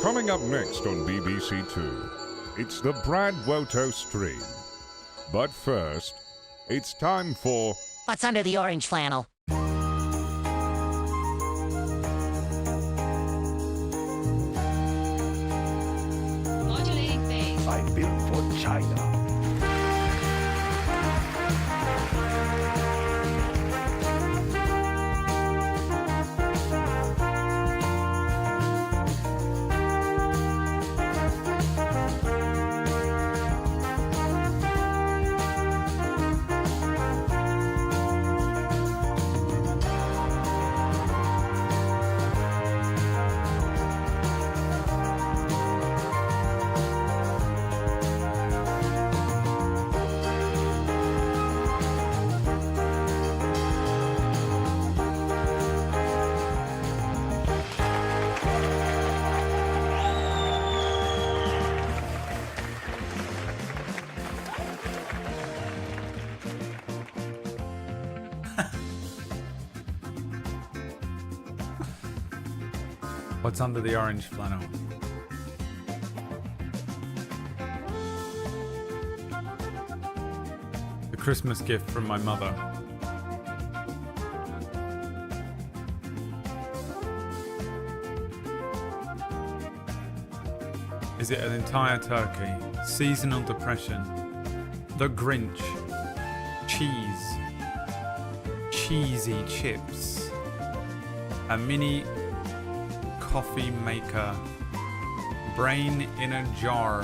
Coming up next on BBC Two, it's the Brad Woto stream. But first, it's time for... What's under the orange flannel? Modulating phase. I built for China. What's under the orange flannel? The Christmas gift from my mother. Is it an entire turkey? Seasonal depression? The Grinch? Cheese? Cheesy chips? A mini coffee maker, brain in a jar,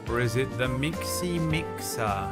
or is it the mixy mixer?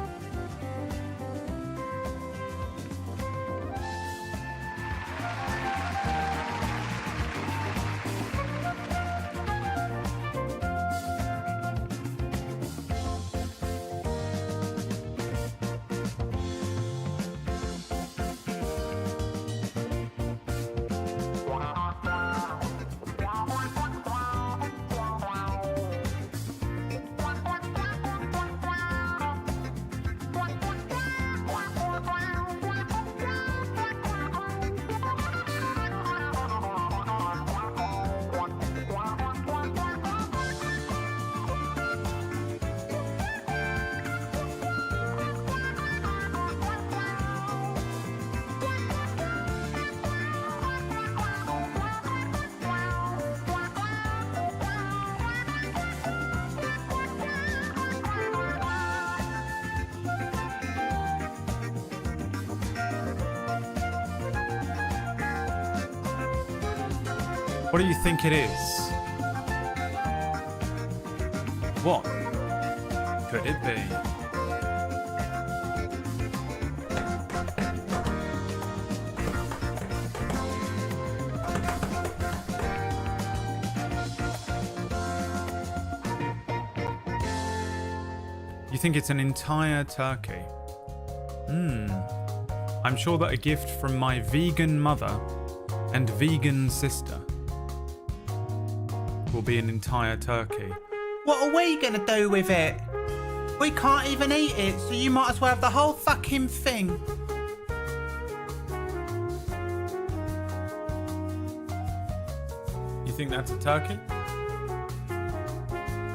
What do you think it is? What could it be? You think it's an entire turkey? I'm sure that a gift from my vegan mother and vegan sister will be an entire turkey. What are we gonna do with it? We can't even eat it, so you might as well have the whole fucking thing. You think that's a turkey?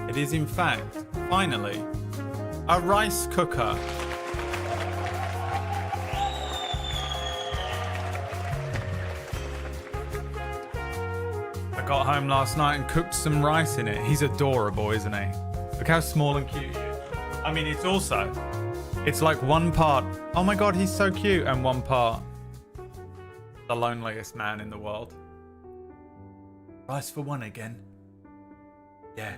It is in fact, finally, a rice cooker. I got home last night and cooked some rice in it. He's adorable, isn't he? Look how small and cute he is. I mean, it's like one part, oh my god, he's so cute, and one part, the loneliest man in the world. Rice for one again? Yeah.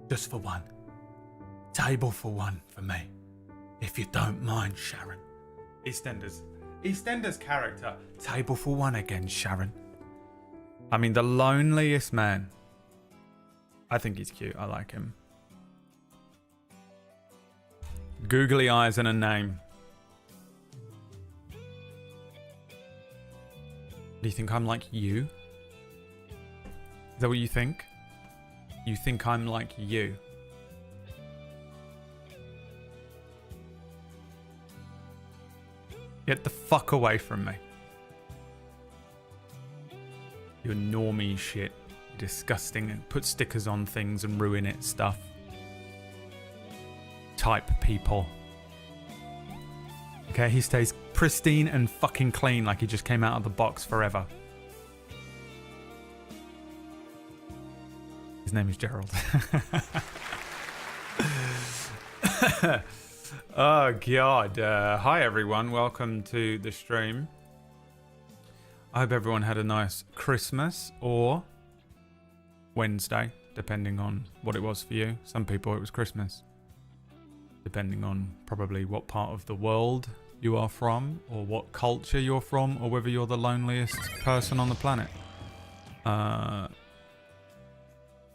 Just for one. Table for one for me. If you don't mind, Sharon. EastEnders character. Table for one again, Sharon. I mean, the loneliest man. I think he's cute. I like him. Googly eyes and a name. Do you think I'm like you? Is that what you think? You think I'm like you? Get the fuck away from me. You normie shit. disgusting, put stickers on things and ruin it stuff type people. Okay, he stays pristine and fucking clean like he just came out of the box forever. His name is Gerald. Oh god. Hi everyone, welcome to the stream. I hope everyone had a nice Christmas or Wednesday, depending on what it was for you. Some people it was Christmas, depending on probably what part of the world you are from, or what culture you're from, or whether you're the loneliest person on the planet.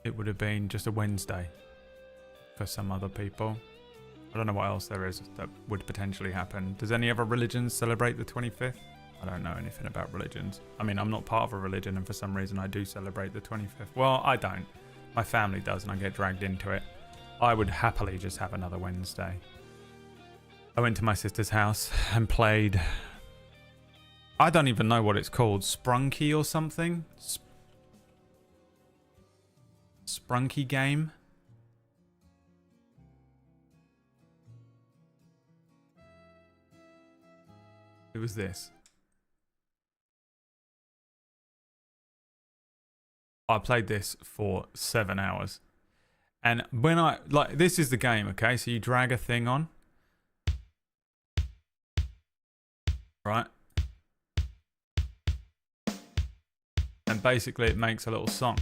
It would have been just a Wednesday for some other people. I don't know what else there is that would potentially happen. Does any other religions celebrate the 25th? I don't know anything about religions. I mean, I'm not part of a religion, and for some reason I do celebrate the 25th. Well, I don't. My family does, and I get dragged into it. I would happily just have another Wednesday. I went to my sister's house and played... I don't even know what it's called. Sprunky or something? Sprunky game? It was this. I played this for 7 hours. And when I... Like, this is the game, okay? So you drag a thing on. Right? And basically it makes a little song.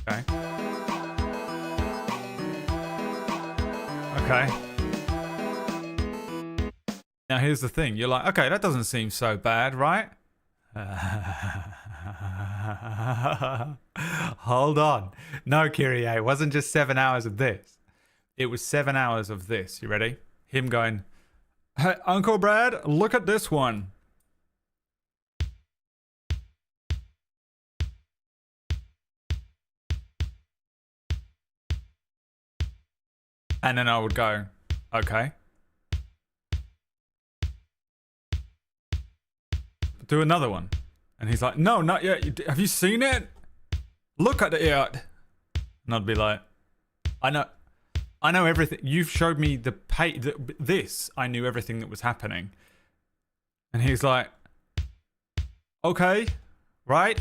Okay? Okay. Now here's the thing. You're like, okay, that doesn't seem so bad, right? Hold on. No, Kyrie, it wasn't just 7 hours of this. It was 7 hours of this. You ready? Him going, hey, Uncle Brad, look at this one. And then I would go, okay. Do another one. And he's like, no, not yet. Have you seen it? Look at it. And I'd be like, I know everything. You've showed me this. I knew everything that was happening. And he's like, okay, right?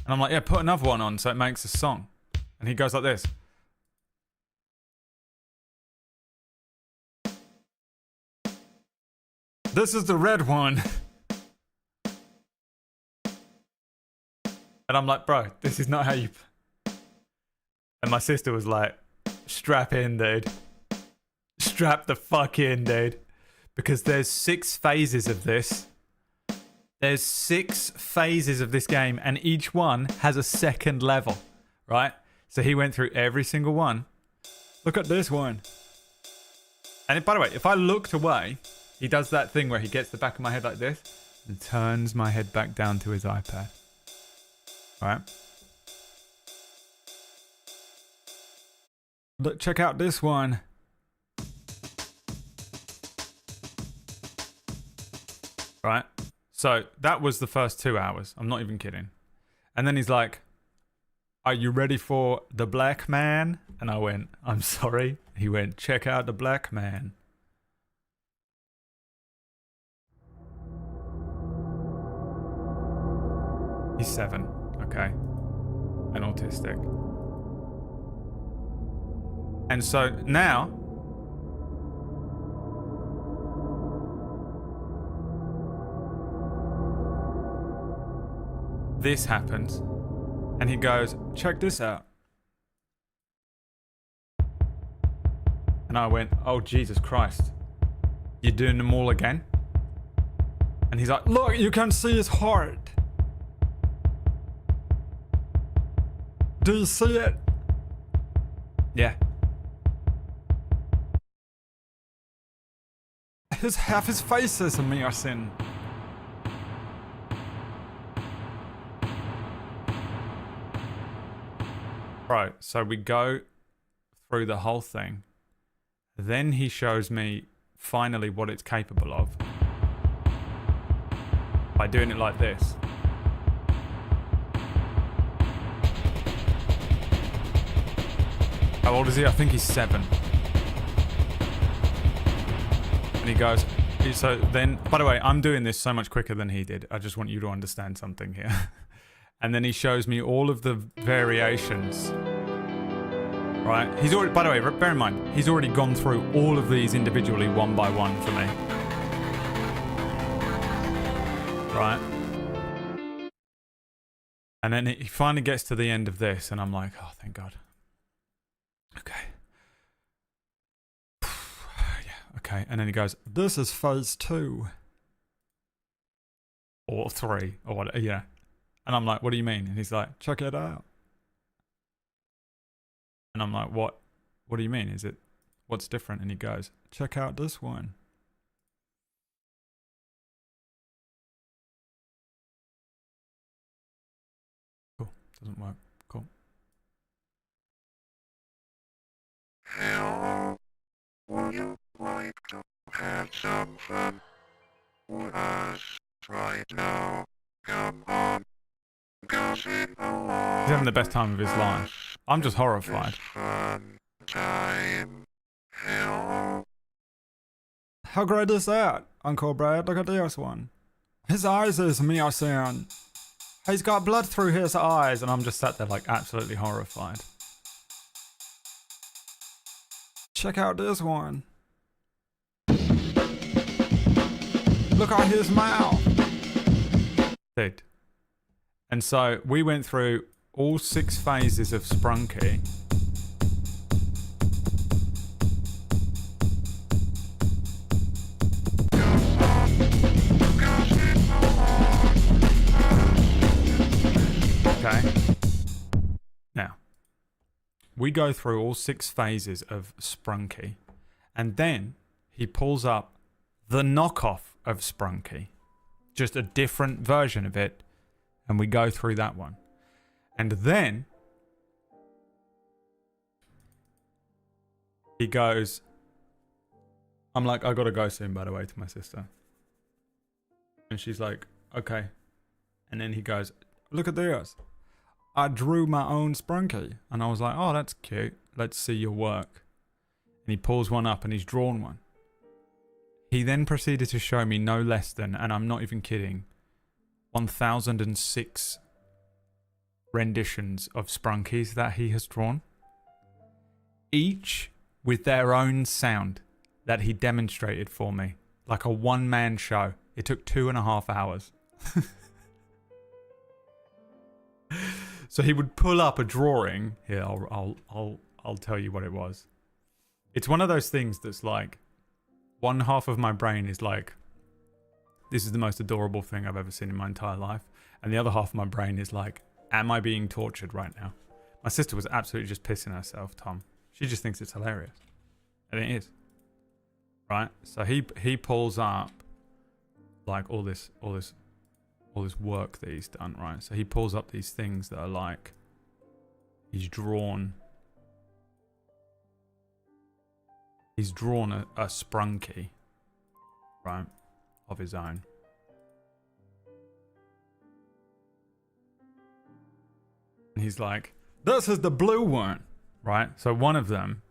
And I'm like, yeah, put another one on so it makes a song. And he goes like this. This is the red one. And I'm like, bro, this is not how you... And my sister was like, strap in, dude. Strap the fuck in, dude. Because there's 6 phases of this. There's 6 phases of this game, and each one has a second level, right? So he went through every single one. Look at this one. And by the way, if I looked away, he does that thing where he gets the back of my head like this and turns my head back down to his iPad. Right. Look, check out this one. Right. So that was the first 2 hours. I'm not even kidding. And then he's like, are you ready for the black man? And I went, I'm sorry. He went, check out the black man. He's 7. Okay, and autistic. And so now this happens and he goes, check this out. And I went, oh Jesus Christ, you're doing them all again? And he's like, look, you can see his heart. Do you see it? Yeah. Half his face is amazing. Right, so we go through the whole thing. Then he shows me finally what it's capable of. By doing it like this. How old is he? I think he's 7. And he goes, so then, by the way, I'm doing this so much quicker than he did. I just want you to understand something here. And then he shows me all of the variations. Right? He's already, by the way, bear in mind, he's already gone through all of these individually one by one for me. Right? And then he finally gets to the end of this, and I'm like, oh, thank God. Okay. Yeah, okay. And then he goes, this is phase 2. Or 3, or what, yeah. And I'm like, what do you mean? And he's like, check it out. And I'm like, what? What do you mean? Is it, what's different? And he goes, check out this one. Cool. Doesn't work. Cool. Hello, would you like to have some fun with us right now? Come on, gossip along. He's having the best time of his life. I'm just horrified. It's fun time. Hello. How great is that, Uncle Brad? Look at this one. His eyes is missing. He's got blood through his eyes, and I'm just sat there like absolutely horrified. Check out this one. Look at his mouth. Dude. And so we went through all 6 phases of Sprunky. Okay. Now, we go through all 6 phases of Sprunky, and then he pulls up the knockoff of Sprunky, just a different version of it, and we go through that one. And then he goes, I'm like, I gotta go soon, by the way, to my sister. And she's like, okay. And then he goes, look at this. I drew my own Sprunky. And I was like, oh, that's cute. Let's see your work. And he pulls one up and he's drawn one. He then proceeded to show me no less than, and I'm not even kidding, 1006 renditions of Sprunkies that he has drawn. Each with their own sound that he demonstrated for me. Like a one-man show. It took 2.5 hours. So he would pull up a drawing. Here, I'll tell you what it was. It's one of those things that's like, one half of my brain is like, this is the most adorable thing I've ever seen in my entire life. And the other half of my brain is like, am I being tortured right now? My sister was absolutely just pissing herself, Tom. She just thinks it's hilarious. And it is. Right? So he pulls up like all this work that he's done, right? So he pulls up these things that are like, he's drawn a Sprunky, right, of his own. And he's like, this is the blue one, right? So one of them,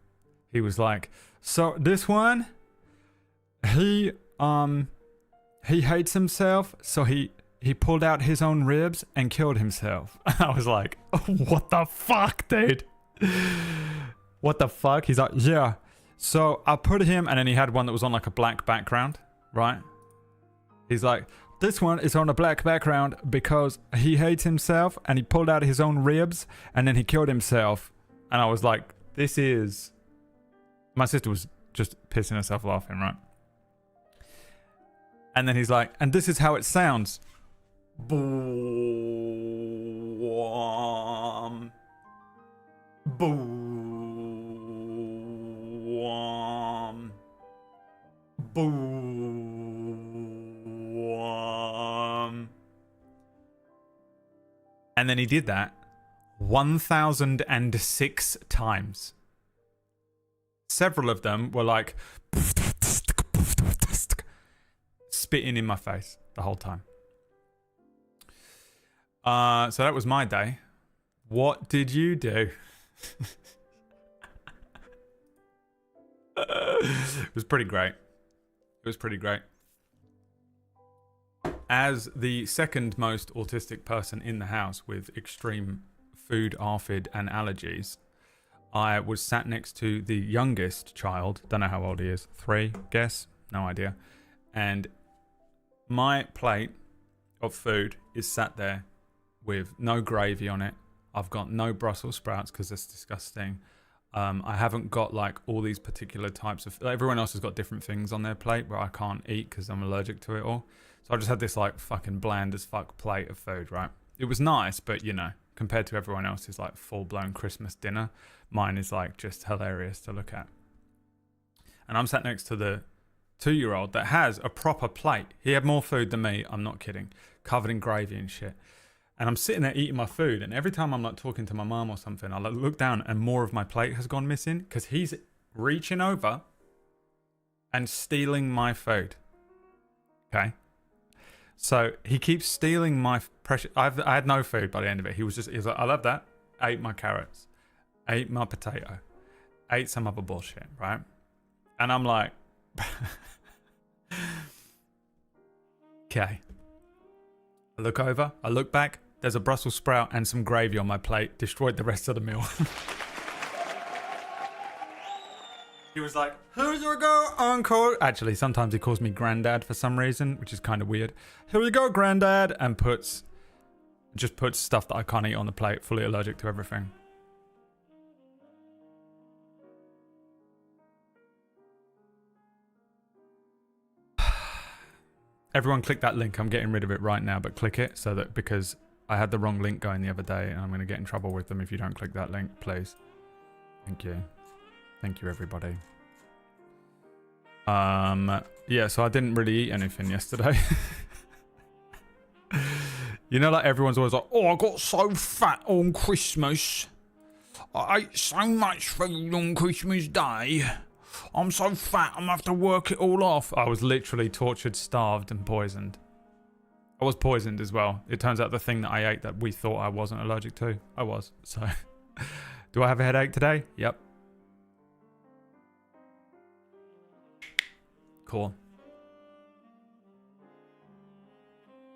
he was like, so this one, he hates himself, so he pulled out his own ribs and killed himself. I was like, what the fuck, dude? What the fuck? He's like, yeah. So I put him, and then he had one that was on like a black background, right? He's like, this one is on a black background because he hates himself and he pulled out his own ribs and then he killed himself. And I was like, this is... My sister was just pissing herself laughing, right? And then he's like, and this is how it sounds. Boom. Boom. Boom. And then he did that 1006 times. Several of them were like spitting in my face the whole time. So that was my day. What did you do? It was pretty great. It was pretty great. As the second most autistic person in the house with extreme food aphid and allergies, I was sat next to the youngest child. Don't know how old he is. 3, guess? No idea. And my plate of food is sat there with no gravy on it. I've got no Brussels sprouts because it's disgusting. I haven't got like all these particular types of... Everyone else has got different things on their plate where I can't eat because I'm allergic to it all. So I just had this like fucking bland as fuck plate of food, right? It was nice, but you know, compared to everyone else's like full-blown Christmas dinner, mine is like just hilarious to look at. And I'm sat next to the 2-year-old that has a proper plate. He had more food than me, I'm not kidding, covered in gravy and shit. And I'm sitting there eating my food, and every time I'm like talking to my mum or something, I like look down and more of my plate has gone missing because he's reaching over and stealing my food. Okay? So he keeps stealing my precious... I had no food by the end of it. He was like, I love that. Ate my carrots. Ate my potato. Ate some other bullshit, right? And I'm like... Okay. I look over. I look back. There's a Brussels sprout and some gravy on my plate. Destroyed the rest of the meal. He was like, here you go, uncle. Actually, sometimes he calls me granddad for some reason, which is kind of weird. Here you go, granddad. And just puts stuff that I can't eat on the plate. Fully allergic to everything. Everyone click that link. I'm getting rid of it right now, but click it so that because I had the wrong link going the other day and I'm going to get in trouble with them if you don't click that link, please. Thank you. Thank you, everybody. Yeah, so I didn't really eat anything yesterday. You know, like everyone's always like, oh, I got so fat on Christmas. I ate so much food on Christmas Day. I'm so fat, I'm gonna have to work it all off. I was literally tortured, starved, and poisoned. I was poisoned as well. It turns out the thing that I ate that we thought I wasn't allergic to, I was. So, do I have a headache today? Yep. Cool.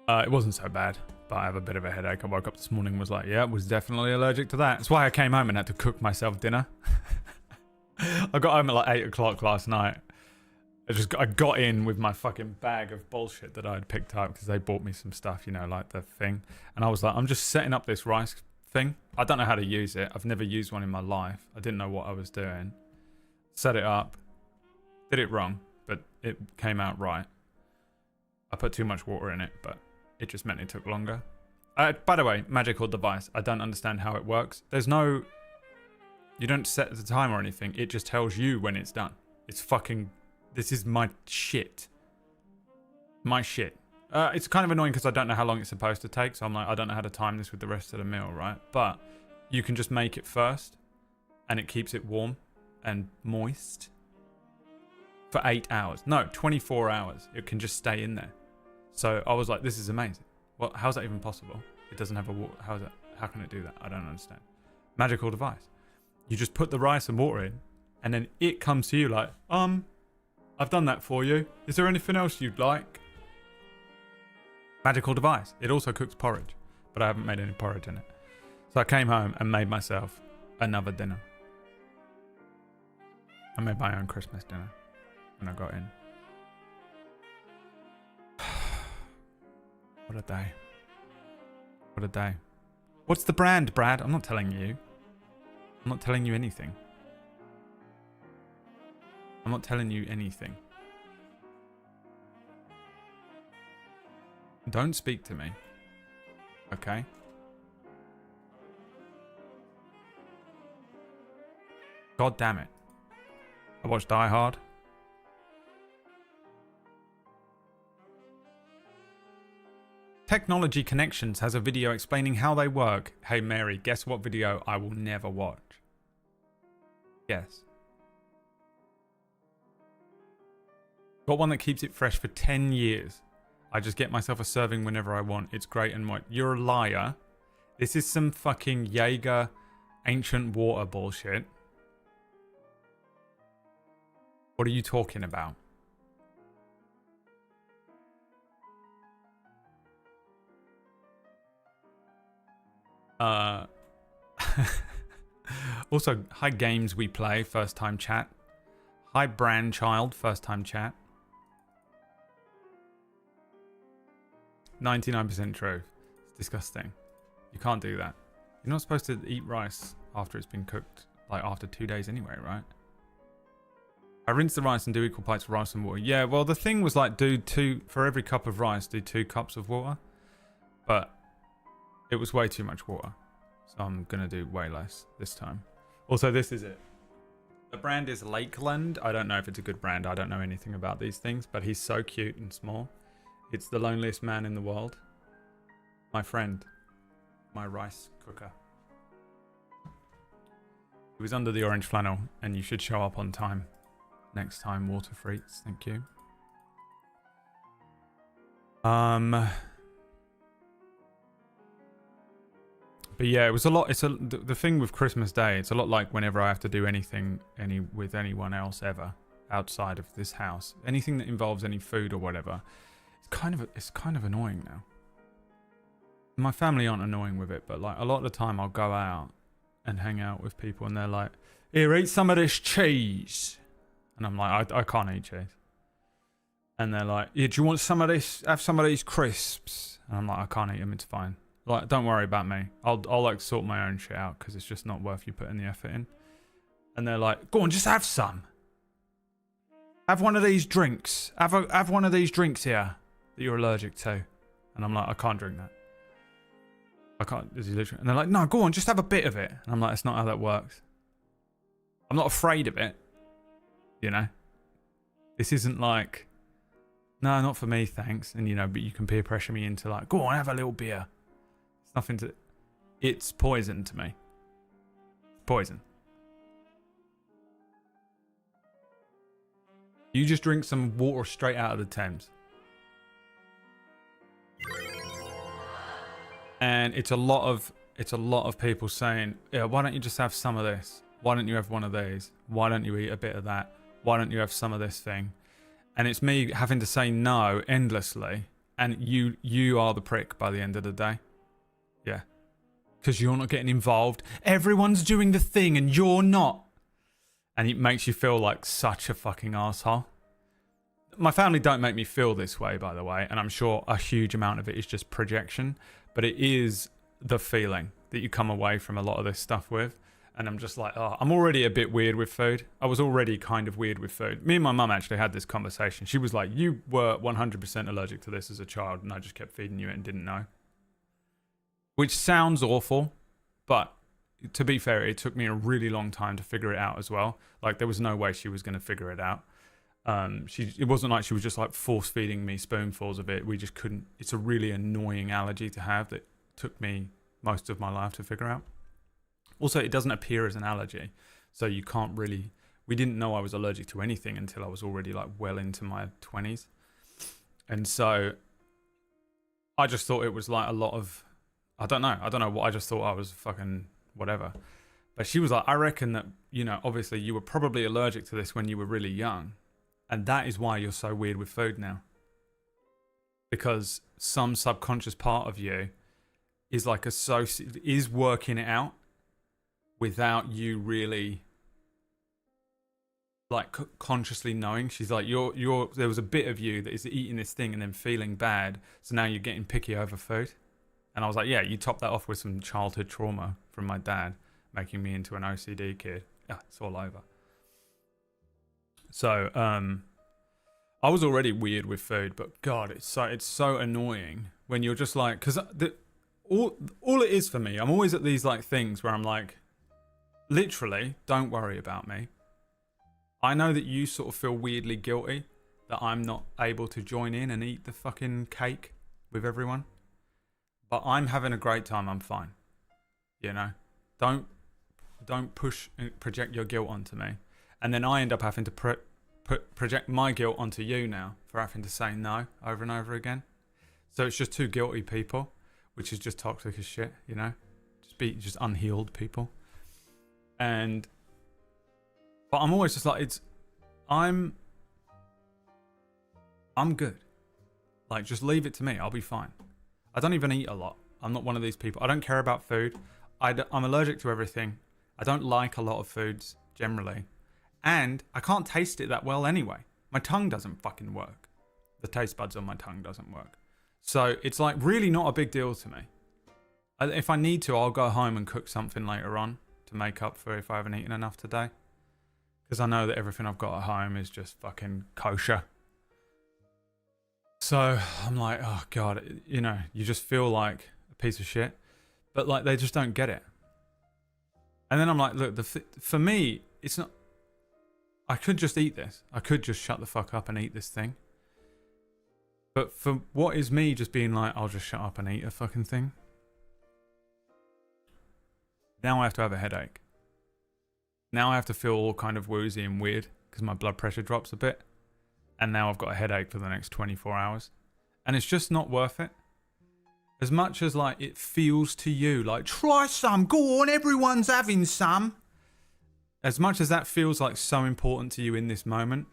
It wasn't so bad, but I have a bit of a headache. I woke up this morning and was like, yeah, was definitely allergic to that. That's why I came home and had to cook myself dinner. I got home at like 8 o'clock last night. I got in with my fucking bag of bullshit that I had picked up because they bought me some stuff, you know, like the thing. And I was like, I'm just setting up this rice thing. I don't know how to use it. I've never used one in my life. I didn't know what I was doing. Set it up. Did it wrong, but it came out right. I put too much water in it, but it just meant it took longer. By the way, magical device. I don't understand how it works. There's no... You don't set the time or anything. It just tells you when it's done. It's fucking... This is my shit. My shit. It's kind of annoying because I don't know how long it's supposed to take. So I'm like, I don't know how to time this with the rest of the meal, right? But you can just make it first. And it keeps it warm and moist. For 8 hours. No, 24 hours. It can just stay in there. So I was like, this is amazing. Well, how's that even possible? It doesn't have a water. How can it do that? I don't understand. Magical device. You just put the rice and water in, and then it comes to you like, I've done that for you. Is there anything else you'd like? Magical device. It also cooks porridge, but I haven't made any porridge in it. So I came home and made myself another dinner. I made my own Christmas dinner when I got in. What a day. What a day. What's the brand, Brad? I'm not telling you. I'm not telling you anything. I'm not telling you anything. Don't speak to me. Okay? God damn it. I watched Die Hard. Technology Connections has a video explaining how they work. Hey Mary, guess what video I will never watch? Guess. Got one that keeps it fresh for 10 years. I just get myself a serving whenever I want. It's great and what? You're a liar. This is some fucking Jaeger ancient water bullshit. What are you talking about? Also, hi games we play, first time chat. Hi brand child, first time chat. 99% true. It's disgusting. You can't do that. You're not supposed to eat rice after it's been cooked, like after 2 days anyway, right? I rinse the rice and do equal parts of rice and water. Yeah, well the thing was like for every cup of rice, do 2 cups of water. But it was way too much water. So I'm going to do way less this time. Also, this is it. The brand is Lakeland. I don't know if it's a good brand. I don't know anything about these things, but he's so cute and small. It's the loneliest man in the world. My friend. My rice cooker. He was under the orange flannel, and you should show up on time. Next time, water freaks. Thank you. But yeah, it was a lot. The thing with Christmas Day. It's a lot like whenever I have to do anything with anyone else ever outside of this house. Anything that involves any food or whatever. It's kind of annoying now. My family aren't annoying with it, but like a lot of the time I'll go out and hang out with people, and they're like, "Here, eat some of this cheese," and I'm like, "I can't eat cheese." And they're like, "Yeah, do you want some of this? Have some of these crisps?" And I'm like, "I can't eat them. It's fine. Like, don't worry about me. I'll like sort my own shit out because it's just not worth you putting the effort in." And they're like, "Go on, just have some. Have one of these drinks. Have one of these drinks here that you're allergic to." And I'm like, "I can't drink that. I can't." And they're like, "No, go on, just have a bit of it." And I'm like, "That's not how that works. I'm not afraid of it. You know, this isn't like, no, not for me, thanks." And you know, but you can peer pressure me into like, "Go on, have a little beer." It's nothing to. It's poison to me. Poison. You just drink some water straight out of the Thames. And it's a lot of people saying, "Yeah, why don't you just have some of this? Why don't you have one of these? Why don't you eat a bit of that? Why don't you have some of this thing?" And it's me having to say no endlessly, and you are the prick by the end of the day. Yeah. Because you're not getting involved. Everyone's doing the thing and you're not. And it makes you feel like such a fucking asshole. My family don't make me feel this way, by the way, and I'm sure a huge amount of it is just projection, but it is the feeling that you come away from a lot of this stuff with. And I'm just like, oh, I'm already a bit weird with food. I was already kind of weird with food. Me and my mum actually had this conversation. She was like, "You were 100% allergic to this as a child, and I just kept feeding you it and didn't know." Which sounds awful, but to be fair, it took me a really long time to figure it out as well. Like, there was no way she was going to figure it out. It wasn't like she was just like force feeding me spoonfuls of it. We just couldn't. It's a really annoying allergy to have that took me most of my life to figure out. Also, it doesn't appear as an allergy, so you can't really. We didn't know I was allergic to anything until I was already like well into my 20s, and so I just thought it was like a lot of. I don't know what. I just thought I was fucking whatever. But she was like, "I reckon that, you know, obviously you were probably allergic to this when you were really young. And that is why you're so weird with food now. Because some subconscious part of you is like is working it out without you really like consciously knowing." She's like, there was a bit of you that is eating this thing and then feeling bad. So now you're getting picky over food." And I was like, "Yeah, you top that off with some childhood trauma from my dad making me into an OCD kid. Yeah, it's all over." So, I was already weird with food, but God, it's so annoying when you're just like, because all it is for me, I'm always at these like things where I'm like, literally, don't worry about me. I know that you sort of feel weirdly guilty that I'm not able to join in and eat the fucking cake with everyone. But I'm having a great time. I'm fine. You know, don't project your guilt onto me, and then I end up having to project my guilt onto you now for having to say no over and over again. So it's just two guilty people, which is just toxic as shit. You know, just unhealed people. But I'm always just like I'm good. Like, just leave it to me. I'll be fine. I don't even eat a lot. I'm not one of these people. I don't care about food. I'm allergic to everything. I don't like a lot of foods, generally. And I can't taste it that well anyway. My tongue doesn't fucking work. The taste buds on my tongue doesn't work. So it's like really not a big deal to me. If I need to, I'll go home and cook something later on to make up for if I haven't eaten enough today. Because I know that everything I've got at home is just fucking kosher. So I'm like, oh God, you know, you just feel like a piece of shit. But like, they just don't get it. And then I'm like, look, for me, it's not... I could just eat this. I could just shut the fuck up and eat this thing. But for what is me just being like, I'll just shut up and eat a fucking thing. Now I have to have a headache. Now I have to feel all kind of woozy and weird because my blood pressure drops a bit. And now I've got a headache for the next 24 hours. And it's just not worth it. As much as like it feels to you like, try some, go on, everyone's having some. As much as that feels like so important to you in this moment,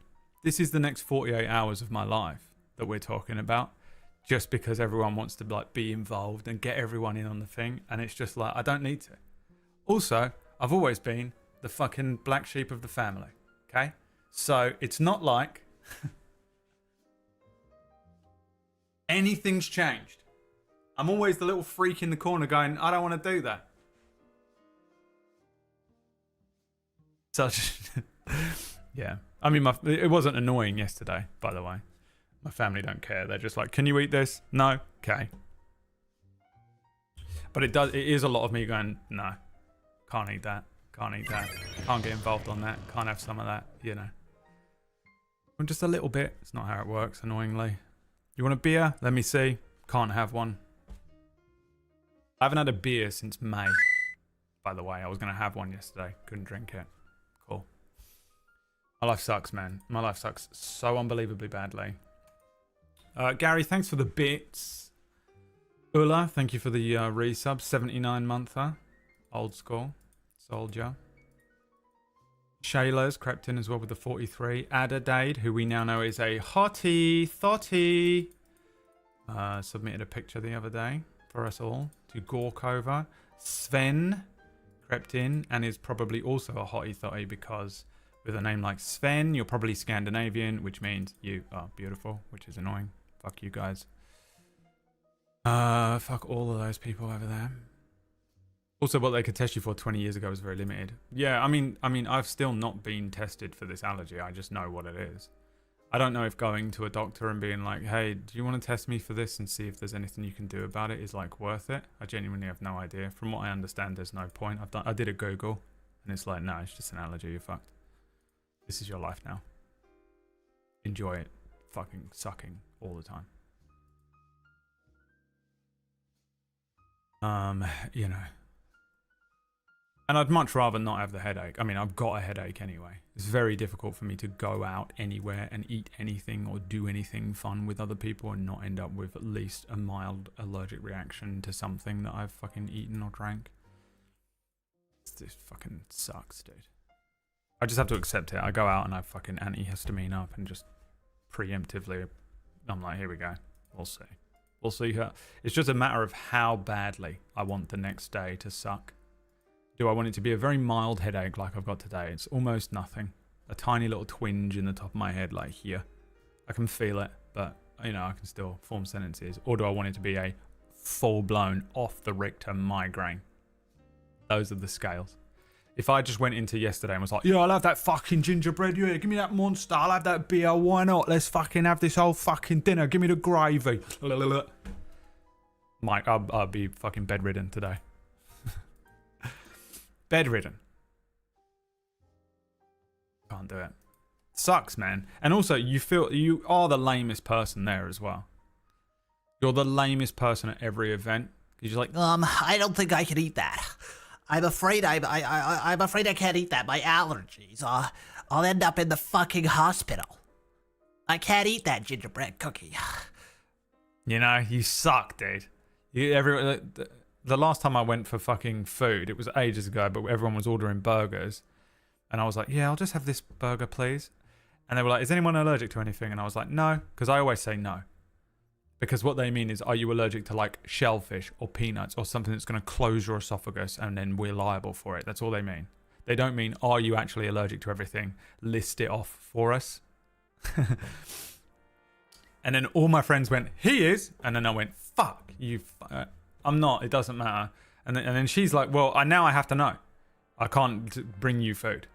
this is the next 48 hours of my life that we're talking about. Just because everyone wants to like be involved and get everyone in on the thing. And it's just like, I don't need to. Also, I've always been the fucking black sheep of the family. Okay? So it's not like anything's changed. I'm always the little freak in the corner going, I don't want to do that. Such, yeah. I mean, it wasn't annoying yesterday, by the way. My family don't care. They're just like, can you eat this? No? Okay. But it is a lot of me going, no, can't eat that. Can't eat that. Can't get involved on that. Can't have some of that, you know. And just a little bit. It's not how it works, annoyingly. You want a beer? Let me see. Can't have one. I haven't had a beer since May. By the way, I was going to have one yesterday. Couldn't drink it. Cool. My life sucks, man. My life sucks so unbelievably badly. Gary, thanks for the bits. Ulla, thank you for the resub. 79-monther. Old school. Soldier. Shayla's crept in as well with the 43. Adadade, who we now know is a hottie thotty. Submitted a picture the other day for us all to gawk over. Sven crept in and is probably also a hottie thotty because with a name like Sven, you're probably Scandinavian, which means you are beautiful, which is annoying. Fuck you guys. Fuck all of those people over there. Also, what they could test you for 20 years ago was very limited. Yeah, I mean, I've still not been tested for this allergy. I just know what it is. I don't know if going to a doctor and being like, hey, do you want to test me for this and see if there's anything you can do about it is like worth it. I genuinely have no idea. From what I understand, there's no point. I did a Google and it's like, no, it's just an allergy. You're fucked. This is your life now. Enjoy it. Fucking sucking all the time. You know. And I'd much rather not have the headache. I mean, I've got a headache anyway. It's very difficult for me to go out anywhere and eat anything or do anything fun with other people and not end up with at least a mild allergic reaction to something that I've fucking eaten or drank. This fucking sucks, dude. I just have to accept it. I go out and I fucking antihistamine up and just preemptively, I'm like, here we go. We'll see. We'll see how. It's just a matter of how badly I want the next day to suck. Do I want it to be a very mild headache like I've got today? It's almost nothing. A tiny little twinge in the top of my head like here. I can feel it, but you know, I can still form sentences. Or do I want it to be a full-blown off the Richter migraine? Those are the scales. If I just went into yesterday and was like, yeah, I'll have that fucking gingerbread, yeah, give me that monster, I'll have that beer, why not? Let's fucking have this whole fucking dinner, give me the gravy. Mike, I'll be fucking bedridden today. Bedridden. Can't do it. Sucks, man. And also, you are the lamest person there as well. You're the lamest person at every event. You're just like, I don't think I can eat that. I'm afraid I'm afraid I can't eat that. My allergies. I'll end up in the fucking hospital. I can't eat that gingerbread cookie. you know, you suck, dude. The last time I went for fucking food, it was ages ago, but everyone was ordering burgers. And I was like, yeah, I'll just have this burger, please. And they were like, is anyone allergic to anything? And I was like, no, because I always say no. Because what they mean is, are you allergic to like shellfish or peanuts or something that's going to close your esophagus and then we're liable for it? That's all they mean. They don't mean, are you actually allergic to everything? List it off for us. And then all my friends went, he is. And then I went, fuck, I'm not, it doesn't matter. And then she's like, well, now I have to know. I can't bring you food.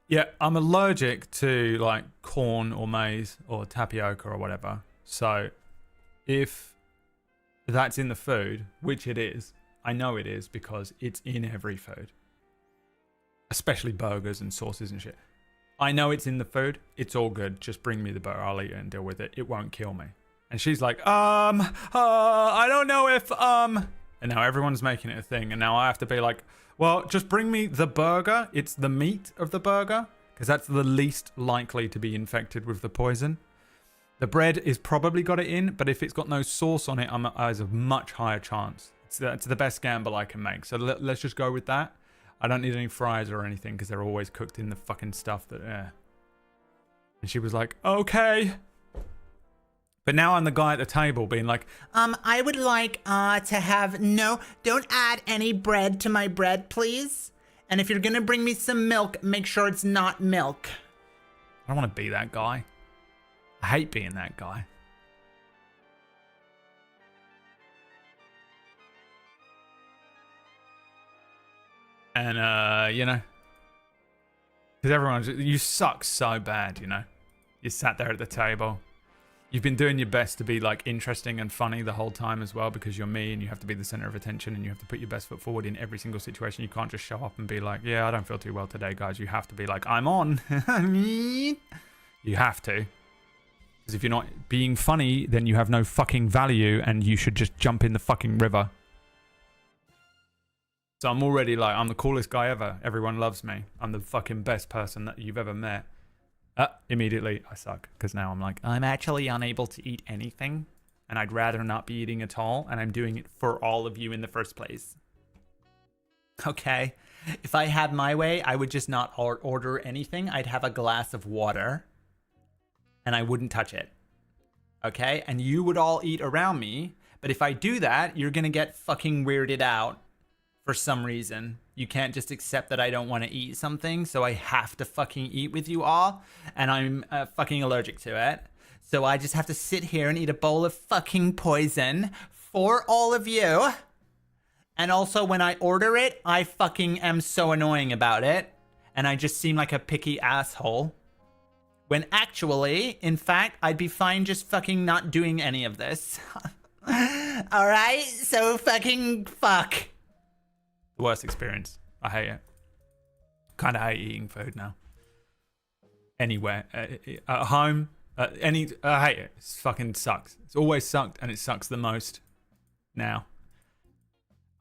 Yeah, I'm allergic to like corn or maize or tapioca or whatever. So if that's in the food, which it is, I know it is because it's in every food. Especially burgers and sauces and shit. I know it's in the food. It's all good. Just bring me the burger. I'll eat it and deal with it. It won't kill me. And she's like, I don't know if, And now everyone's making it a thing. And now I have to be like, well, just bring me the burger. It's the meat of the burger. Because that's the least likely to be infected with the poison. The bread is probably got it in. But if it's got no sauce on it, I have a much higher chance. It's the best gamble I can make. So let's just go with that. I don't need any fries or anything. Because they're always cooked in the fucking stuff that, And she was like, okay. But now I'm the guy at the table being like, I would like to have don't add any bread to my bread, please. And if you're gonna bring me some milk, make sure it's not milk. I don't want to be that guy. I hate being that guy. And because you suck so bad, You sat there at the table. You've been doing your best to be like interesting and funny the whole time as well because you're me and you have to be the center of attention and you have to put your best foot forward in every single situation. You can't just show up and be like, yeah, I don't feel too well today, guys. You have to be like, I'm on. You have to. Because if you're not being funny, then you have no fucking value and you should just jump in the fucking river. So I'm already like, I'm the coolest guy ever. Everyone loves me. I'm the fucking best person that you've ever met. Immediately I suck because now I'm like, I'm actually unable to eat anything and I'd rather not be eating at all and I'm doing it for all of you in the first place. Okay. If I had my way, I would just not order anything. I'd have a glass of water and I wouldn't touch it. Okay? And you would all eat around me. But if I do that, you're going to get fucking weirded out for some reason. You can't just accept that I don't want to eat something, so I have to fucking eat with you all, and I'm fucking allergic to it. So I just have to sit here and eat a bowl of fucking poison for all of you. And also when I order it, I fucking am so annoying about it, and I just seem like a picky asshole. When actually, in fact, I'd be fine just fucking not doing any of this. Alright, so fucking fuck. The worst experience. I hate it. Kind of hate eating food now. Anywhere. At home. I hate it. It fucking sucks. It's always sucked and it sucks the most now.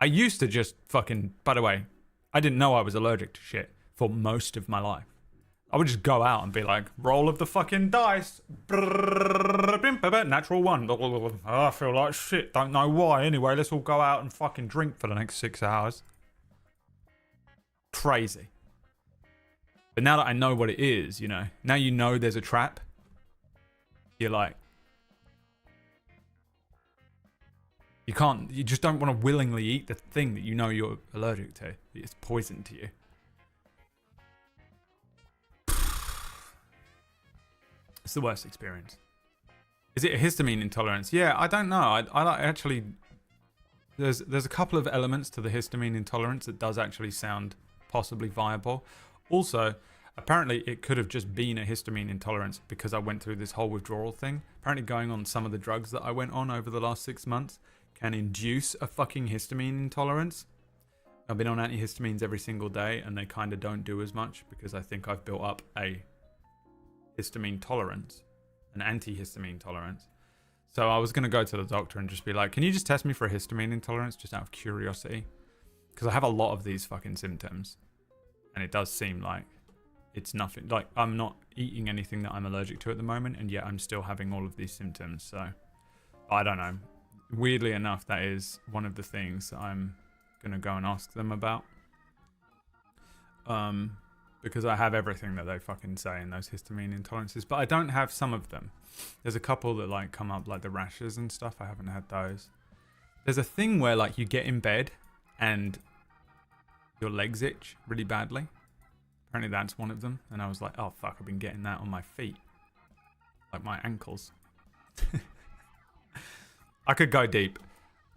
I used to just fucking... By the way, I didn't know I was allergic to shit for most of my life. I would just go out and be like, roll of the fucking dice. Natural one. Oh, I feel like shit. Don't know why. Anyway, let's all go out and fucking drink for the next 6 hours. Crazy. But now that I know what it is, now you know there's a trap. You're like, you just don't want to willingly eat the thing that you know you're allergic to. It's poison to you. It's the worst experience. Is it a histamine intolerance? Yeah, I don't know. I actually, there's a couple of elements to the histamine intolerance that does actually sound possibly viable. Also, apparently it could have just been a histamine intolerance because I went through this whole withdrawal thing. Apparently going on some of the drugs that I went on over the last 6 months can induce a fucking histamine intolerance. I've been on antihistamines every single day and they kind of don't do as much because I think I've built up a histamine tolerance, an antihistamine tolerance. So I was going to go to the doctor and just be like, can you just test me for a histamine intolerance just out of curiosity? Because I have a lot of these fucking symptoms. And it does seem like it's nothing. Like, I'm not eating anything that I'm allergic to at the moment, and yet I'm still having all of these symptoms. So, I don't know. Weirdly enough, that is one of the things I'm going to go and ask them about. because I have everything that they fucking say in those histamine intolerances, but I don't have some of them. There's a couple that like come up, like the rashes and stuff. I haven't had those. There's a thing where like you get in bed and your legs itch really badly. Apparently that's one of them. And I was like, oh fuck, I've been getting that on my feet. Like my ankles. I could go deep.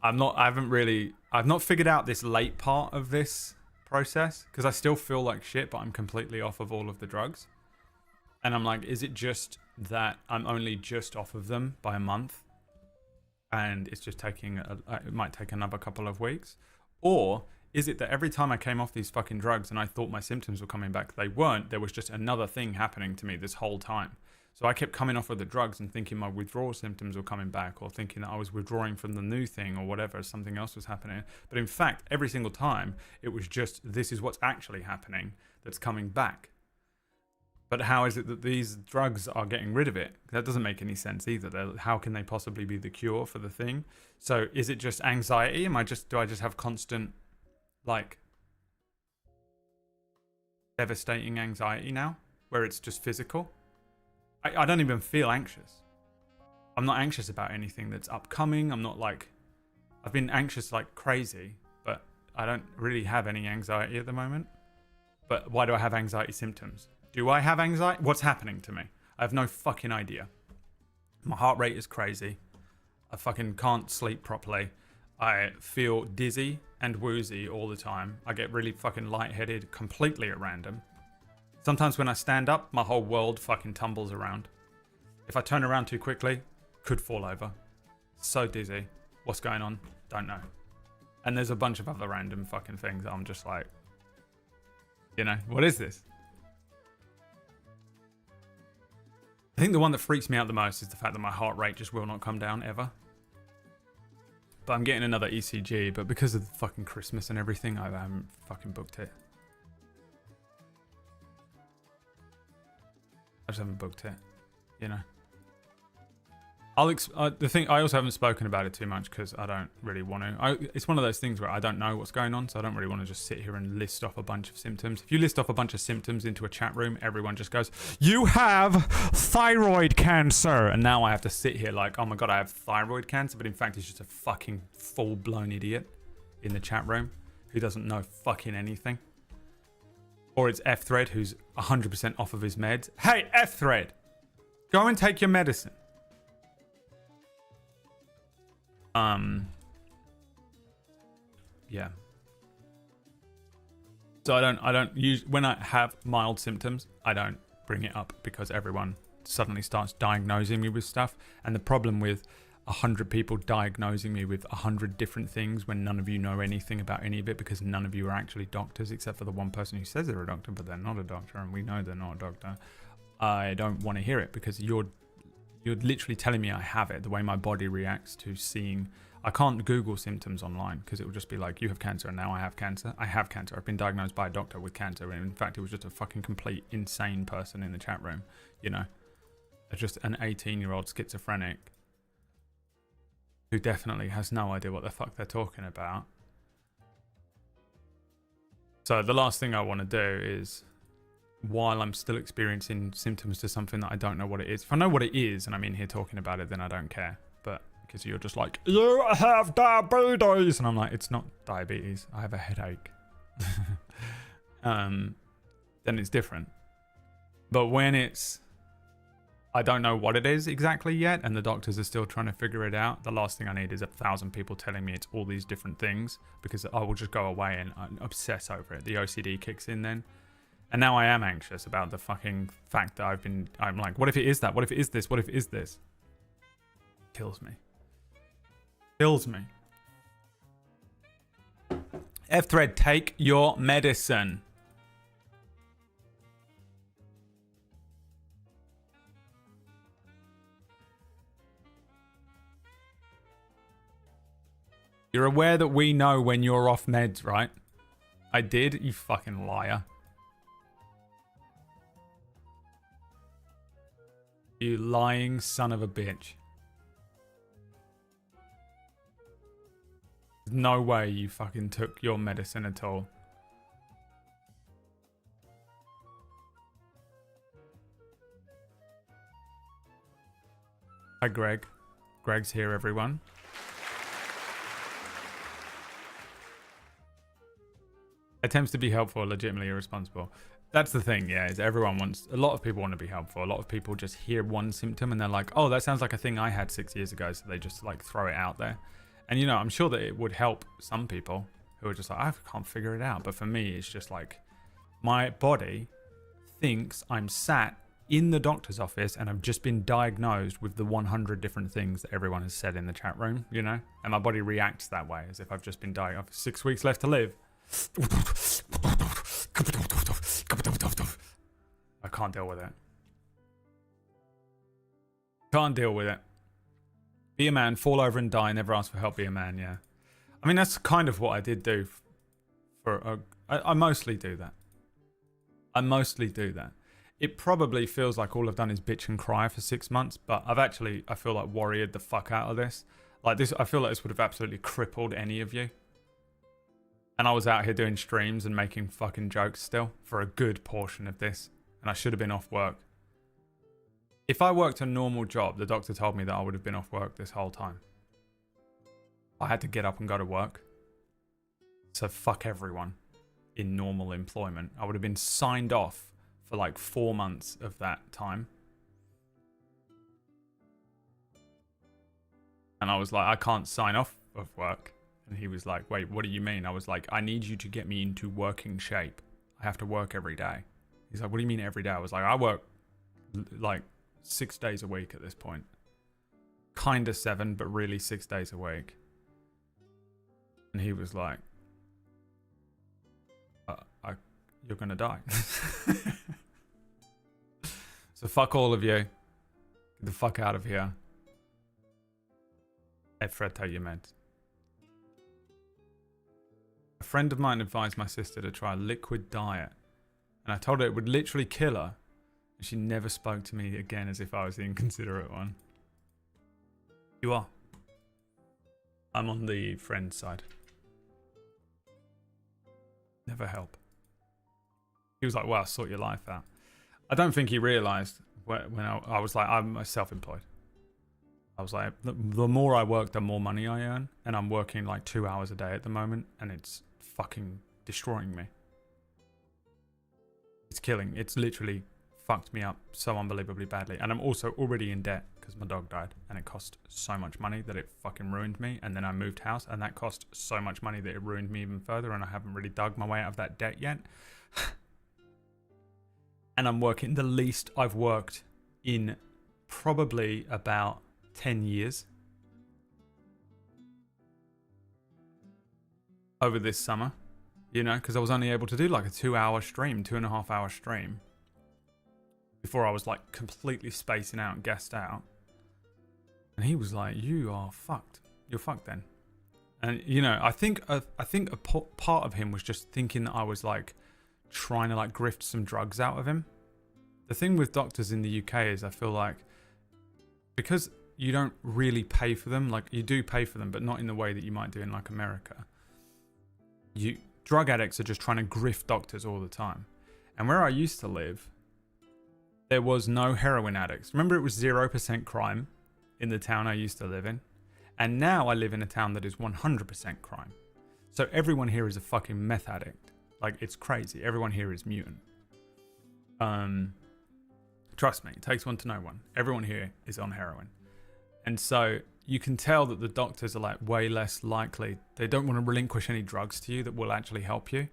I've not figured out this late part of this process because I still feel like shit, but I'm completely off of all of the drugs. And I'm like, is it just that I'm only just off of them by a month and it's just taking it might take another couple of weeks? Or is it that every time I came off these fucking drugs and I thought my symptoms were coming back, they weren't. There was just another thing happening to me this whole time. So I kept coming off of the drugs and thinking my withdrawal symptoms were coming back, or thinking that I was withdrawing from the new thing or whatever, something else was happening. But in fact, every single time, it was just, this is what's actually happening that's coming back. But how is it that these drugs are getting rid of it? That doesn't make any sense either. How can they possibly be the cure for the thing? So is it just anxiety? Do I just have constant, like, devastating anxiety now, where it's just physical? I don't even feel anxious. I'm not anxious about anything that's upcoming. I'm not like, I've been anxious like crazy, but I don't really have any anxiety at the moment. But why do I have anxiety symptoms? Do I have anxiety? What's happening to me? I have no fucking idea. My heart rate is crazy. I fucking can't sleep properly. I feel dizzy and woozy all the time. I get really fucking lightheaded completely at random. Sometimes when I stand up, my whole world fucking tumbles around. If I turn around too quickly, could fall over. So dizzy. What's going on? Don't know. And there's a bunch of other random fucking things that I'm just like, you know, what is this? I think the one that freaks me out the most is the fact that my heart rate just will not come down ever. But I'm getting another ECG, but because of the fucking Christmas and everything, I haven't fucking booked it. I just haven't booked it, you know. The thing, I also haven't spoken about it too much because I don't really want to. It's one of those things where I don't know what's going on, so I don't really want to just sit here and list off a bunch of symptoms. If you list off a bunch of symptoms into a chat room, everyone just goes, "You have thyroid cancer," and now I have to sit here like, "Oh my god, I have thyroid cancer," but in fact, he's just a fucking full-blown idiot in the chat room who doesn't know fucking anything. Or it's F-Thread, who's 100% off of his meds. Hey, F-Thread! Go and take your medicine. Yeah. So I don't use, when I have mild symptoms, I don't bring it up because everyone suddenly starts diagnosing me with stuff. And the problem with 100 people diagnosing me with 100 different things when none of you know anything about any of it, because none of you are actually doctors except for the one person who says they're a doctor, but they're not a doctor, and we know they're not a doctor. I don't want to hear it because you're literally telling me I have it. The way my body reacts to seeing, I can't Google symptoms online because it will just be like, you have cancer and now I have cancer. I have cancer. I've been diagnosed by a doctor with cancer, and in fact it was just a fucking complete insane person in the chat room, you know, just an 18-year-old schizophrenic who definitely has no idea what the fuck they're talking about. So the last thing I want to do is, while I'm still experiencing symptoms to something that I don't know what it is, if I know what it is and I'm in here talking about it, then I don't care. But because you're just like, you have diabetes, and I'm like, it's not diabetes, I have a headache. Then it's different. But when it's, I don't know what it is exactly yet, and the doctors are still trying to figure it out, the last thing I need is 1,000 people telling me it's all these different things, because I will just go away and obsess over it. The OCD kicks in then. And now I am anxious about the fucking fact that I'm like, what if it is that? What if it is this? What if it is this? Kills me. Kills me. F-Thread, take your medicine. You're aware that we know when you're off meds, right? I did, you fucking liar. You lying son of a bitch. No way you fucking took your medicine at all. Hi, Greg. Greg's here, everyone. Attempts to be helpful are legitimately irresponsible. That's the thing, yeah, is everyone wants, a lot of people want to be helpful. A lot of people just hear one symptom and they're like, oh, that sounds like a thing I had 6 years ago. So they just like throw it out there. And you know, I'm sure that it would help some people who are just like, I can't figure it out. But for me, it's just like, my body thinks I'm sat in the doctor's office and I've just been diagnosed with the 100 different things that everyone has said in the chat room, you know? And my body reacts that way as if I've just been diagnosed. 6 weeks left to live. I can't deal with it. Can't deal with it. Be a man, fall over and die, never ask for help, be a man, yeah. I mean, that's kind of what I did do I mostly do that. I mostly do that. It probably feels like all I've done is bitch and cry for 6 months, but I feel like warriored the fuck out of this. Like this, I feel like this would have absolutely crippled any of you. And I was out here doing streams and making fucking jokes still for a good portion of this. And I should have been off work. If I worked a normal job, the doctor told me that I would have been off work this whole time. I had to get up and go to work. So fuck everyone in normal employment. I would have been signed off for like 4 months of that time. And I was like, I can't sign off of work. And he was like, wait, what do you mean? I was like, I need you to get me into working shape. I have to work every day. He's like, what do you mean every day? I was like, I work like 6 days a week at this point. Kind of 7, but really 6 days a week. And he was like, you're going to die. So fuck all of you. Get the fuck out of here. Hey, Fred, take your meds. A friend of mine advised my sister to try a liquid diet, and I told her it would literally kill her, and she never spoke to me again as if I was the inconsiderate one. You are. I'm on the friend side. Never help. He was like, well, sort your life out. I don't think he realised when I was like, I'm self-employed. I was like, the more I work, the more money I earn. And I'm working like 2 hours a day at the moment. And it's fucking destroying me. It's killing. It's literally fucked me up so unbelievably badly. And I'm also already in debt because my dog died. And it cost so much money that it fucking ruined me. And then I moved house. And that cost so much money that it ruined me even further. And I haven't really dug my way out of that debt yet. And I'm working the least I've worked in probably about 10 years over this summer, you know, because I was only able to do like a 2-hour stream, 2.5 hour stream before I was like completely spacing out and gassed out. And he was like, you are fucked. You're fucked then. And, you know, I think a part of him was just thinking that I was like trying to like grift some drugs out of him. The thing with doctors in the UK is I feel like because you don't really pay for them, like you do pay for them, but not in the way that you might do in like America. Drug addicts are just trying to grift doctors all the time. And where I used to live, there was no heroin addicts. Remember, it was 0% crime in the town I used to live in. And now I live in a town that is 100% crime. So everyone here is a fucking meth addict. Like, it's crazy. Everyone here is mutant. Trust me, it takes one to know one. Everyone here is on heroin. And so you can tell that the doctors are like way less likely. They don't want to relinquish any drugs to you that will actually help you.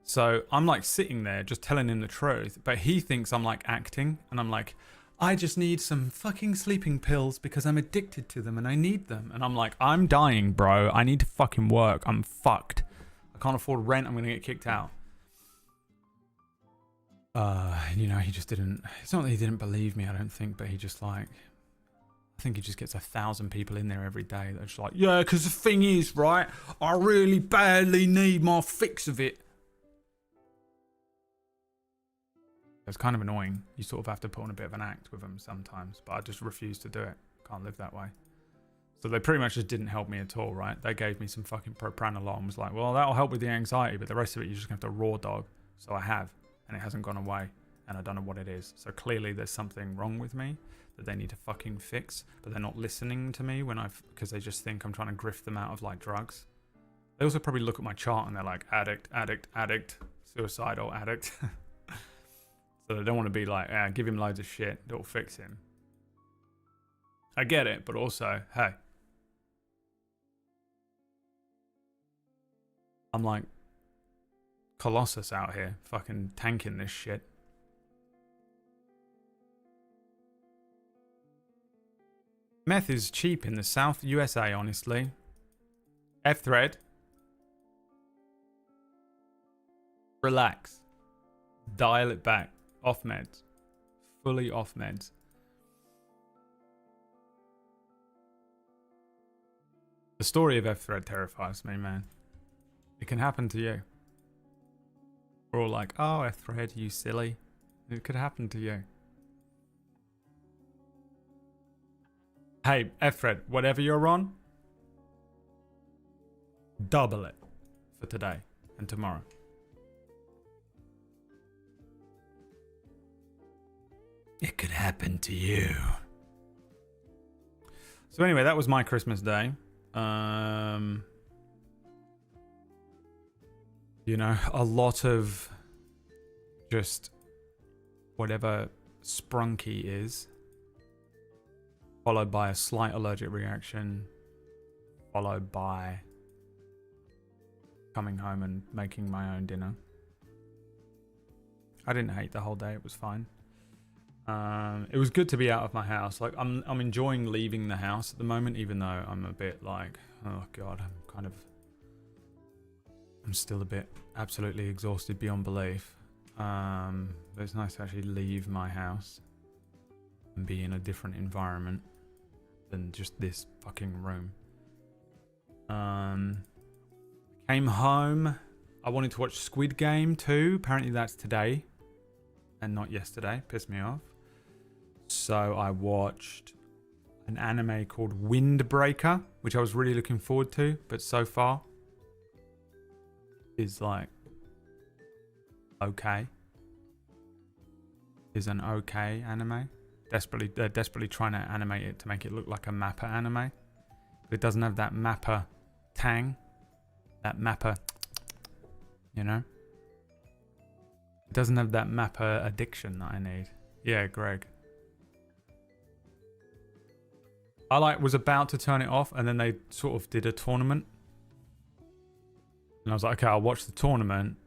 So I'm like sitting there just telling him the truth, but he thinks I'm like acting, and I'm like, I just need some fucking sleeping pills because I'm addicted to them and I need them. And I'm like, I'm dying, bro. I need to fucking work. I'm fucked. I can't afford rent. I'm going to get kicked out. You know, he just didn't, it's not that he didn't believe me, I don't think, but he just like, I think he just gets 1,000 people in there every day that are just like, yeah, because the thing is, right, I really badly need my fix of it. It's kind of annoying. You sort of have to put on a bit of an act with them sometimes, but I just refuse to do it. Can't live that way. So they pretty much just didn't help me at all, right? They gave me some fucking propranolol and was like, well, that'll help with the anxiety, but the rest of it, you're just going to have to raw dog. So I have, and it hasn't gone away. and I don't know what it is. So clearly there's something wrong with me that they need to fucking fix, but they're not listening to me because they just think I'm trying to grift them out of like drugs. They also probably look at my chart and they're like addict, addict, addict, suicidal addict. So they don't want to be like, give him loads of shit, it'll fix him. I get it, but also, hey, I'm like Colossus out here, fucking tanking this shit. Meth is cheap in the South USA, honestly. F-Thread. Relax. Dial it back. Off meds. Fully off meds. The story of F-Thread terrifies me, man. It can happen to you. We're all like, oh, F-Thread, you silly. It could happen to you. Hey, F-Thread, whatever you're on, double it for today and tomorrow. It could happen to you. So anyway, that was my Christmas day. You know, a lot of just whatever sprunky is, followed by a slight allergic reaction, followed by coming home and making my own dinner. I didn't hate the whole day, it was fine. It was good to be out of my house. Like I'm enjoying leaving the house at the moment, even though I'm a bit like, oh god, I'm still a bit absolutely exhausted beyond belief. But it's nice to actually leave my house and be in a different environment than just this fucking room. Came home. I wanted to watch Squid Game too. Apparently that's today and not yesterday. Pissed me off. So I watched an anime called Windbreaker, which I was really looking forward to, but so far is like okay. Is an okay anime. They're desperately trying to animate it to make it look like a Mappa anime. But it doesn't have that Mappa tang. That Mappa, you know? It doesn't have that Mappa addiction that I need. Yeah, Greg. I was about to turn it off and then they sort of did a tournament. And I was like, okay, I'll watch the tournament.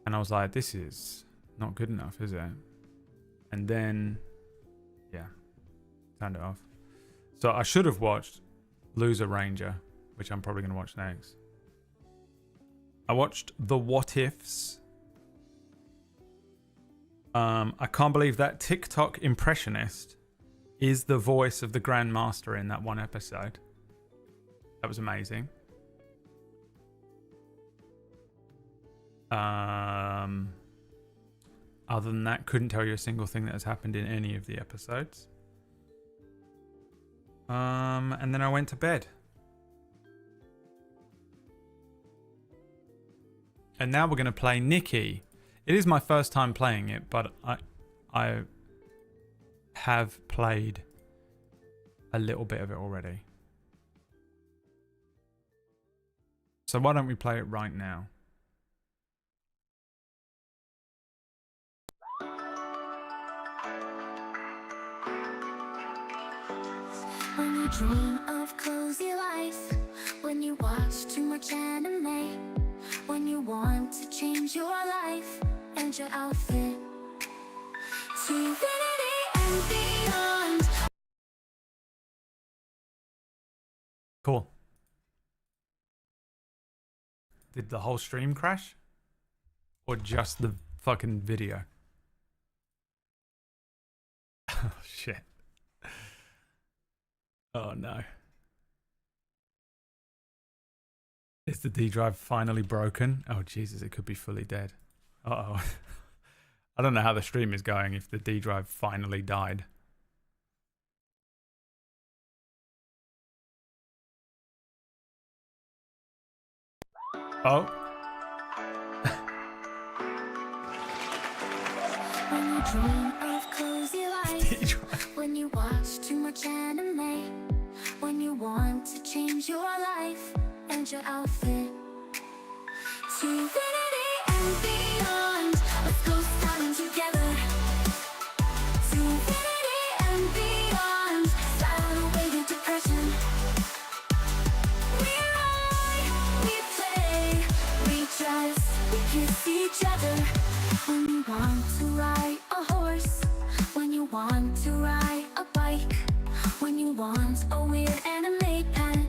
And I was like, this is not good enough, is it? And then, yeah, turned it off. So I should have watched Loser Ranger, which I'm probably going to watch next. I watched The What Ifs. I can't believe that TikTok impressionist is the voice of the Grandmaster in that one episode. That was amazing. Other than that, couldn't tell you a single thing that has happened in any of the episodes. And then I went to bed. And now we're going to play Nikki. It is my first time playing it, but I have played a little bit of it already. So why don't we play it right now? When you dream of cozy life, when you watch too much anime, when you want to change your life and your outfit to infinity and beyond. Cool. Did the whole stream crash? Or just the fucking video? Oh shit. Oh no. Is the D drive finally broken? Oh Jesus, it could be fully dead. Uh-oh. I don't know how the stream is going if the D drive finally died. Oh. dream of cozy life. When you watch too much anime. When you want to change your life and your outfit. To infinity and beyond. Let's go styling together. To infinity and beyond. Style away the depression. We ride, we play, we dress, we kiss each other. When you want to ride a horse, when you want to ride a bike, when you want a weird anime pet,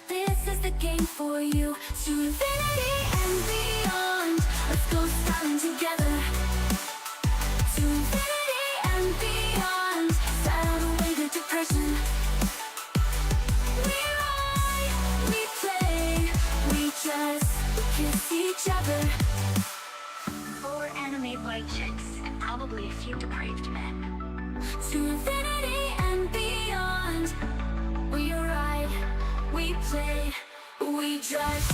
this is the game for you. To infinity and beyond. Let's go styling together. To infinity and beyond. Style away the depression. We ride, we play, we dress, we kiss each other. 4 anime white chicks and probably a few depraved men. To infinity and beyond. We ride, we play, we dress.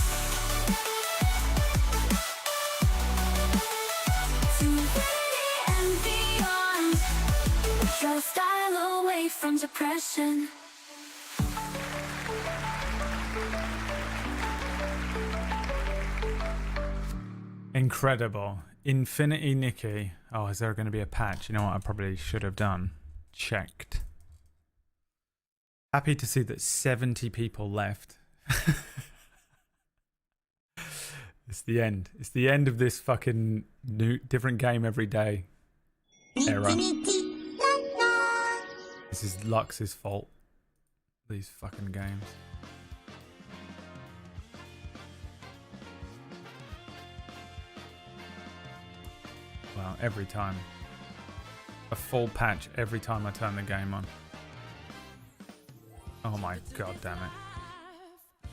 To infinity and beyond. Throw style away from depression. Incredible. Infinity Nikki. Oh, is there going to be a patch? You know what I probably should have done? Checked. Happy to see that 70 people left. It's the end. It's the end of this fucking new, different game every day era. This is Lux's fault. These fucking games. Wow, every time. A full patch every time I turn the game on. Oh my god damn it.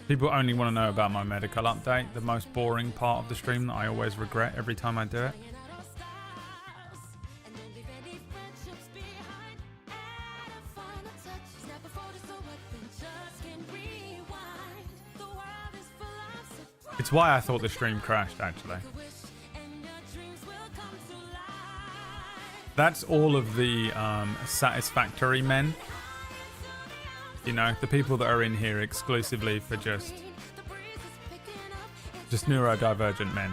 People only want to know about my medical update, the most boring part of the stream that I always regret every time I do it. It's why I thought the stream crashed, actually. That's all of the satisfactory men. You know, the people that are in here exclusively for just neurodivergent men.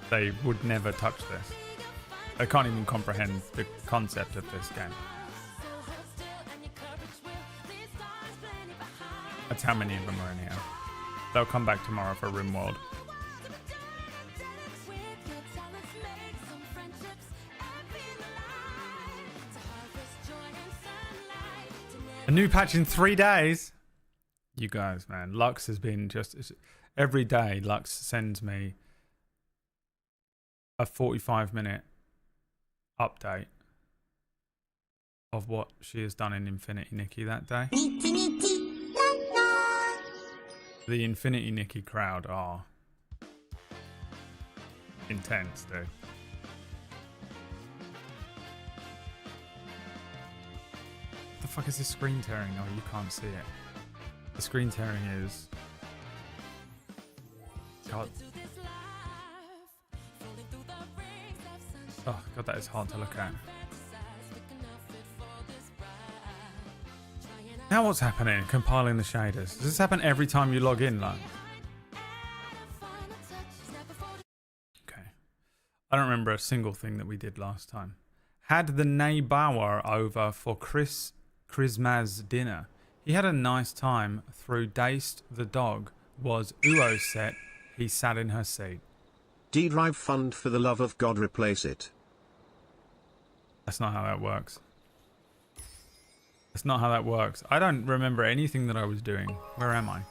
They would never touch this. They can't even comprehend the concept of this game. That's how many of them are in here. They'll come back tomorrow for RimWorld. A new patch in 3 days. You guys, man. Lux has been just... Every day, Lux sends me a 45-minute update of what she has done in Infinity Nikki that day. The Infinity Nikki crowd are intense, dude. What the fuck is this screen tearing? Oh, you can't see it. The screen tearing is... God. Oh, God, that is hard to look at. Now what's happening? Compiling the shaders. Does this happen every time you log in, like? Okay. I don't remember a single thing that we did last time. Had the neighbor over for Christmas dinner. He had a nice time through Daced the dog. Was Uo set. He sat in her seat. D-Drive fund for the love of God replace it. That's not how that works. That's not how that works. I don't remember anything that I was doing. Where am I?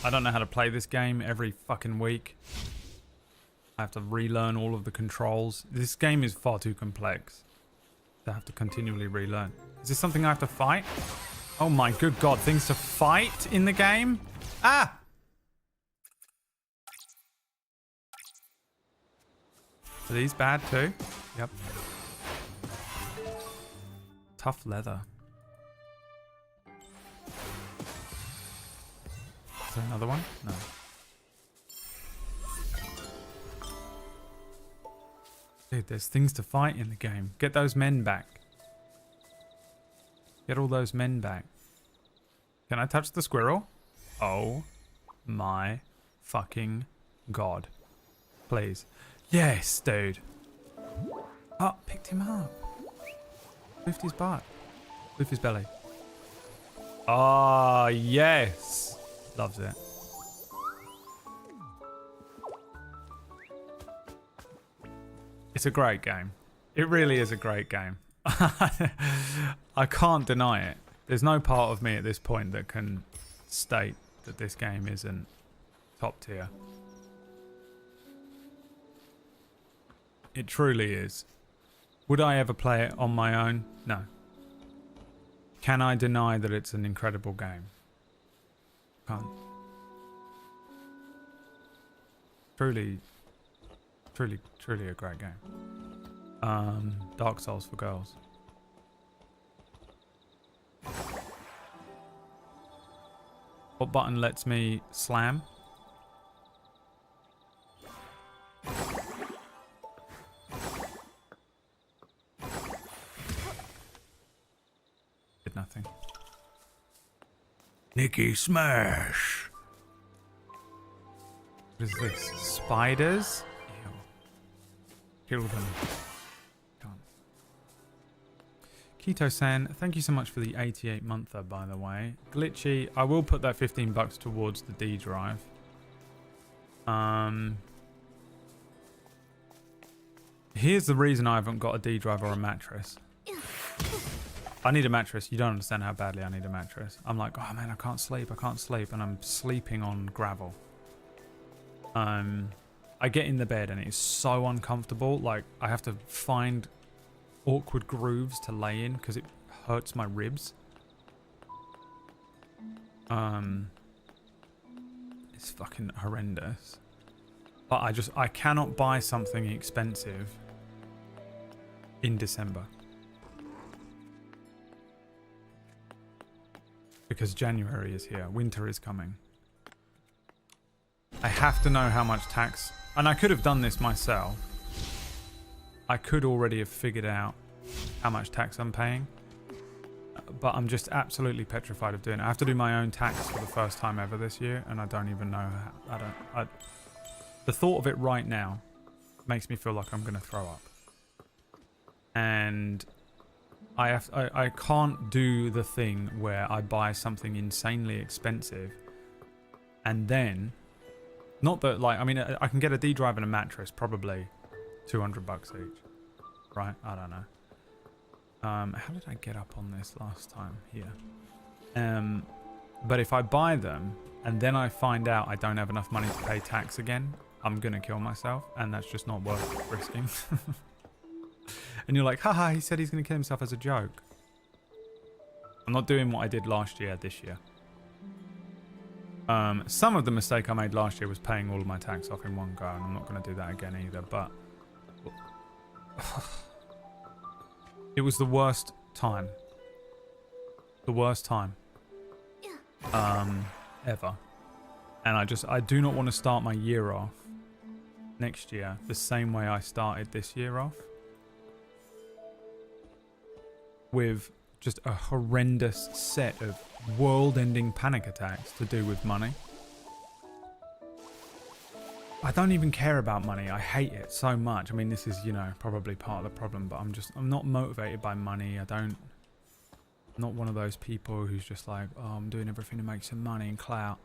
I don't know how to play this game every fucking week. I have to relearn all of the controls. This game is far too complex to have to continually relearn. Is this something I have to fight? Oh my good god, things to fight in the game? Ah! Are these bad too? Yep. Tough leather. Is there another one? No. Dude, there's things to fight in the game. Get those men back. Get all those men back. Can I touch the squirrel? Oh my fucking god. Please. Yes, dude. Oh, picked him up. Lift his butt. Lift his belly. Ah, yes. Loves it. It's a great game. It really is a great game. I can't deny it. There's no part of me at this point that can state that this game isn't top tier. It truly is. Would I ever play it on my own? No. Can I deny that it's an incredible game? Can't. Truly a great game. Dark Souls for girls. What button lets me slam? Did nothing. Nikki smash! What is this? Spiders? Ew. Kill them. Can't. Keto-san, thank you so much for the 88-monther, by the way. Glitchy, I will put that $15 towards the D drive. Here's the reason I haven't got a D drive or a mattress. I need a mattress. You don't understand how badly I need a mattress. I'm like, oh man, I can't sleep, and I'm sleeping on gravel. I get in the bed and it's so uncomfortable. Like, I have to find awkward grooves to lay in because it hurts my ribs. It's fucking horrendous. But I cannot buy something expensive in December. Because January is here. Winter is coming. I have to know how much tax... And I could have done this myself. I could already have figured out how much tax I'm paying. But I'm just absolutely petrified of doing it. I have to do my own tax for the first time ever this year. And I don't even know how... The thought of it right now makes me feel like I'm going to throw up. And... I can't do the thing where I buy something insanely expensive and then, not that, like, I mean, I can get a D drive and a mattress, probably $200 each, right? I don't know. How did I get up on this last time? Here. But if I buy them and then I find out I don't have enough money to pay tax again, I'm gonna kill myself, and that's just not worth risking. And you're like, haha, he said he's going to kill himself as a joke. I'm not doing what I did last year, this year. Some of the mistake I made last year was paying all of my tax off in one go, and I'm not going to do that again either, but... It was the worst time. The worst time. Ever. And I do not want to start my year off next year the same way I started this year off. With just a horrendous set of world-ending panic attacks to do with money. I don't even care about money. I hate it so much. I mean, this is, you know, probably part of the problem, but I'm not motivated by money. I'm not one of those people who's just like, oh, I'm doing everything to make some money and clout.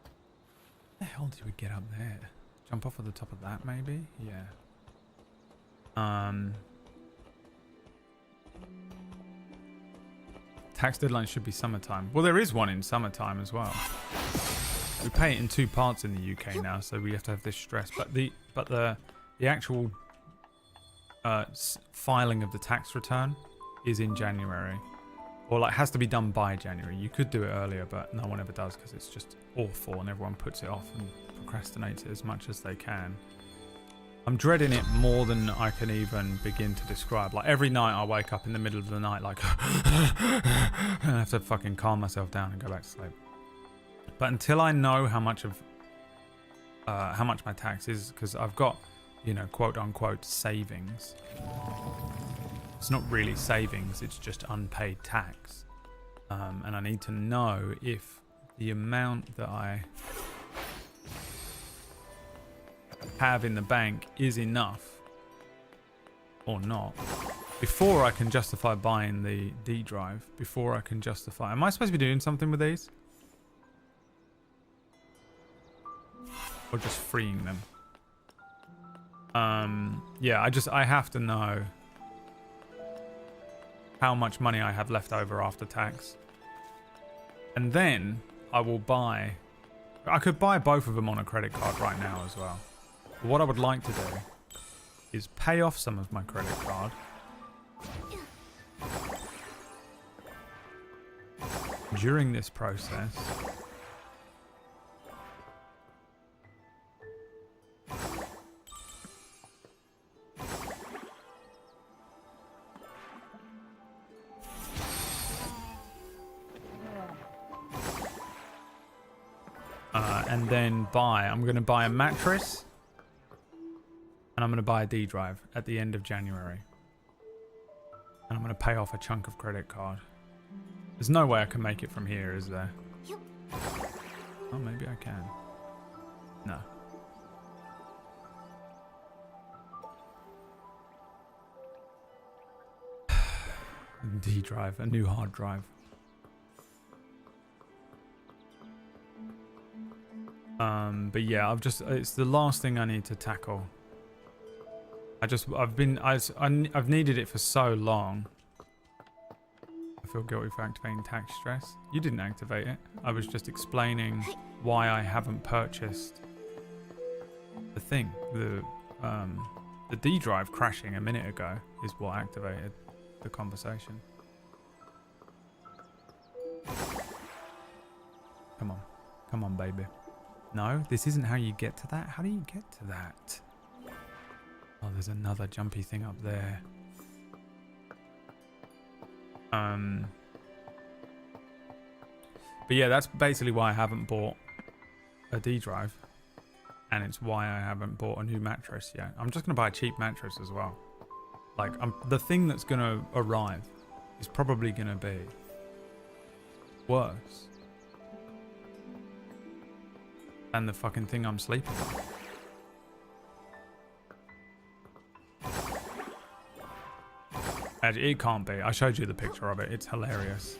How the hell did we get up there? Jump off at the top of that, maybe? Yeah. Tax deadline should be summertime. Well, there is one in summertime as well. We pay it in 2 parts in the UK now, so we have to have this stress. But the actual filing of the tax return is in January, or like has to be done by January. You could do it earlier, but no one ever does because it's just awful, and everyone puts it off and procrastinates it as much as they can. I'm dreading it more than I can even begin to describe. Like, every night I wake up in the middle of the night like and I have to fucking calm myself down and go back to sleep. But until I know how much my tax is, because I've got you know, quote unquote savings. It's not really savings, it's just unpaid tax. And I need to know if the amount that I have in the bank is enough or not before I can justify buying the D drive. Before I can justify, am I supposed to be doing something with these or just freeing them? Yeah, I have to know how much money I have left over after tax, and then I will buy. I could buy both of them on a credit card right now as well. But what I would like to do is pay off some of my credit card, during this process. And then I'm going to buy a mattress, and I'm going to buy a D drive at the end of January. And I'm going to pay off a chunk of credit card. There's no way I can make it from here, is there? Oh, maybe I can. No. D drive, a new hard drive. But yeah, it's the last thing I need to tackle. I've needed it for so long. I feel guilty for activating tax stress. You didn't activate it. I was just explaining why I haven't purchased the thing. The D drive crashing a minute ago is what activated the conversation. Come on, baby. No, this isn't how you get to that. How do you get to that? Oh, there's another jumpy thing up there. But yeah, that's basically why I haven't bought a D drive, and it's why I haven't bought a new mattress yet. I'm just gonna buy a cheap mattress as well. Like, the thing that's gonna arrive is probably gonna be worse than the fucking thing I'm sleeping on. It can't be. I showed you the picture of it. It's hilarious.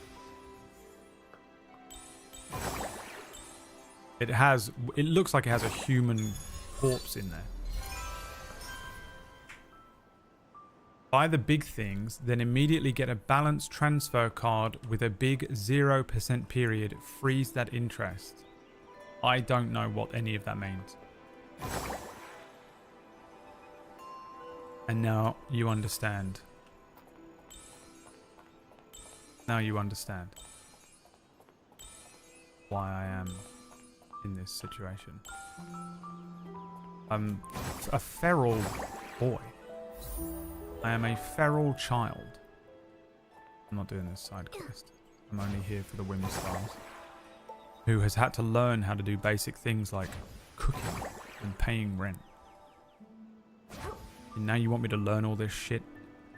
It looks like it has a human corpse in there. Buy the big things, then immediately get a balance transfer card with a big 0% period. Freeze that interest. I don't know what any of that means. And now you understand. Now you understand why I am in this situation. I'm a feral boy. I am a feral child. I'm not doing this side quest. I'm only here for the Whimstars, who has had to learn how to do basic things like cooking and paying rent. And now you want me to learn all this shit?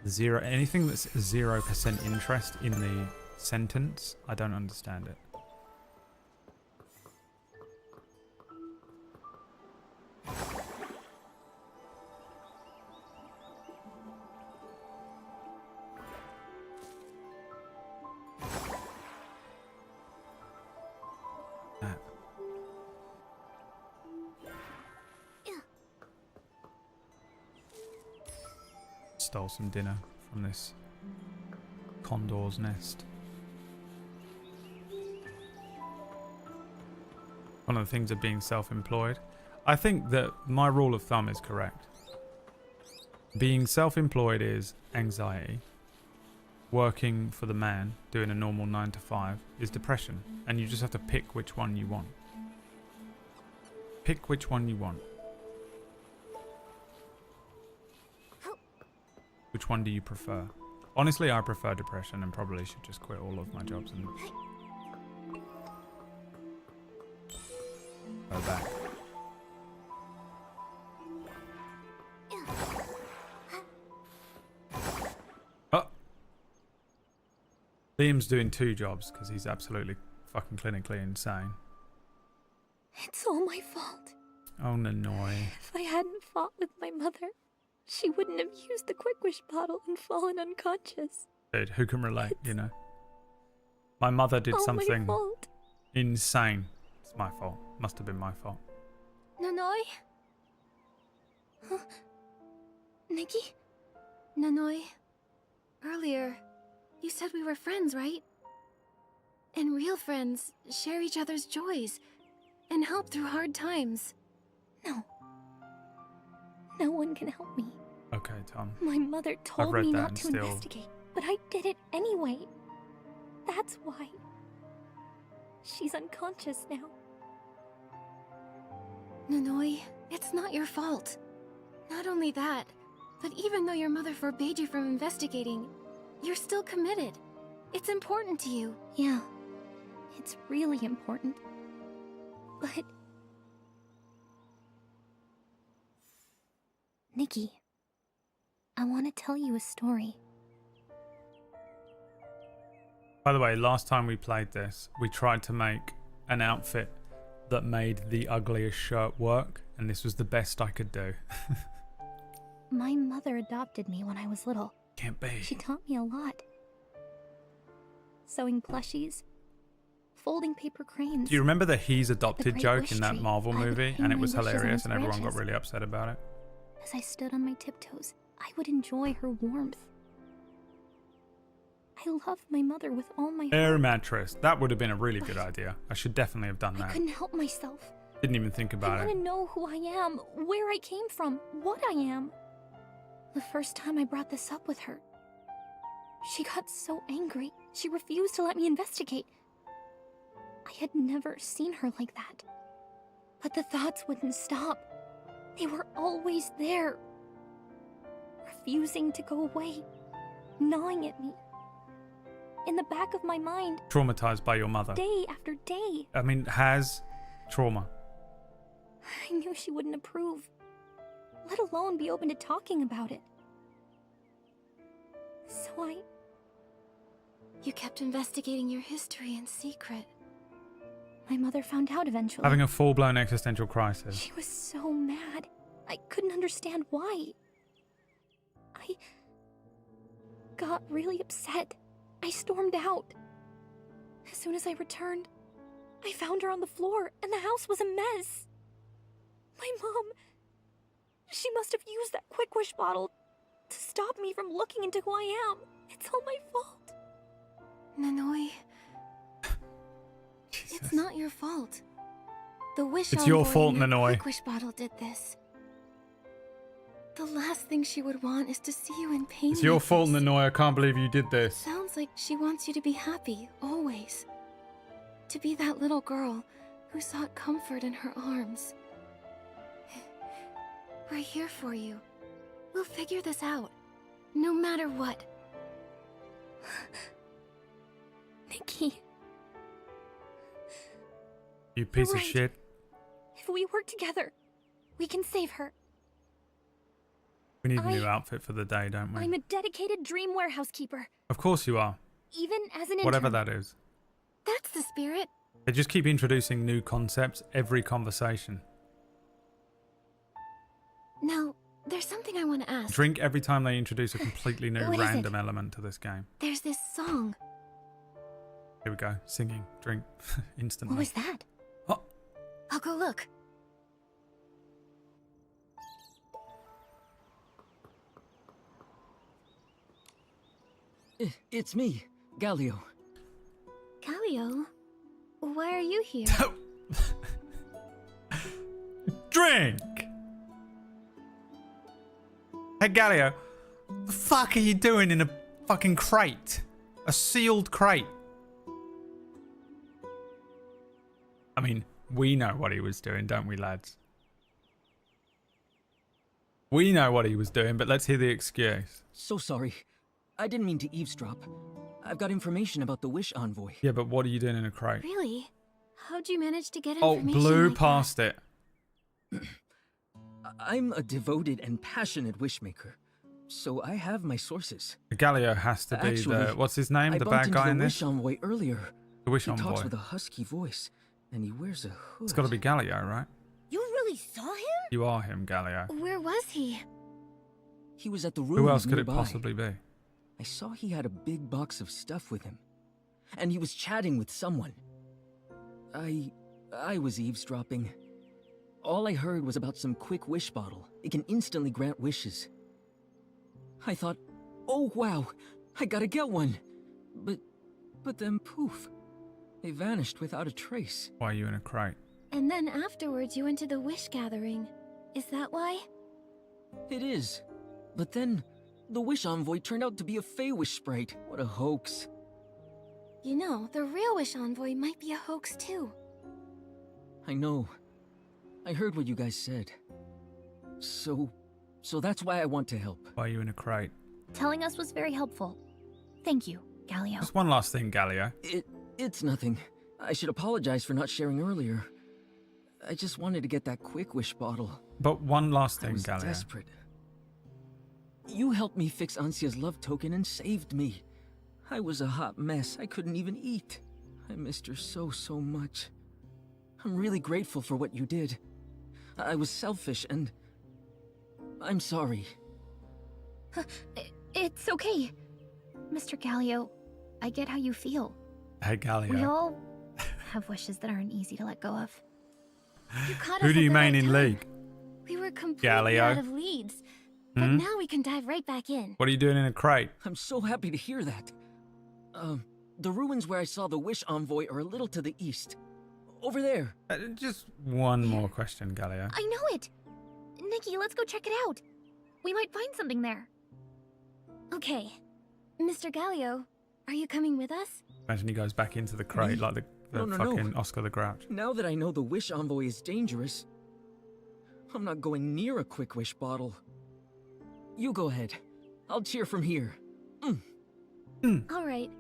Anything that's 0% interest in the sentence, I don't understand it. Stole some dinner from this condor's nest. One of the things of being self-employed, I think that my rule of thumb is correct. Being self-employed is anxiety. Working for the man, doing a normal 9 to 5, is depression. And you just have to pick which one you want. Pick which one you want. Which one do you prefer? Honestly, I prefer depression and probably should just quit all of my jobs and go back. Liam's doing 2 jobs because he's absolutely fucking clinically insane. It's all my fault. Oh, Nanoi. If I hadn't fought with my mother, she wouldn't have used the Quick Wish bottle and fallen unconscious. Dude, who can relate, you know? My mother did All my something fault. insane. It's my fault. Must have been my fault. Nanoi? Huh? Nikki? Nanoi? Earlier, you said we were friends, right? And real friends share each other's joys and help through hard times. No. No one can help me. Okay, Tom. My mother told read me that not and to still- investigate, but I did it anyway. That's why. She's unconscious now. Nanoi, it's not your fault. Not only that, but even though your mother forbade you from investigating, you're still committed. It's important to you. Yeah, it's really important. But... Nikki, I want to tell you a story. By the way, last time we played this, we tried to make an outfit that made the ugliest shirt work, and this was the best I could do. My mother adopted me when I was little. Can't be. She taught me a lot. Sewing plushies, folding paper cranes. Do you remember the he's The adopted Great joke Wish in that Tree. Marvel I would movie? hang And it my was wishes on hilarious its and everyone got branches. really upset about it. As I stood on my tiptoes, I would enjoy her warmth. I love my mother with all my Air heart. mattress. That would have been a really good idea. I should definitely have done I that. couldn't help myself. Didn't even think I about want to it. know who I am, where I came from, what I am. The first time I brought this up with her, she got so angry, she refused to let me investigate. I had never seen her like that. But the thoughts wouldn't stop. They were always there, refusing to go away, gnawing at me. In the back of my mind, Traumatized by your mother. day after day. I mean, has trauma. I knew she wouldn't approve, let alone be open to talking about it. So You kept investigating your history in secret. My mother found out eventually. Having a full-blown existential crisis. She was so mad. I couldn't understand why. I got really upset. I stormed out. As soon as I returned, I found her on the floor and the house was a mess. My mom, she must have used that Quick Wish bottle to stop me from looking into who I am. It's all my fault. Nanoi, it's not your fault. The wish It's your envoy fault, in that Nanoi. Quick Wish bottle did this. The last thing she would want is to see you in pain. It's your like fault, this. Nanoi. I can't believe you did this. Sounds like she wants you to be happy, always. To be that little girl who sought comfort in her arms. We're here for you. We'll figure this out, no matter what. Nikki, You piece of right. shit. if we work together, we can save her. We need a new outfit for the day, don't we? I'm a dedicated dream warehouse keeper, Of course you are. even as an Whatever intern. that is. That's the spirit. They just keep introducing new concepts every conversation. Now, there's something I want to ask. Drink every time they introduce a completely new What is it? random element to this game. There's this song. Here we go. Singing. Drink. Instantly. What was that? Oh. I'll go look. It's me, Galio. Galio, why are you here? Drink! Hey, Galio. The fuck are you doing in a fucking crate? A sealed crate? I mean, we know what he was doing, don't we, lads? We know what he was doing, but let's hear the excuse. So sorry. I didn't mean to eavesdrop. I've got information about the Wish Envoy. Yeah, but what are you doing in a crate? Really? How'd you manage to get Oh, information blew like past it. I'm a devoted and passionate wishmaker. So I have my sources. Galio has to be Actually, the... What's his name? I The bumped bad into guy the in Wish this? Envoy earlier. The Wish He talks Envoy. with a husky voice, and he wears a hood. It's got to be Galio, right? You really saw him? You are him, Galio. Where was he? He was at the ruins Who else could nearby. it possibly be? I saw he had a big box of stuff with him, and he was chatting with someone. I was eavesdropping. All I heard was about some quick wish bottle. It can instantly grant wishes. I thought, oh wow, I gotta get one. But then poof, they vanished without a trace. Why are you in a crate? And then afterwards you went to the wish gathering. Is that why? It is. But then, the Wish Envoy turned out to be a Fey-Wish sprite. What a hoax. You know, the real Wish Envoy might be a hoax too. I know. I heard what you guys said. So that's why I want to help. Why are you in a crate? Telling us was very helpful. Thank you, Galio. Just one last thing, Galio. It's nothing. I should apologize for not sharing earlier. I just wanted to get that quick wish bottle. But one last I thing, was Galio. desperate. You helped me fix Ansia's love token and saved me. I was a hot mess. I couldn't even eat. I missed her so much. I'm really grateful for what you did. I was selfish and... I'm sorry. It's okay. Mr. Galio, I get how you feel. Hey, Galio. We all have wishes that aren't easy to let go of. You caught Who us do at you the mean right in time. League? We were completely Galio. out of leads. But now we can dive right back in. What are you doing in a crate? I'm so happy to hear that. The ruins where I saw the Wish Envoy are a little to the east. Over there. Just one more question, Galio. I know it. Nikki, let's go check it out. We might find something there. Okay. Mr. Galio, are you coming with us? Imagine he goes back into the crate Me? like the No. fucking Oscar the Grouch. Now that I know the Wish Envoy is dangerous, I'm not going near a quick wish bottle. You go ahead. I'll cheer from here. All right.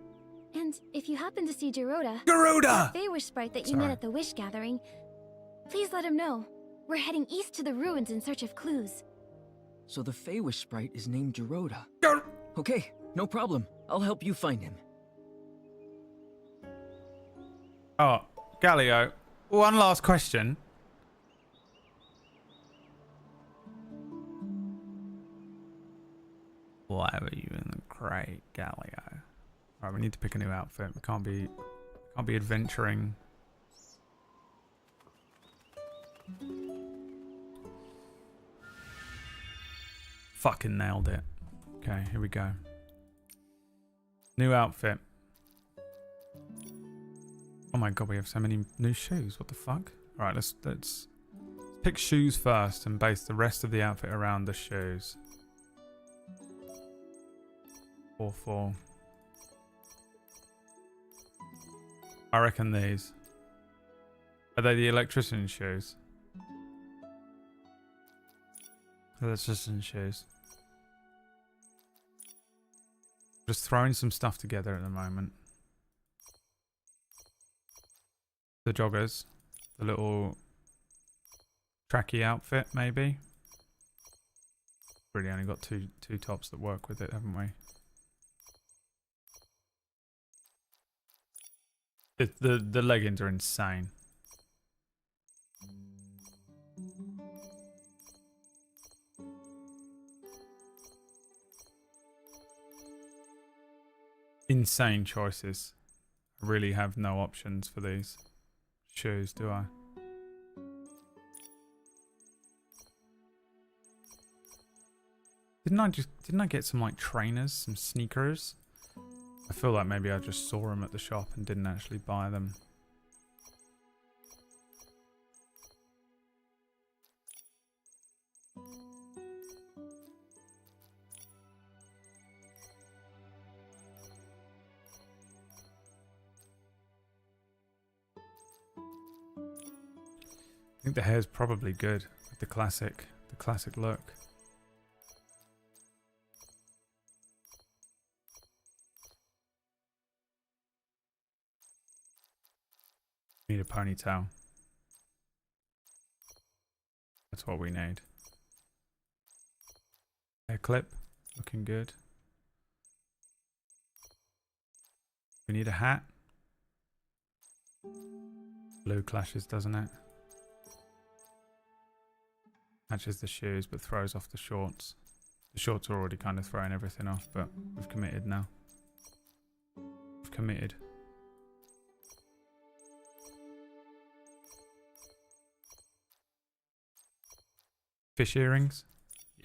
And if you happen to see Garuda, Garuda! the Fey-Wish sprite that you Sorry. met at the Wish Gathering, please let him know. We're heading east to the ruins in search of clues. So the Fey-Wish sprite is named Garuda. Okay, no problem. I'll help you find him. Oh, Galio, one last question. Why were you in the crate, Galio? Right, we need to pick a new outfit. We can't be adventuring. Fucking nailed it. Okay, here we go. New outfit. Oh my god, we have so many new shoes. What the fuck? Alright, let's pick shoes first and base the rest of the outfit around the shoes. 4-4. I reckon these. Are they the electrician's shoes? Electrician's shoes. Just throwing some stuff together at the moment. The joggers. The little tracky outfit, maybe. Really only got two tops that work with it, haven't we? The leggings are insane. Insane choices. I really have no options for these shoes, do I? Didn't I get some like trainers, some sneakers? I feel like maybe I just saw them at the shop and didn't actually buy them. I think the hair's probably good with the classic look. Need a ponytail. That's what we need. Hair clip. Looking good. We need a hat. Blue clashes, doesn't it? Matches the shoes, but throws off the shorts. The shorts are already kind of throwing everything off, but we've committed now. We've committed. Fish earrings?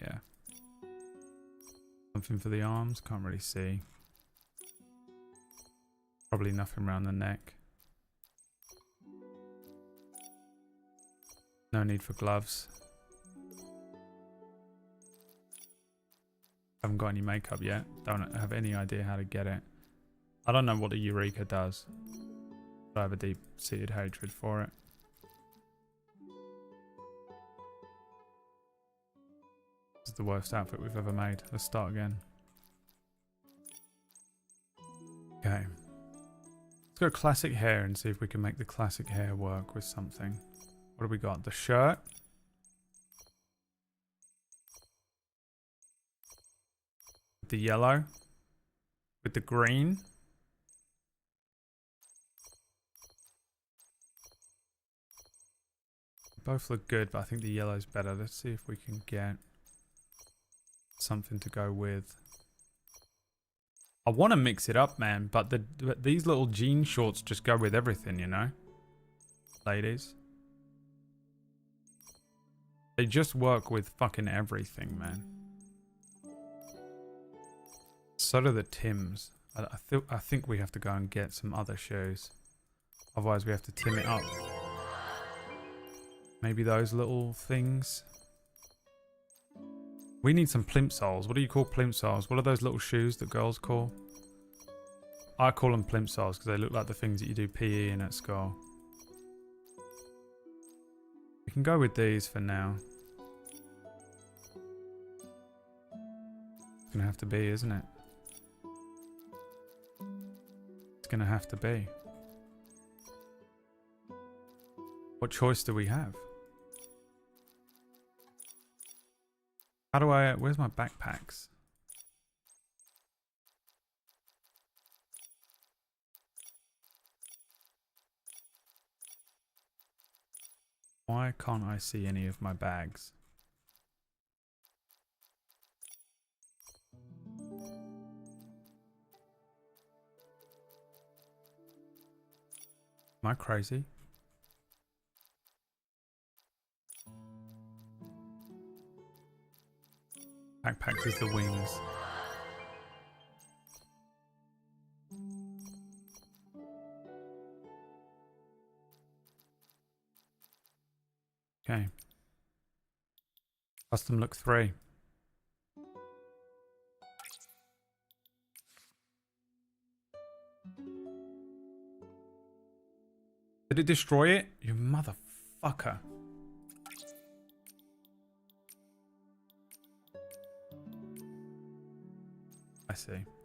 Yeah. Something for the arms, can't really see. Probably nothing around the neck. No need for gloves. Haven't got any makeup yet. Don't have any idea how to get it. I don't know what the Eureka does, but I have a deep-seated hatred for it. This is the worst outfit we've ever made. Let's start again. Okay. Let's go classic hair and see if we can make the classic hair work with something. What have we got? The shirt. The yellow. With the green. Both look good, but I think the yellow's better. Let's see if we can get something to go with. I want to mix it up, man, but these little jean shorts just go with everything, you know? Ladies. They just work with fucking everything, man. So do the Tims. I think we have to go and get some other shoes. Otherwise we have to Tim it up. Maybe those little things. We need some plimsolls. What do you call plimsolls? What are those little shoes that girls call? I call them plimsolls because they look like the things that you do PE in at school. We can go with these for now. It's gonna have to be, isn't it? It's gonna have to be. What choice do we have? How do I... Where's my backpacks? Why can't I see any of my bags? Am I crazy? Backpacks is the wings. Okay. Custom look 3. Did it destroy it? You motherfucker.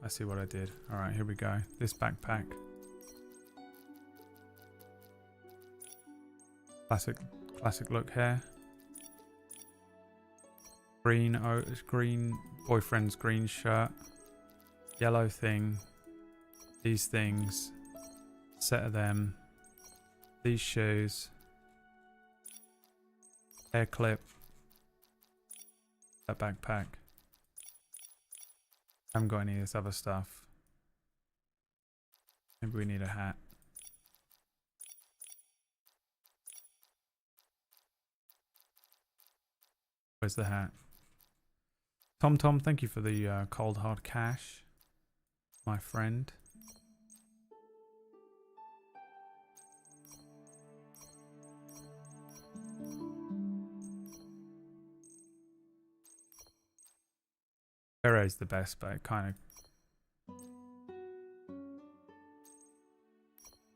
I see what I did. Alright, here we go. This backpack. Classic look here. Green boyfriend's green shirt. Yellow thing. These things. Set of them. These shoes. Hair clip. That backpack. I haven't got any of this other stuff. Maybe we need a hat. Where's the hat? Tom, thank you for the cold hard cash, my friend. Beret's the best, but it kind of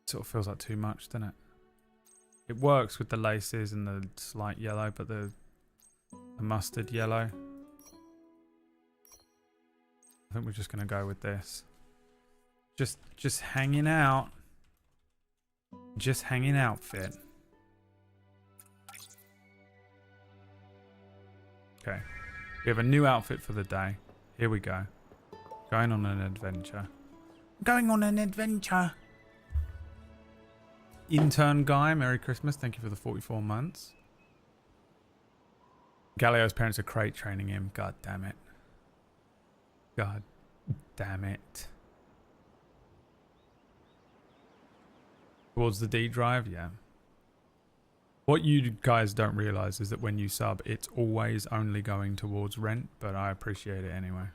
sort of feels like too much, doesn't it? It works with the laces and the slight yellow, but the mustard yellow. I think we're just gonna go with this. Just hanging out. Just hanging outfit. Okay. We have a new outfit for the day. Here we go. Going on an adventure. Going on an adventure. Intern guy, Merry Christmas. Thank you for the 44 months. Galeo's parents are crate training him. God damn it. God damn it. Towards the D drive, yeah. What you guys don't realize is that when you sub, it's always only going towards rent, but I appreciate it anyway.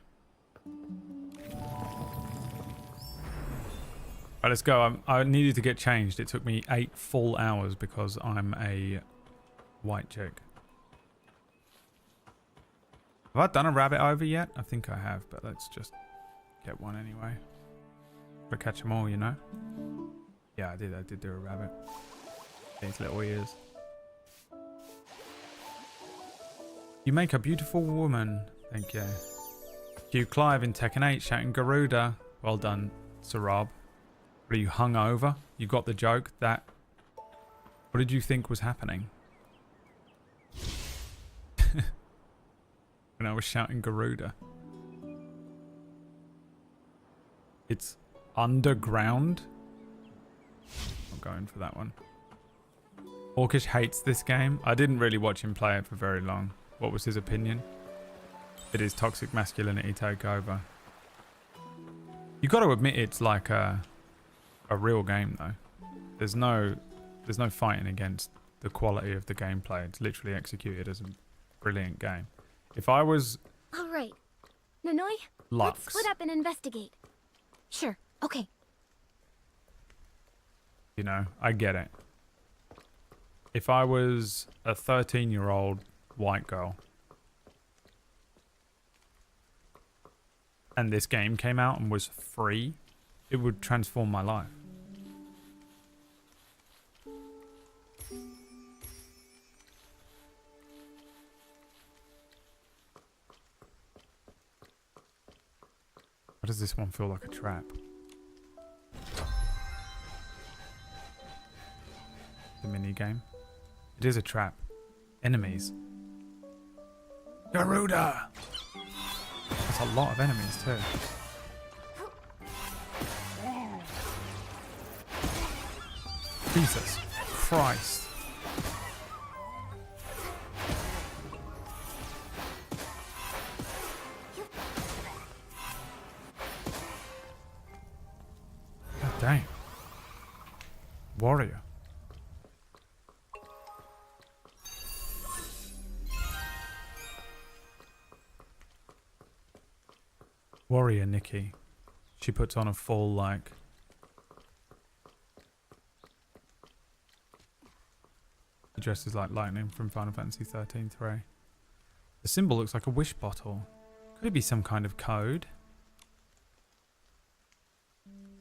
Alright, let's go. I needed to get changed. It took me 8 full hours because I'm a white chick. Have I done a rabbit over yet? I think I have, but let's just get one anyway. Gotta catch them all, you know? Yeah, I did do a rabbit. These little ears. You make a beautiful woman. Thank you. Hugh Clive in Tekken 8 shouting Garuda. Well done, Sarab. Are you hungover? You got the joke? What did you think was happening? When I was shouting Garuda. It's underground. I'm going for that one. Orkish hates this game. I didn't really watch him play it for very long. What was his opinion? It is toxic masculinity takeover. You got to admit it's like a real game though. There's no fighting against the quality of the gameplay. It's literally executed as a brilliant game. If I was All right. Nanoi, Lux. let's split up and investigate. Sure. Okay. You know, I get it. If I was a 13-year-old white girl and this game came out and was free, it would transform my life. Why does this one feel like a trap? The mini game. It is a trap. Enemies. Garuda! That's a lot of enemies too. Jesus Christ. God dang. Warrior. Warrior Nikki. She puts on a full, like... She dresses like lightning from Final Fantasy 13-3. The symbol looks like a wish bottle. Could it be some kind of code?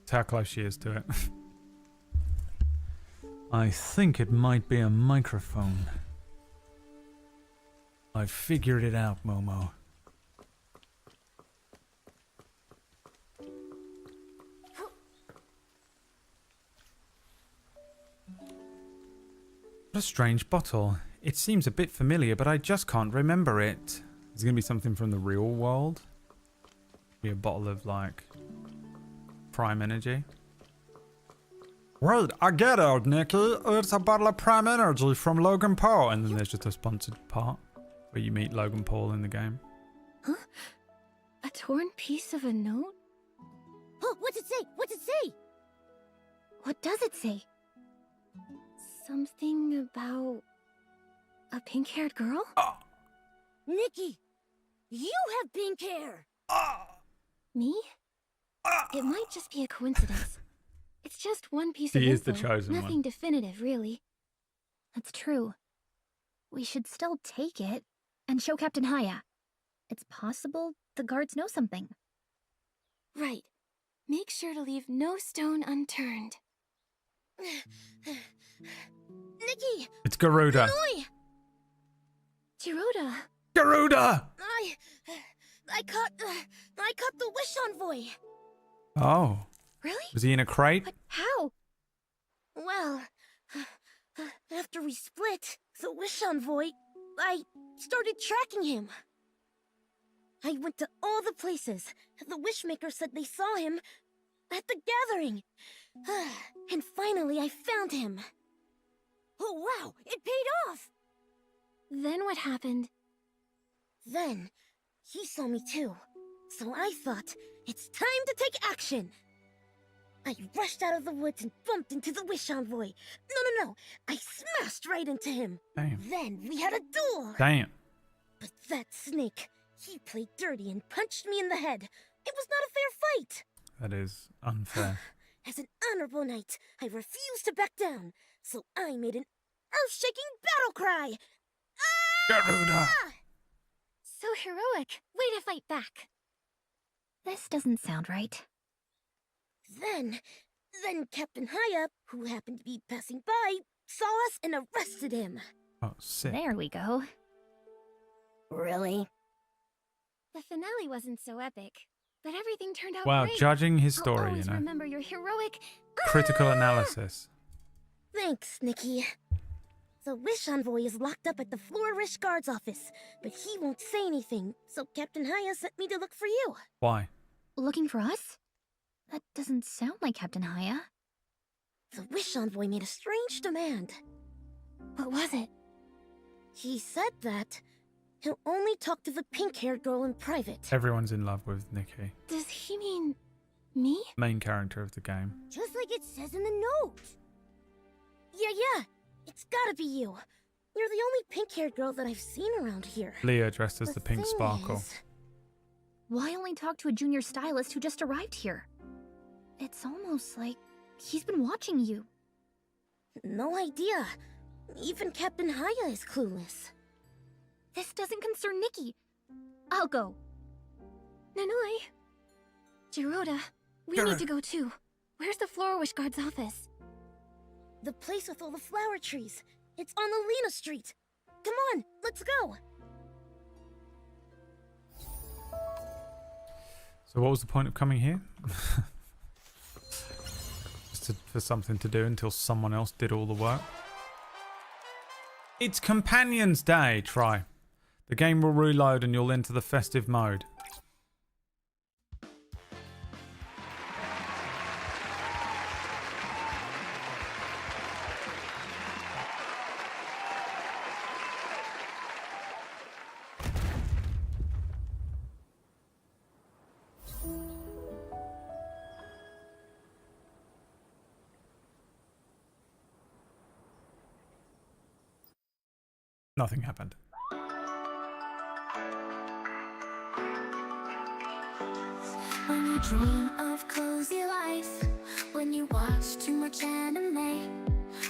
That's how close she is to it. I think it might be a microphone. I've figured it out, Momo. What a strange bottle. It seems a bit familiar, but I just can't remember it. Is it going to be something from the real world? Be a bottle of, like, prime energy? Wait, I get it, Nikki. It's a bottle of prime energy from Logan Paul. And then there's just a sponsored part where you meet Logan Paul in the game. Huh? A torn piece of a note? Oh, what's it say? What's it say? What does it say? Something about a pink-haired girl? Nikki, you have pink hair. Me? It might just be a coincidence. It's just one piece of He is info. the chosen one. Nothing definitive, really. That's true. We should still take it and show Captain Haya. It's possible the guards know something. Right. Make sure to leave no stone unturned. Nikki! It's Garuda. Noi! Garuda! Garuda! I caught the wish envoy. Oh. Really? Was he in a crate? But how? Well, after we split, the wish envoy, I started tracking him. I went to all the places. The Wishmaker said they saw him at the gathering. And finally I found him. Oh wow, it paid off! Then what happened? Then, he saw me too. So I thought, it's time to take action. I rushed out of the woods and bumped into the Wish Envoy. No. I smashed right into him. Damn. Then we had a duel. Damn. But that snake, he played dirty and punched me in the head. It was not a fair fight. That is unfair. As an honorable knight, I refused to back down. So I made an earth-shaking battle cry. Garuda! So heroic. Way to fight back. This doesn't sound right. Then Captain Haya, who happened to be passing by, saw us and arrested him. Oh, sick. There we go. Really? The finale wasn't so epic, but everything turned out Wow, great. judging his I'll story, always you know. remember your heroic. Critical analysis. Thanks, Nikki. The Wish Envoy is locked up at the Flourish Guard's office, but he won't say anything, so Captain Haya sent me to look for you. Why? Looking for us? That doesn't sound like Captain Haya. The Wish Envoy made a strange demand. What was it? He said that he'll only talk to the pink-haired girl in private. Everyone's in love with Nikki. Does he mean me? Main character of the game. Just like it says in the note. Yeah. It's gotta be you. You're the only pink-haired girl that I've seen around here. Leah dressed as the Pink thing Sparkle. is, Why only talk to a junior stylist who just arrived here? It's almost like he's been watching you. No idea. Even Captain Haya is clueless. This doesn't concern Nikki. I'll go. Nanoi. Jiroda, we need to go too. Where's the Flourish Guard's office? The place with all the flower trees. It's on Alina Street. Come on, let's go. So what was the point of coming here? For something to do until someone else did all the work. It's Companions Day, try. The game will reload and you'll enter the festive mode. Nothing happened. When you dream of cozy life, when you watch too much anime,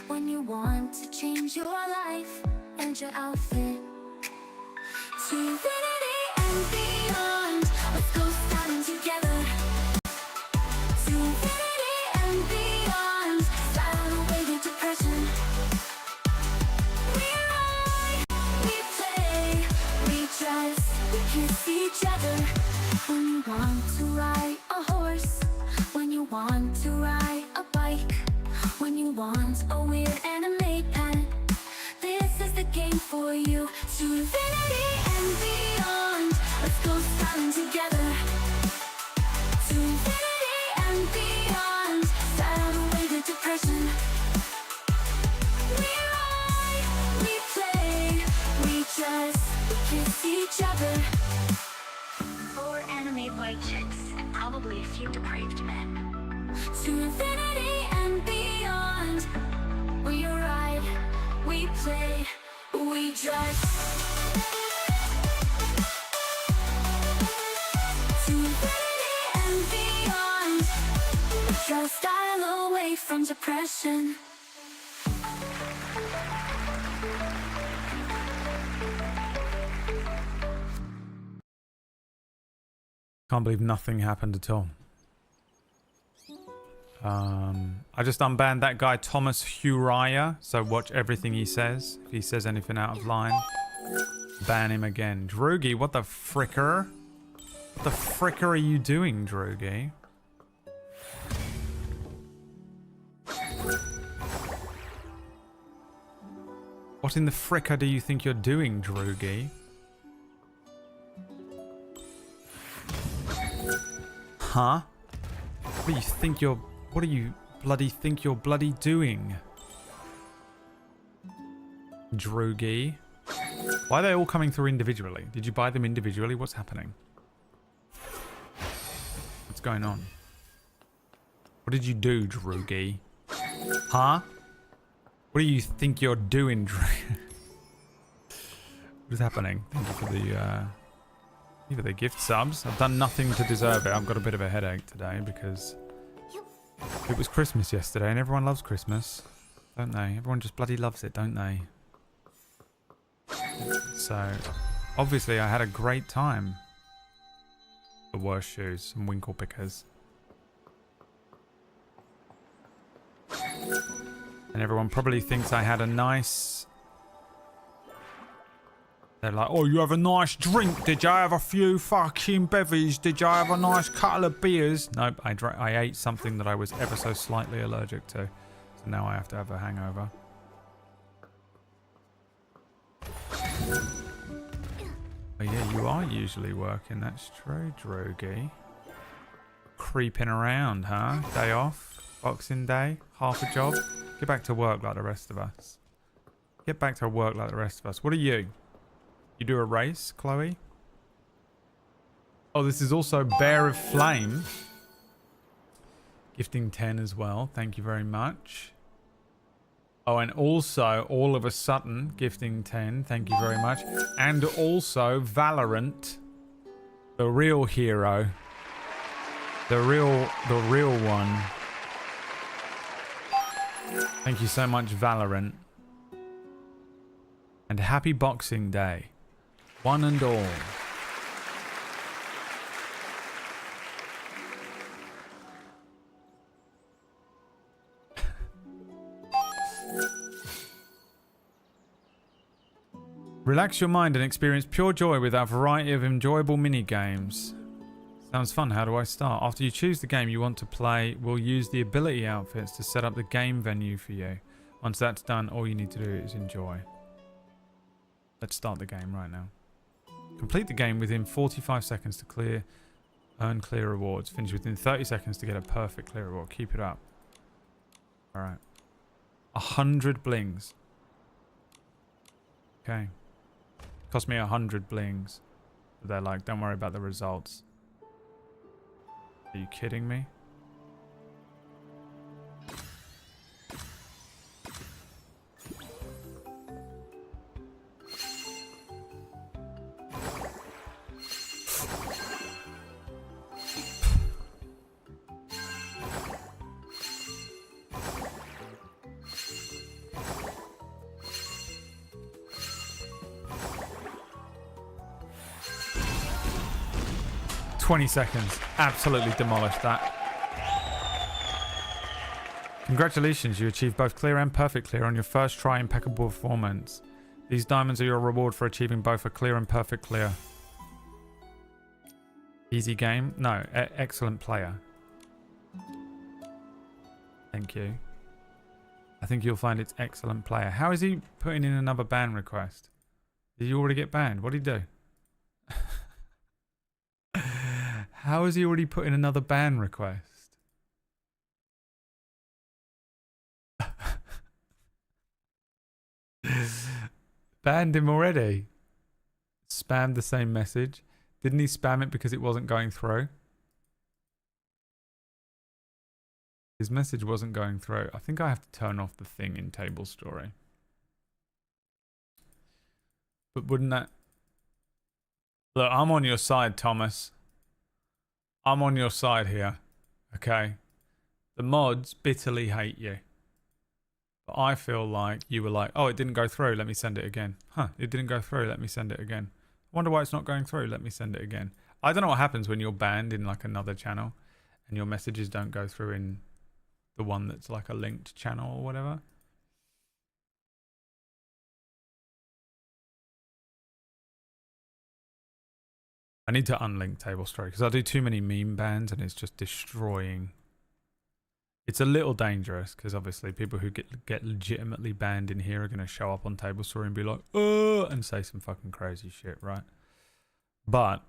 when you want to change your life and your outfit to infinity and beyond. Let's go styling together to infinity and beyond. Style away the depression. We ride, we play, we dress, we kiss each other. When you want to ride a horse, when you want to ride a bike, when you want a weird anime pet, this is the game for you. To infinity and beyond. Let's go styling together to infinity and beyond. Style away the depression. We ride, we play, we dress, we kiss each other. 4 anime white chicks and probably a few depraved men. To infinity and beyond. We ride, we play, we dress. To infinity and beyond. Draw style away from depression. Can't believe nothing happened at all. I just unbanned that guy Thomas Huraya, so watch everything he says. If he says anything out of line, ban him again. Droogie, what the fricker? What the fricker are you doing, Droogie? What in the fricker do you think you're doing, Droogie? Huh? What do you think you're... What do you bloody think you're bloody doing? Drogi. Why are they all coming through individually? Did you buy them individually? What's happening? What's going on? What did you do, Drogi? Huh? What do you think you're doing, Drogi? What is happening? Thank you for the gift subs. I've done nothing to deserve it. I've got a bit of a headache today because it was Christmas yesterday and everyone loves Christmas, don't they? Everyone just bloody loves it, don't they? So, obviously I had a great time. The worst shoes, some winkle pickers. And everyone probably thinks I had a nice... They're like, oh, you have a nice drink, did you? Have a few fucking bevies, did you? Have a nice couple of beers? Nope, I ate something that I was ever so slightly allergic to. So now I have to have a hangover. Oh yeah, you are usually working, that's true, Drogi. Creeping around, huh? Day off, Boxing Day, half a job. Get back to work like the rest of us. Get back to work like the rest of us. What are you? You do a race, Chloe? Oh, this is also Bear of Flame. Gifting 10 as well. Thank you very much. Oh, and also All of a Sudden gifting 10. Thank you very much. And also Valorant, the real hero. The real one. Thank you so much, Valorant. And happy Boxing Day. One and all. Relax your mind and experience pure joy with our variety of enjoyable mini-games. Sounds fun. How do I start? After you choose the game you want to play, we'll use the ability outfits to set up the game venue for you. Once that's done, all you need to do is enjoy. Let's start the game right now. Complete the game within 45 seconds to earn clear rewards. Finish within 30 seconds to get a perfect clear reward. Keep it up. Alright. 100 blings. Okay. Cost me 100 blings. But they're like, don't worry about the results. Are you kidding me? $20 seconds. Absolutely demolished that. Congratulations, you achieved both clear and perfect clear on your first try. Impeccable performance. These diamonds are your reward for achieving both a clear and perfect clear. Easy game? No, excellent player. Thank you. I think you'll find it's excellent player. How is he putting in another ban request? Did you already get banned? What did he do? How has he already put in another ban request? Banned him already. Spammed the same message. Didn't he spam it because it wasn't going through? His message wasn't going through. I think I have to turn off the thing in table story. But wouldn't that... Look, I'm on your side, Thomas. I'm on your side here. Okay? The mods bitterly hate you. But I feel like you were like, oh, it didn't go through. Let me send it again. Huh, it didn't go through. Let me send it again. I wonder why it's not going through. Let me send it again. I don't know what happens when you're banned in like another channel and your messages don't go through in the one that's like a linked channel or whatever. I need to unlink table story because I do too many meme bans and it's just destroying. It's a little dangerous because obviously people who get legitimately banned in here are going to show up on table story and be like, oh, and say some fucking crazy shit, right? But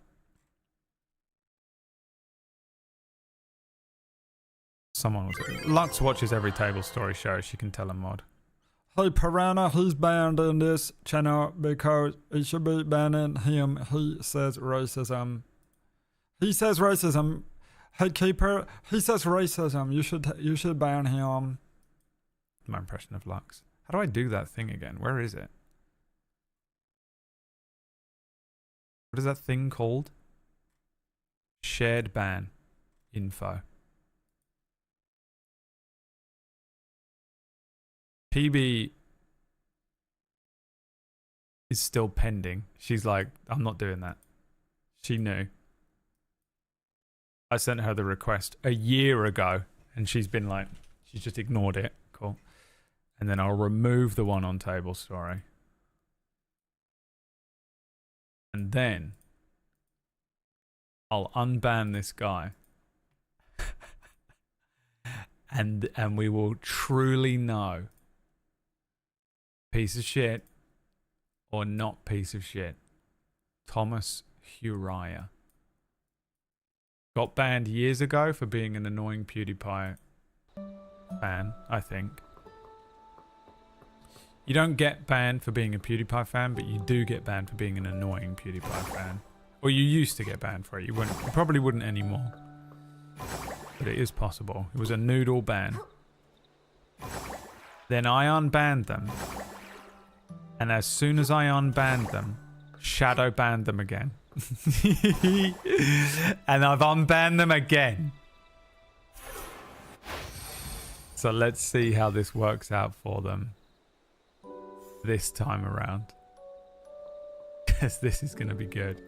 Someone was. Lux watches every Table Story show. She can tell a mod. Hey, Piranha, he's banned in this channel because it should be banning him. He says racism. He says racism. Hey, Keeper, he says racism. You should ban him. My impression of Lux. How do I do that thing again? Where is it? What is that thing called? Shared ban. Info. PB is still pending. She's like, I'm not doing that. She knew. I sent her the request a year ago and she's been like, she's just ignored it. Cool. And then I'll remove the one on Table Story. And then I'll unban this guy. and we will truly know piece of shit or not piece of shit. Thomas Uriah. Got banned years ago for being an annoying PewDiePie fan, I think. You don't get banned for being a PewDiePie fan, but you do get banned for being an annoying PewDiePie fan. Or you used to get banned for it. You probably wouldn't anymore. But it is possible. It was a noodle ban. Then I unbanned them. And as soon as I unbanned them, shadow banned them again. And I've unbanned them again. So let's see how this works out for them this time around. Because this is going to be good.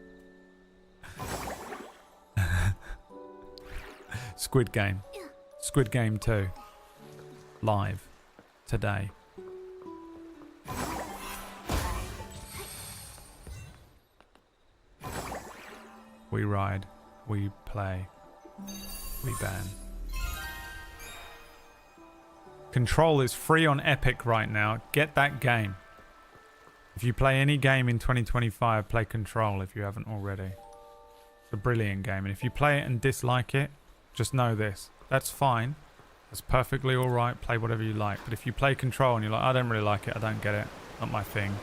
Squid Game. Squid Game 2. Live. Today. We ride. We play. We ban. Control is free on Epic right now. Get that game. If you play any game in 2025, play Control if you haven't already. It's a brilliant game. And if you play it and dislike it, just know this. That's fine. That's perfectly alright. Play whatever you like. But if you play Control and you're like, I don't really like it, I don't get it, not my thing,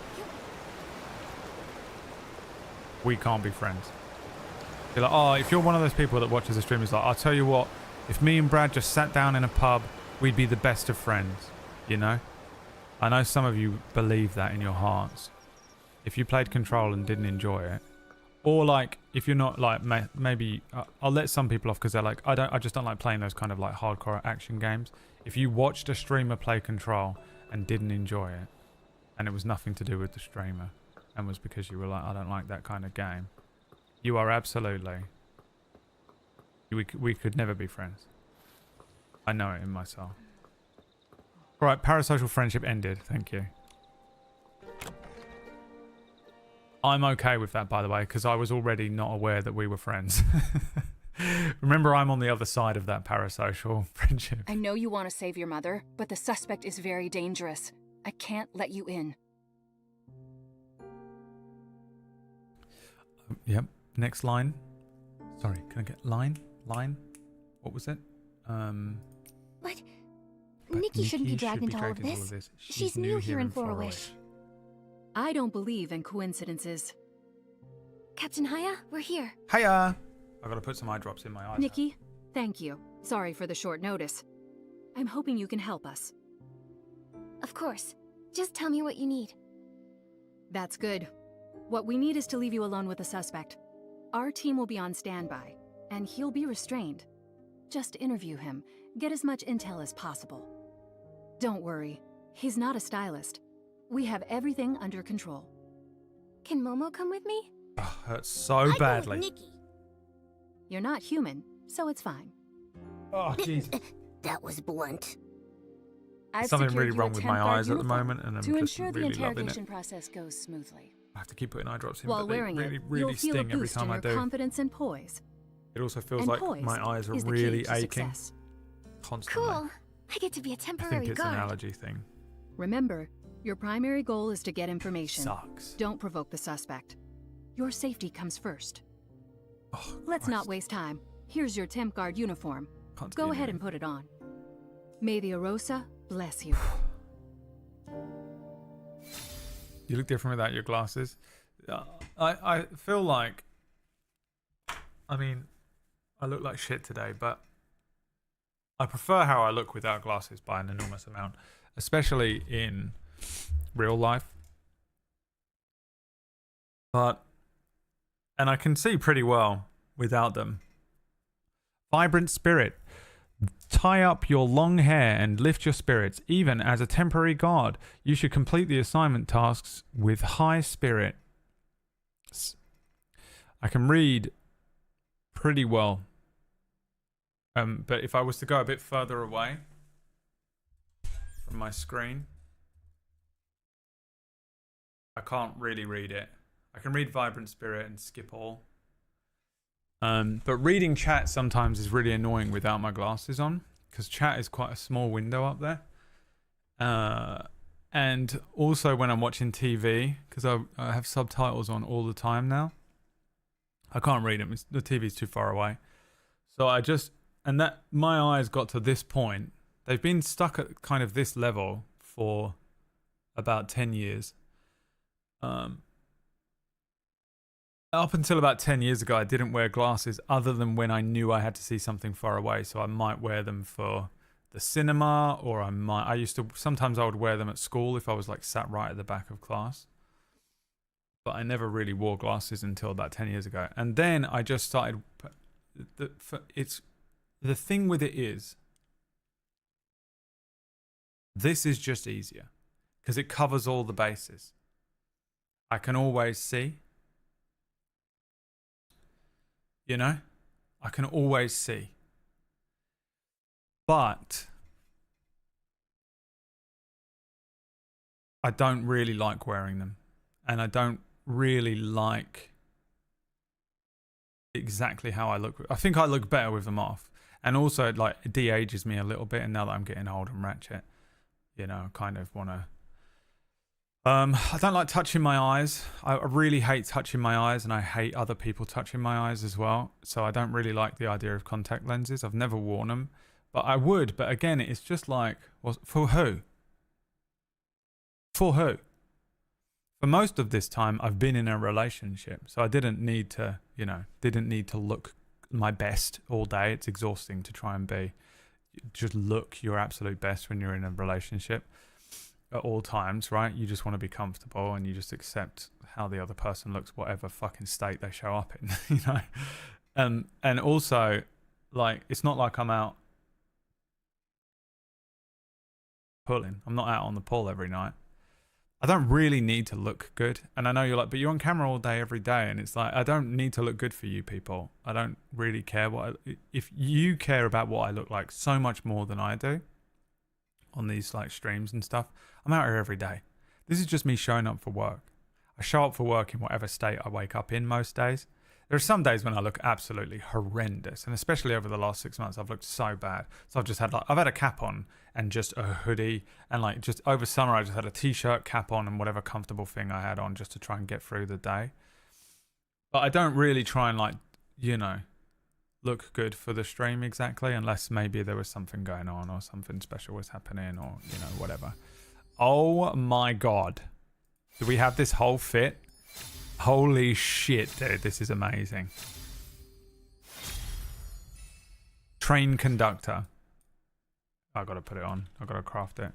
we can't be friends. You're like, oh, if you're one of those people that watches the stream, is like, I'll tell you what, if me and Brad just sat down in a pub, we'd be the best of friends, you know? I know some of you believe that in your hearts. If you played Control and didn't enjoy it, or like, if you're not like, maybe, I'll let some people off because they're like, I just don't like playing those kind of like hardcore action games. If you watched a streamer play Control and didn't enjoy it, and it was nothing to do with the streamer, and was because you were like, I don't like that kind of game, you are absolutely, we could never be friends. I know it in my soul. Alright, parasocial friendship ended. Thank you. I'm okay with that, by the way, because I was already not aware that we were friends. Remember, I'm on the other side of that parasocial friendship. I know you want to save your mother, but the suspect is very dangerous. I can't let you in. Yep. Next line. Sorry, can I get line? What was it? What? Nikki shouldn't be dragged into all of this. She's new here in Florawish. I don't believe in coincidences. Captain Haya, we're here. Hiya! I gotta put some eye drops in my eyes. Nikki, thank you. Sorry for the short notice. I'm hoping you can help us. Of course. Just tell me what you need. That's good. What we need is to leave you alone with the suspect. Our team will be on standby, and he'll be restrained. Just interview him. Get as much intel as possible. Don't worry. He's not a stylist. We have everything under control. Can Momo come with me? Oh, hurts so badly. I go with Nikki. You're not human, so it's fine. Oh, Jesus. That was blunt. I've Something secured really you a wrong with 10 my guard eyes at the uniform moment, and I'm to just ensure the really loving interrogation it. process goes smoothly. I have to keep putting eye drops in, While but they wearing really, it, really you'll feel a sting every boost in time I your do. confidence and poise. It also feels And like poise my eyes are is the key really to aching. success. Constantly. Cool. I get to be a I temporary think it's guard. an allergy thing. Remember, your primary goal is to get information. Sucks. Don't provoke the suspect. Your safety comes first. Oh, Let's Christ. not waste time. Here's your temp guard uniform. Can't Go see ahead anything. and put it on. May the Arosa bless you. You look different without your glasses. I feel like, I mean, I look like shit today, but I prefer how I look without glasses by an enormous amount, especially in real life. And I can see pretty well without them. Vibrant spirit. Tie up your long hair and lift your spirits. Even as a temporary guard, you should complete the assignment tasks with high spirit. I can read pretty well. But if I was to go a bit further away from my screen, I can't really read it. I can read Vibrant Spirit and skip all. But reading chat sometimes is really annoying without my glasses on, because chat is quite a small window up there. And also when I'm watching TV, because I have subtitles on all the time now, I can't read them. The TV's too far away. So my eyes got to this point. They've been stuck at kind of this level for about 10 years. Up until about 10 years ago, I didn't wear glasses other than when I knew I had to see something far away. So I might wear them for the cinema, or sometimes I would wear them at school if I was like sat right at the back of class. But I never really wore glasses until about 10 years ago. And then I just started, the thing with it is, this is just easier because it covers all the bases. I can always see. You know, I can always see. But I don't really like wearing them. And I don't really like exactly how I look. I think I look better with them off. And also, like, it de-ages me a little bit. And now that I'm getting old and ratchet, you know, I kind of want to... I don't like touching my eyes. I really hate touching my eyes, and I hate other people touching my eyes as well. So I don't really like the idea of contact lenses. I've never worn them, but I would. But again, it's just like, well, for who? For who? For most of this time, I've been in a relationship, so I didn't need to, didn't need to look my best all day. It's exhausting to try and just look your absolute best when you're in a relationship. At all times, right? You just want to be comfortable and you just accept how the other person looks, whatever fucking state they show up in, you know? And also, like, it's not like I'm out pulling. I'm not out on the pull every night. I don't really need to look good. And I know you're like, but you're on camera all day, every day. And it's like, I don't need to look good for you people. I don't really care if you care about what I look like so much more than I do on these like streams and stuff. I'm out here every day. This is just me showing up for work. I show up for work in whatever state I wake up in most days. There are some days when I look absolutely horrendous, and especially over the last 6 months, I've looked so bad. So I've had a cap on and just a hoodie, and like just over summer, I just had a t-shirt, cap on, and whatever comfortable thing I had on just to try and get through the day. But I don't really try and look good for the stream exactly, unless maybe there was something going on or something special was happening or, whatever. Oh my God. Do we have this whole fit? Holy shit, dude. This is amazing. Train conductor. I gotta put it on. I gotta craft it.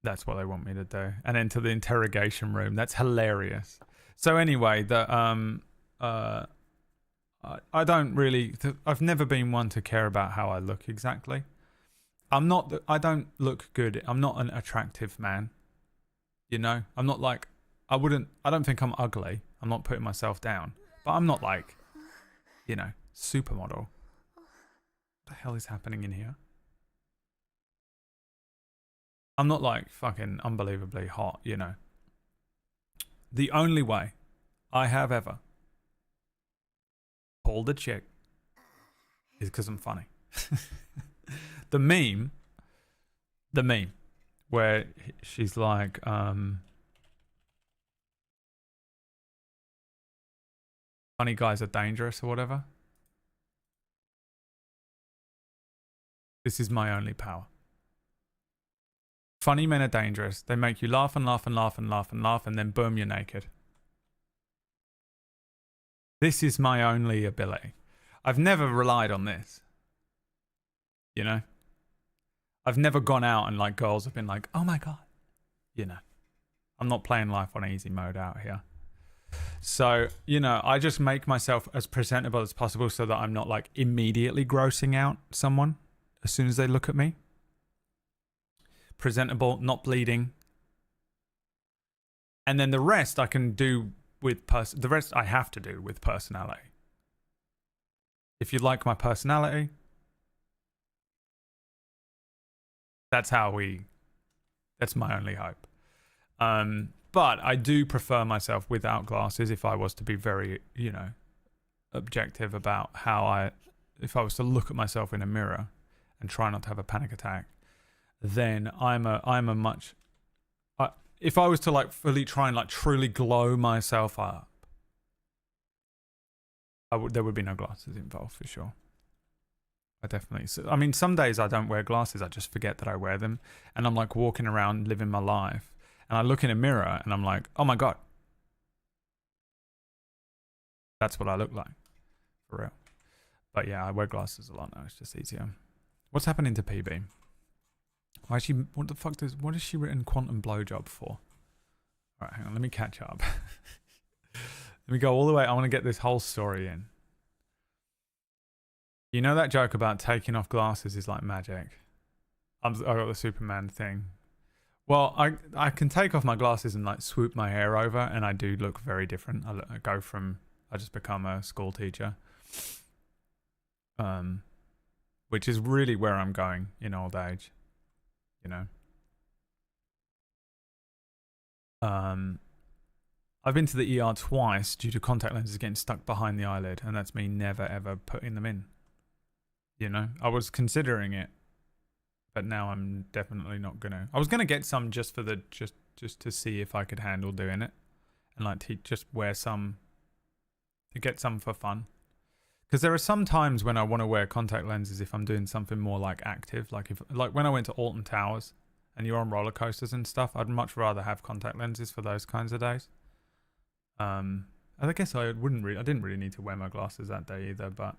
That's what they want me to do. And enter the interrogation room. That's hilarious. So anyway, I don't really... I've never been one to care about how I look exactly. I don't look good. I'm not an attractive man. I'm not like... I don't think I'm ugly. I'm not putting myself down. But I'm not like, supermodel. What the hell is happening in here? I'm not like fucking unbelievably hot, The only way I have ever pulled a chick is because I'm funny. The meme where she's like, funny guys are dangerous or whatever. This is my only power. Funny men are dangerous. They make you laugh and laugh and laugh and laugh and laugh, and then boom, you're naked. This is my only ability. I've never relied on this. You know? I've never gone out and like girls have been like, oh my God. You know? I'm not playing life on easy mode out here. So, you know, I just make myself as presentable as possible so that I'm not like immediately grossing out someone as soon as they look at me. Presentable, not bleeding. And then the rest I can do with the rest I have to do with personality. If you like my personality, that's my only hope. But I do prefer myself without glasses if I was to be very, you know, objective about if I was to look at myself in a mirror and try not to have a panic attack, then if I was to like fully try and like truly glow myself up, there would be no glasses involved for sure. I mean, some days I don't wear glasses. I just forget that I wear them. And I'm like walking around living my life. And I look in a mirror and I'm like, oh my God. That's what I look like. For real. But yeah, I wear glasses a lot now. It's just easier. What's happening to PB? What has she written quantum blowjob for? Alright, hang on. Let me catch up. Let me go all the way. I want to get this whole story in. You know that joke about taking off glasses is like magic? I got the Superman thing. Well, I can take off my glasses and like swoop my hair over, and I do look very different. I just become a school teacher, which is really where I'm going in old age, you know. I've been to the ER twice due to contact lenses getting stuck behind the eyelid, and that's me never ever putting them in. You know, I was considering it. But now I'm definitely not gonna. I was gonna get some just for just to see if I could handle doing it, and like to just wear some to get some for fun. Because there are some times when I want to wear contact lenses if I'm doing something more like active, like when I went to Alton Towers and you're on roller coasters and stuff. I'd much rather have contact lenses for those kinds of days. I guess I didn't really need to wear my glasses that day either, but.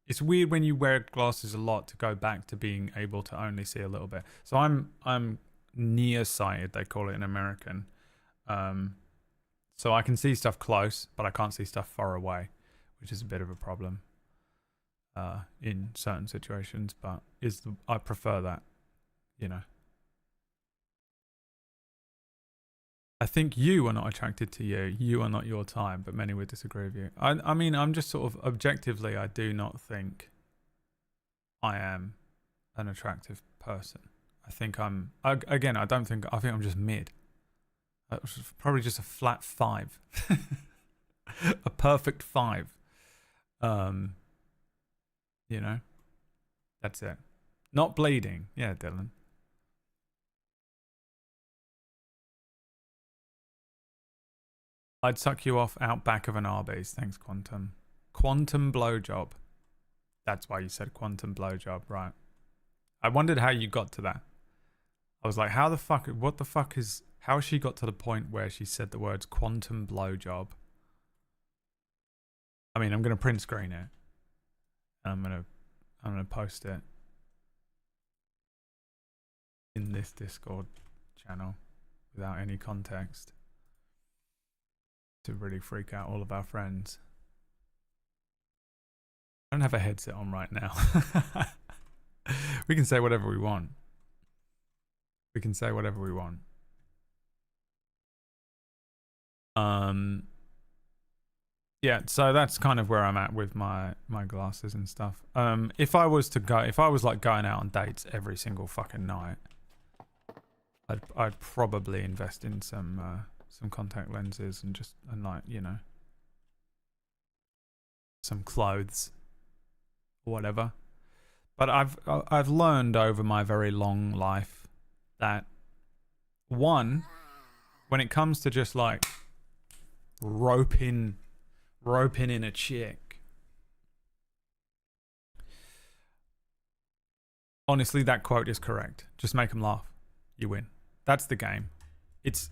It's weird when you wear glasses a lot to go back to being able to only see a little bit. So I'm nearsighted, they call it in American. So I can see stuff close, but I can't see stuff far away, which is a bit of a problem in certain situations. But I prefer that, you know. I think you are not attracted to you. You are not your type, but many would disagree with you. I mean, I'm just sort of objectively, I do not think I am an attractive person. I think I think I'm just mid. Probably just a flat 5. A perfect 5. You know, that's it. Not bleeding. Yeah, Dylan. I'd suck you off out back of an Arby's. Thanks, Quantum. Quantum blowjob. That's why you said quantum blowjob, right? I wondered how you got to that. I was like, how she got to the point where she said the words quantum blowjob? I mean, I'm going to print screen it. And I'm going to post it in this Discord channel without any context. To really freak out all of our friends. I don't have a headset on right now. We can say whatever we want. Yeah, so that's kind of where I'm at with my glasses and stuff. If I was like going out on dates every single fucking night, I'd probably invest in some contact lenses and like, you know, some clothes or whatever. But I've learned over my very long life that when it comes to just like roping in a chick, Honestly, that quote is correct. Just make them laugh. You win. That's the game. It's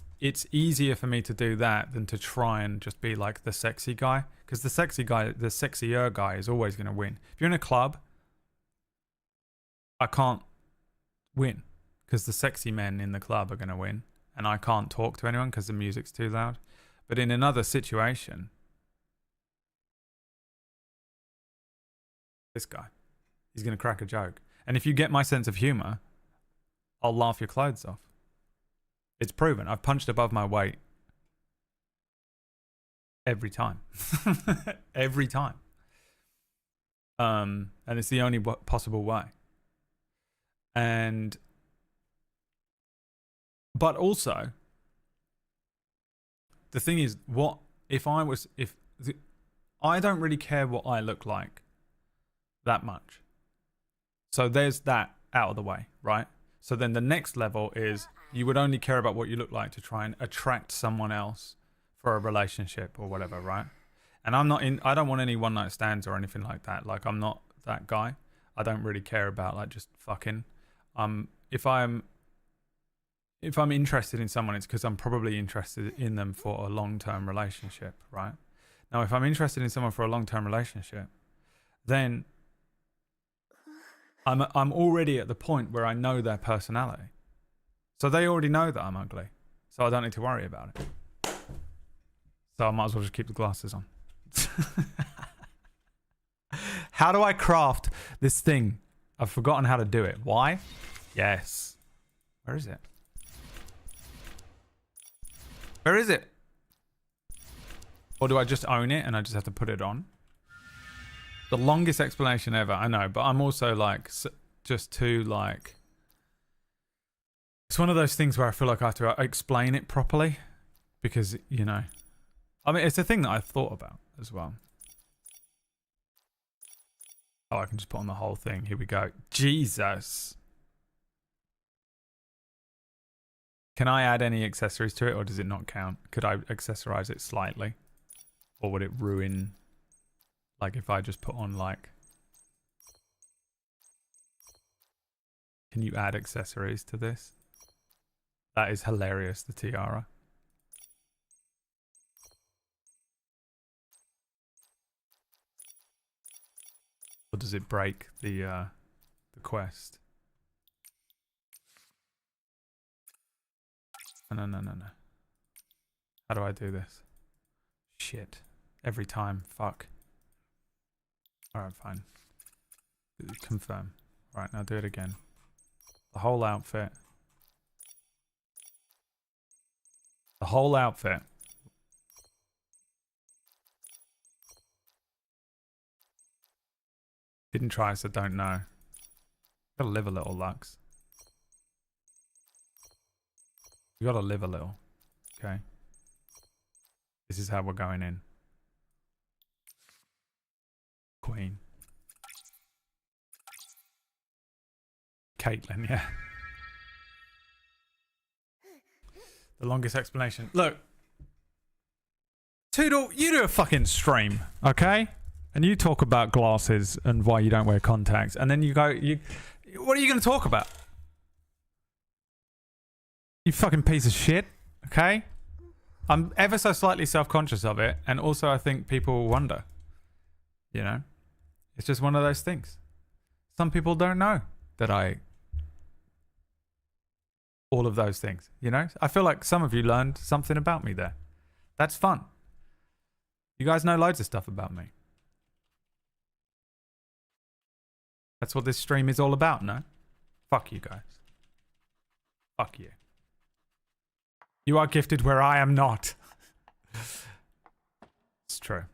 easier for me to do that than to try and just be like the sexy guy. Because the sexier guy is always going to win. If you're in a club, I can't win. Because the sexy men in the club are going to win. And I can't talk to anyone because the music's too loud. But in another situation, this guy, he's going to crack a joke. And if you get my sense of humor, I'll laugh your clothes off. It's proven. I've punched above my weight every time. Every time. And it's the only possible way. But also, the thing is, I don't really care what I look like that much. So there's that out of the way, right? So then the next level is you would only care about what you look like to try and attract someone else for a relationship or whatever, right? And I don't want any one night stands or anything like that. Like, I'm not that guy. I don't really care about like just fucking. If I'm interested in someone, it's because I'm probably interested in them for a long-term relationship, right? Now, if I'm interested in someone for a long-term relationship, then I'm already at the point where I know their personality. So they already know that I'm ugly. So I don't need to worry about it. So I might as well just keep the glasses on. How do I craft this thing? I've forgotten how to do it. Why? Yes. Where is it? Where is it? Or do I just own it and I just have to put it on? The longest explanation ever, I know, but I'm also like, just too like, it's one of those things where I feel like I have to explain it properly because, you know, I mean, it's a thing that I've thought about as well. Oh, I can just put on the whole thing. Here we go. Jesus. Can I add any accessories to it or does it not count? Could I accessorize it slightly? Or would it ruin, like if I just put on like, can you add accessories to this? That is hilarious, the tiara. Or does it break the quest? No. How do I do this? Shit. Every time. Fuck. Alright, fine. Confirm. Right, now do it again. The whole outfit. The whole outfit. Didn't try, so don't know. Gotta live a little, Lux. You gotta live a little. Okay. This is how we're going in. Queen. Caitlin, yeah. The longest explanation. Look. Toodle, you do a fucking stream, okay? And you talk about glasses and why you don't wear contacts. And then you go, what are you going to talk about? You fucking piece of shit, okay? I'm ever so slightly self-conscious of it. And also I think people wonder. You know? It's just one of those things. Some people don't know that all of those things, you know? I feel like some of you learned something about me there. That's fun. You guys know loads of stuff about me. That's what this stream is all about, no? Fuck you guys. Fuck you. You are gifted where I am not. It's true.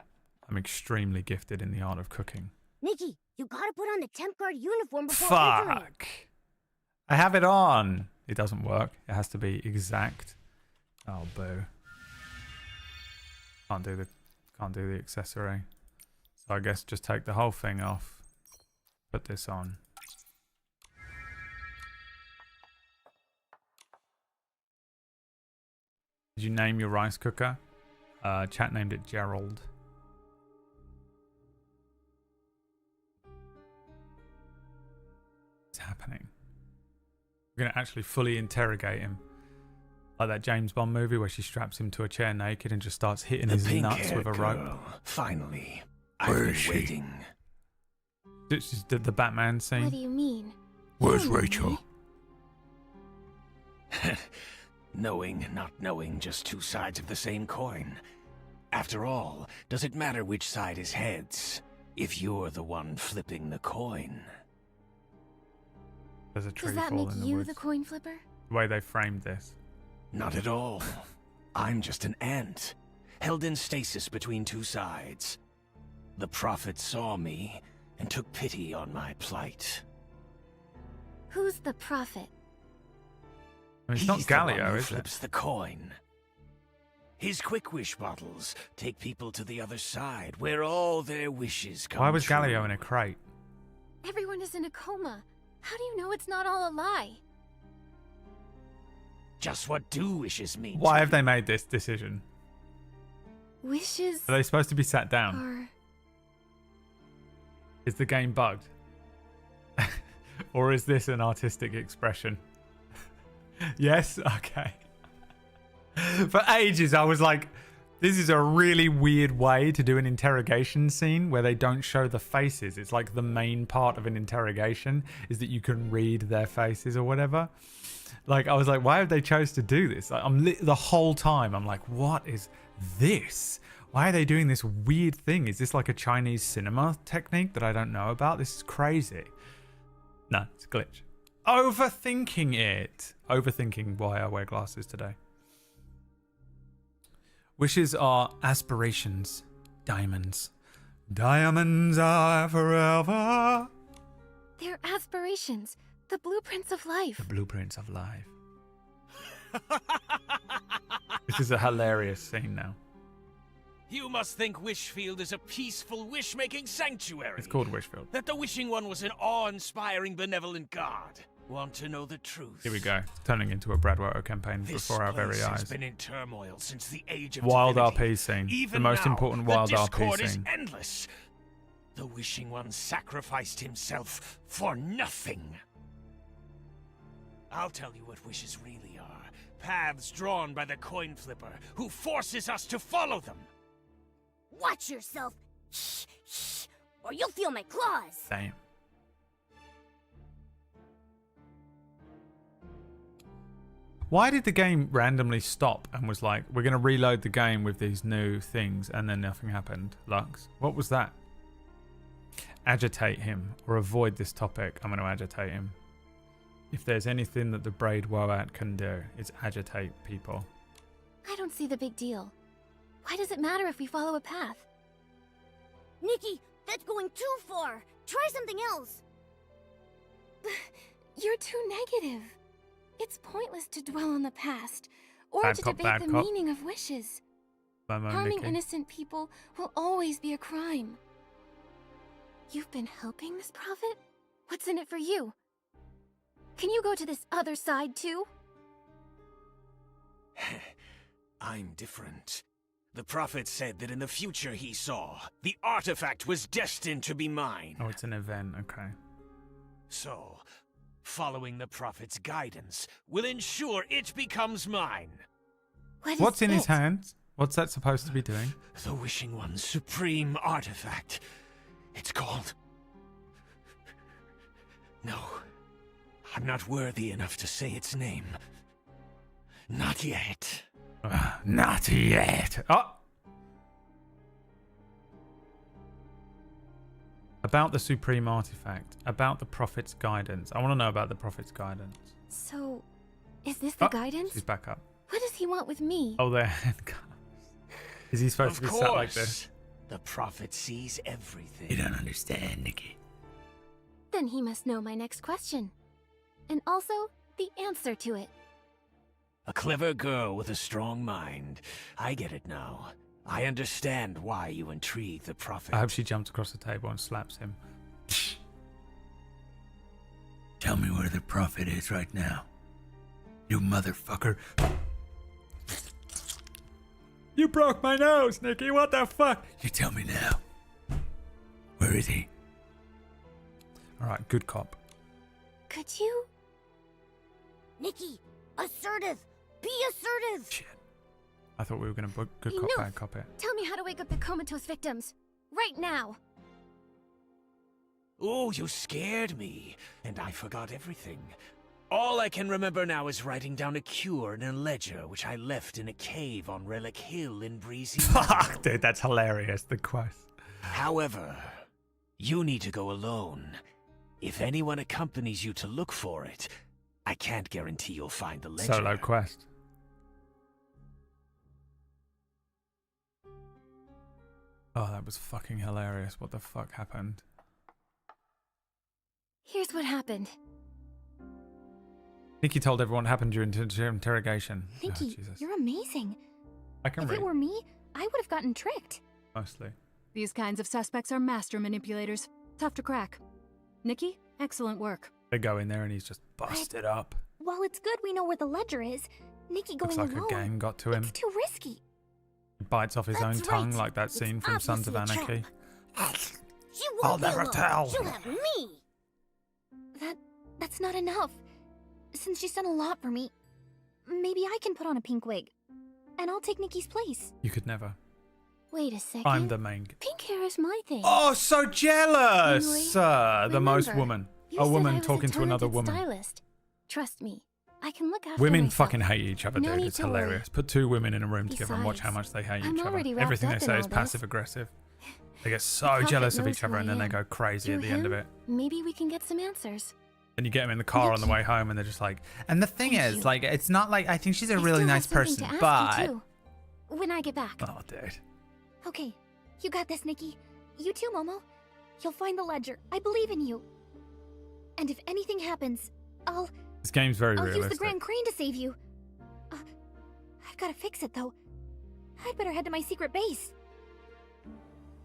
I'm extremely gifted in the art of cooking. Nikki, you gotta put on the temp guard uniform before entering. Fuck. I have it on. It doesn't work. It has to be exact. Oh, boo. Can't do the accessory. So I guess just take the whole thing off. Put this on. Did you name your rice cooker? Chat named it Gerald. What's happening? We're going to actually fully interrogate him. Like that James Bond movie where she straps him to a chair naked and just starts hitting his nuts with a rope. Finally. I've been waiting. It's just the Batman scene. What do you mean? Where's You know Rachel? me. Knowing, not knowing, just two sides of the same coin. After all, does it matter which side is heads, if you're the one flipping the coin? There's a tree Does that fall make in the you woods. the coin flipper? The way they framed this. Not at all. I'm just an ant, held in stasis between two sides. The prophet saw me and took pity on my plight. Who's the prophet? I mean, it's He's not the Galileo, one who is it? flips the coin. His quick wish bottles take people to the other side, where all their wishes come Why was true. Galileo in a crate? Everyone is in a coma. How do you know it's not all a lie? Just what do wishes mean? Why have they made this decision? Wishes Are they supposed to be sat down? are... Is the game bugged? Or is this an artistic expression? Yes? Okay. For ages, I was like, this is a really weird way to do an interrogation scene where they don't show the faces. It's like the main part of an interrogation is that you can read their faces or whatever. Like, I was like, why have they chose to do this? Like, the whole time, I'm like, what is this? Why are they doing this weird thing? Is this like a Chinese cinema technique that I don't know about? This is crazy. No, it's a glitch. Overthinking it. Overthinking why I wear glasses today. Wishes are aspirations. Diamonds. Diamonds are forever. They're aspirations. The blueprints of life. The blueprints of life. This is a hilarious scene now. You must think Wishfield is a peaceful wish-making sanctuary. It's called Wishfield. That the Wishing One was an awe-inspiring, benevolent god. Want to know the truth? Here we go. Turning into a Brad Woto campaign before our very This place eyes. has been in turmoil since the age of Wild divinity. RP scene. Even The most now, important the wild discord RP is scene. endless. The Wishing One sacrificed himself for nothing. I'll tell you what wishes really are. Paths drawn by the coin flipper, who forces us to follow them. Watch yourself. Shh, shh, or you'll feel my claws. Damn. Why did the game randomly stop and was like, we're going to reload the game with these new things, and then nothing happened? Lux, what was that? Agitate him or avoid this topic. I'm going to agitate him. If there's anything that the Braid Woat can do, it's agitate people. I don't see the big deal. Why does it matter if we follow a path? Nikki, that's going too far. Try something else. You're too negative. It's pointless to dwell on the past or Bad to cop, debate bad the cop. meaning of wishes. Momo, Harming Nikki. innocent people will always be a crime. You've been helping this prophet? What's in it for you? Can you go to this other side too? I'm different. The prophet said that in the future he saw, the artifact was destined to be mine. Oh, it's an event. Okay. So, following the prophet's guidance will ensure it becomes mine. What's in his hands? What's that supposed to be doing? The Wishing One's supreme artifact. It's called... No. I'm not worthy enough to say its name. Not yet. Not yet. Oh! About the supreme artifact. About the prophet's guidance. I want to know about the prophet's guidance. So, is this the Oh, guidance? she's back up. What does he want with me? Oh, their handcuffs. Is he supposed to be sat like this? The prophet sees everything. You don't understand, Nikki. Then he must know my next question. And also, the answer to it. A clever girl with a strong mind. I get it now. I understand why you intrigue the prophet. I hope she jumps across the table and slaps him. Tell me where the prophet is right now. You motherfucker. You broke my nose, Nikki. What the fuck? You tell me now. Where is he? Alright, good cop. Could you Nikki, assertive. Be assertive. Shit. I thought we were gonna book good cop, bad cop it. Tell me how to wake up the comatose victims. Right now. Oh, you scared me, and I forgot everything. All I can remember now is writing down a cure in a ledger which I left in a cave on Relic Hill in Breezy. Fuck, dude, that's hilarious. The quest. However, you need to go alone. If anyone accompanies you to look for it, I can't guarantee you'll find the ledger. Solo quest. Oh, that was fucking hilarious. What the fuck happened? Here's what happened. Nikki told everyone what happened during interrogation. Nikki, Jesus. you're amazing. I can If read. it were me, I would have gotten tricked. Mostly. These kinds of suspects are master manipulators. Tough to crack. Nikki, excellent work. They go in there and he's just busted up. While it's good we know where the ledger is, Nikki going Looks like alone, a gang got to him. it's too risky. He bites off his own That's tongue right. like that It's scene from Sons of obviously a Anarchy. She won't I'll be never alone. tell. She'll have me. That's not enough. Since she's done a lot for me, maybe I can put on a pink wig. And I'll take Nikki's place. You could never. Wait a second. I'm the main. Pink hair is my thing. Oh, so jealous! Emily, The most remember, woman. You A said I woman was talking to another talented woman. Stylist. Trust me, I can look after Women myself. fucking hate each other, No dude. need It's to worry. hilarious. Put two women in a room together and watch how Besides, much they hate I'm each other. already wrapped Everything they up in say all is this. passive aggressive. They get so prophet jealous of knows each other who and I then they am. go crazy Through at the end of him, it. Maybe we can get some answers. Then you get them in the car on the way home and they're just like, and the thing Thank is, you. like, it's not like, I think she's a I really still nice have something person, to ask but. you too, when I get back. Oh, dude. Okay, you got this, Nikki. You too, Momo. You'll find the ledger. I believe in you. And if anything happens, I'll This game's very use realistic. the Grand Crane to save you. I've got to fix it though. I'd better head to my secret base.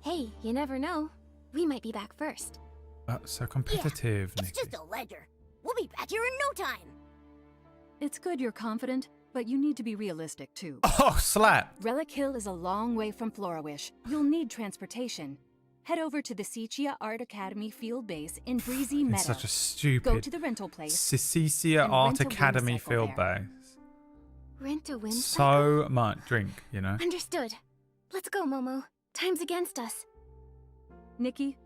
Hey, you never know. We might be back first. So competitive, It's Nikki. just a ledger. We'll be back here in no time. It's good you're confident, but you need to be realistic too. Oh, slap! Relic Hill is a long way from Florawish. You'll need transportation. Head over to the Sicia Art Academy field base in Breezy Meadow. It's such a stupid. Go to the rental place. Sicia and Art rent a Academy whimsical field there. base. Rent a wind So much drink, you know? Understood. Let's go, Momo. Time's against us. Nikki,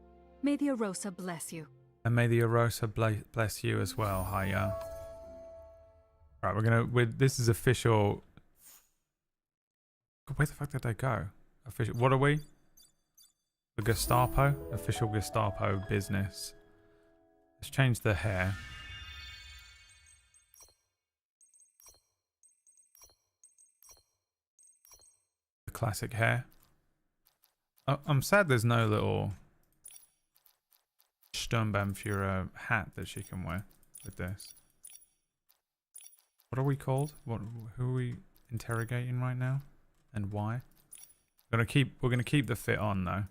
may the Arosa bless you. And may the Arosa bless you as well, Hiya. Right, this is official. Where the fuck did they go? Official. What are we? The Gestapo? Official Gestapo business. Let's change the hair. The classic hair. Oh, I'm sad there's no little Sturmbannführer hat that she can wear with this. What are we called? Who are we interrogating right now? And why? We're gonna keep the fit on though.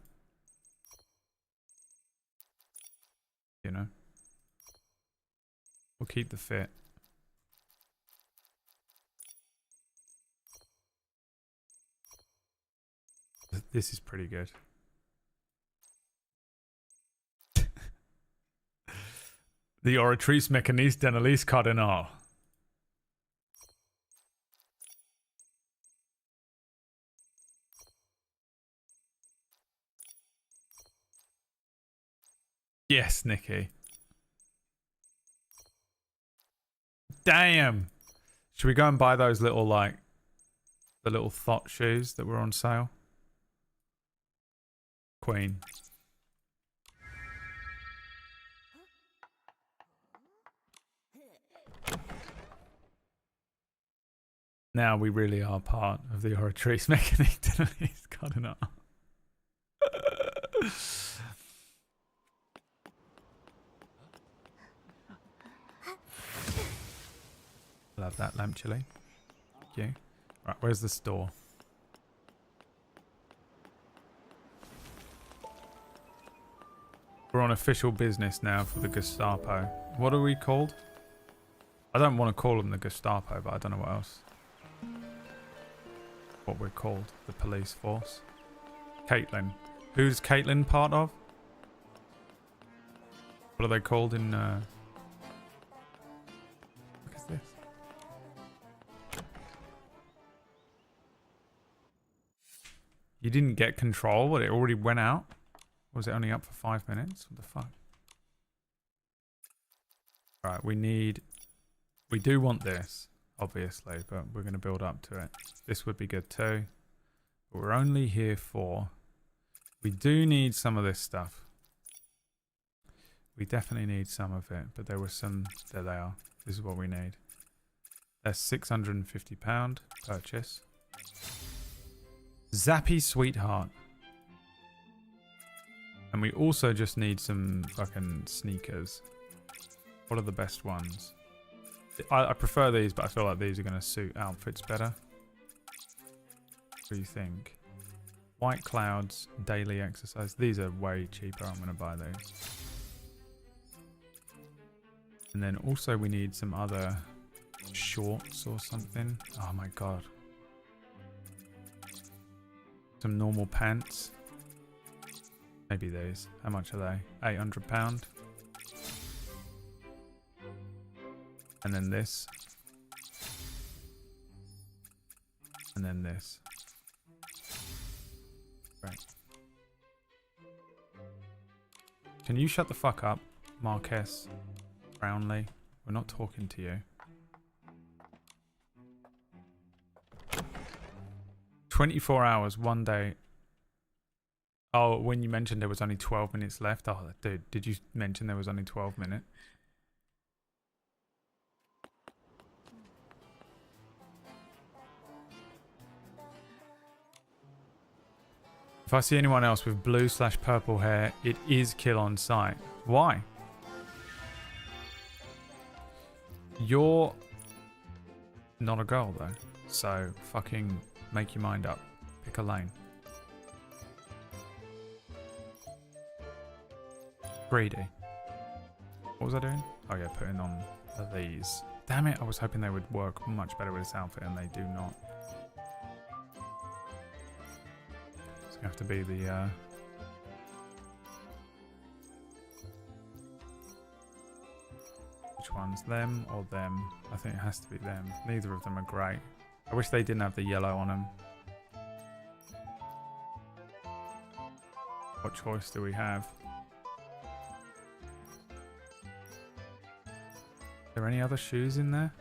You know? We'll keep the fit. This is pretty good. The oratrice mécaniste d'Annalise Cardinal. Yes, Nikki. Damn. Should we go and buy those little, like, the little thought shoes that were on sale? Queen. Now we really are part of the oratrice mécanique d'Annalise Cardinal. Love that lamp chili. Thank you. Right, where's the store? We're on official business now for the Gestapo. What are we called? I don't want to call them the Gestapo, but I don't know what else. What we're called. The police force. Caitlin. Who's Caitlin part of? What are they called in... What is this? You didn't get control? What, it already went out? Or was it only up for 5 minutes? What the fuck? Right, we do want this, obviously, but we're going to build up to it. This would be good too. But we're only here for... We do need some of this stuff. We definitely need some of it, but there were some... There they are. This is what we need. That's £650 purchase. Zappy Sweetheart. And we also just need some fucking sneakers. What are the best ones? I prefer these, but I feel like these are going to suit outfits better. What do you think? White Clouds, daily exercise. These are way cheaper. I'm going to buy these. And then also we need some other shorts or something. Oh my god. Some normal pants. Maybe these. How much are they? £800. And then this. And then this. Right. Can you shut the fuck up, Marquez Brownlee? We're not talking to you. 24 hours, 1 day. Oh, when you mentioned there was only 12 minutes left. Oh, dude, did you mention there was only 12 minutes? If I see anyone else with blue/purple hair, it is kill on sight. Why? You're not a girl though, so fucking make your mind up. Pick a lane. Greedy. What was I doing? Oh yeah, putting on these. Damn it, I was hoping they would work much better with this outfit and they do not. It's gonna have to be the which ones? Them or them? I think it has to be them. Neither of them are great. I wish they didn't have the yellow on them. What choice do we have? Are there any other shoes in there?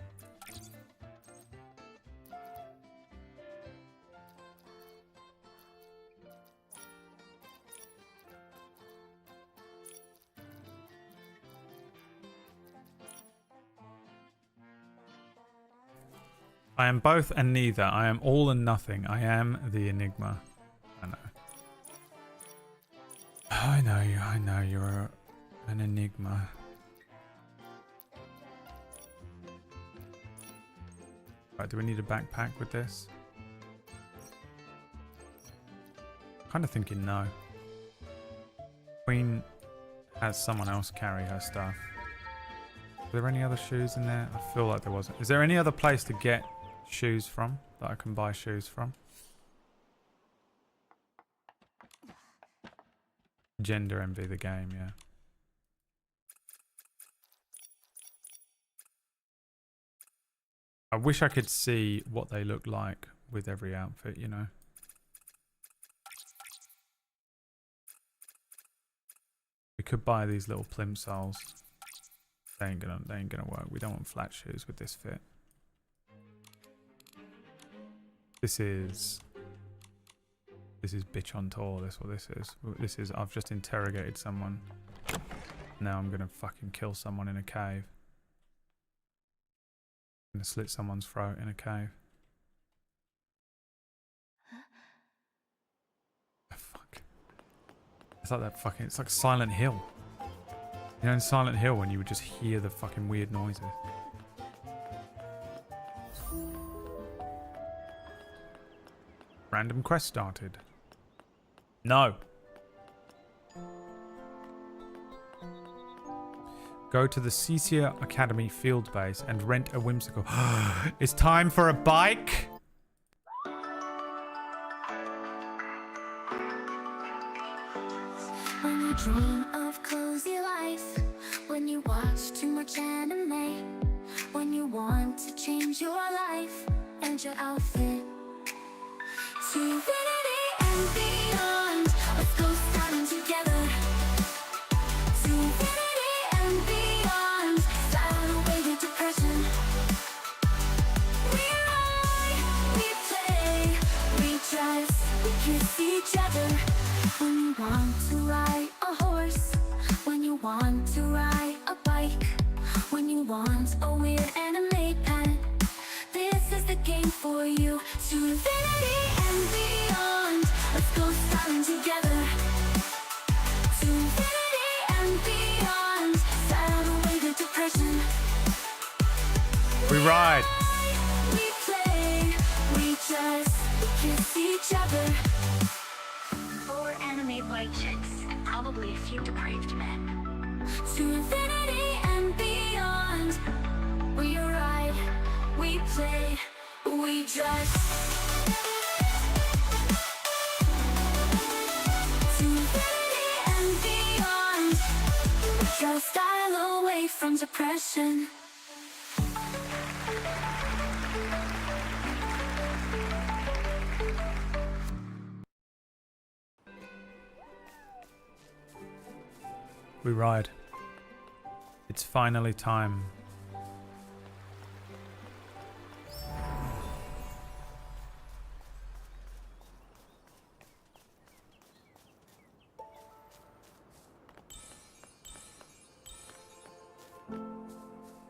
I am both and neither. I am all and nothing. I am the enigma. I know. I know you. I know you're an enigma. Right, do we need a backpack with this? Kind of thinking no. Queen has someone else carry her stuff. Are there any other shoes in there? I feel like there wasn't. Is there any other place to get shoes from that I can buy shoes from? Gender envy the game, yeah. I wish I could see what they look like with every outfit, you know. We could buy these little plimsolls. They ain't gonna work. We don't want flat shoes with this fit. This is bitch on tour. That's what this is. This is I've just interrogated someone. Now I'm gonna fucking kill someone in a cave. I'm gonna slit someone's throat in a cave. Oh, fuck. It's like that fucking. It's like Silent Hill. You know, in Silent Hill when you would just hear the fucking weird noises. Random quest started. No. Go to the Cecia Academy field base and rent a whimsical. It's time for a bike. When you dream of cozy life, when you watch too much anime, when you want to change your life and your outfit. Serenity and beyond. Let's go starting together. To infinity and beyond. File away the depression. We ride, we play, we drive, we kiss each other. When you want to ride a horse, when you want to ride a bike, when you want a weird anime pet, this is the game for you. To infinity and beyond. Let's go starting together. To infinity and beyond. File away the depression. We ride. We play, we just kiss each other. 4 anime white chicks, and probably a few depraved men. To infinity and beyond. We ride, we play, we just. To infinity and beyond. Just dial away from depression. We ride. It's finally time.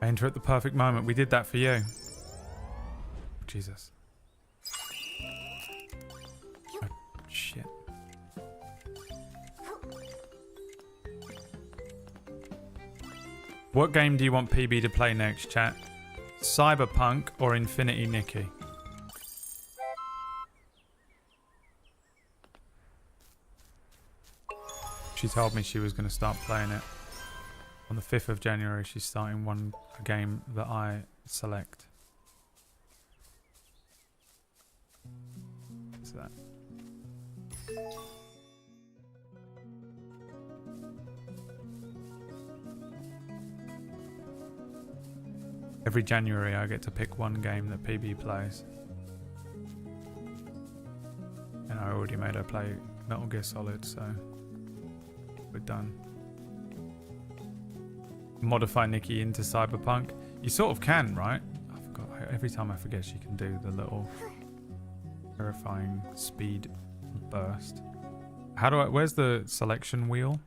I enter at the perfect moment. We did that for you. Jesus. Oh, shit. What game do you want PB to play next, chat? Cyberpunk or Infinity Nikki? She told me she was going to start playing it. On the 5th of January, she's starting a game that I select. What's that? Every January I get to pick one game that PB plays. And I already made her play Metal Gear Solid, so we're done. Modify Nikki into Cyberpunk. You sort of can, right? I forgot. Every time I forget she can do the little terrifying speed burst. How do I... Where's the selection wheel?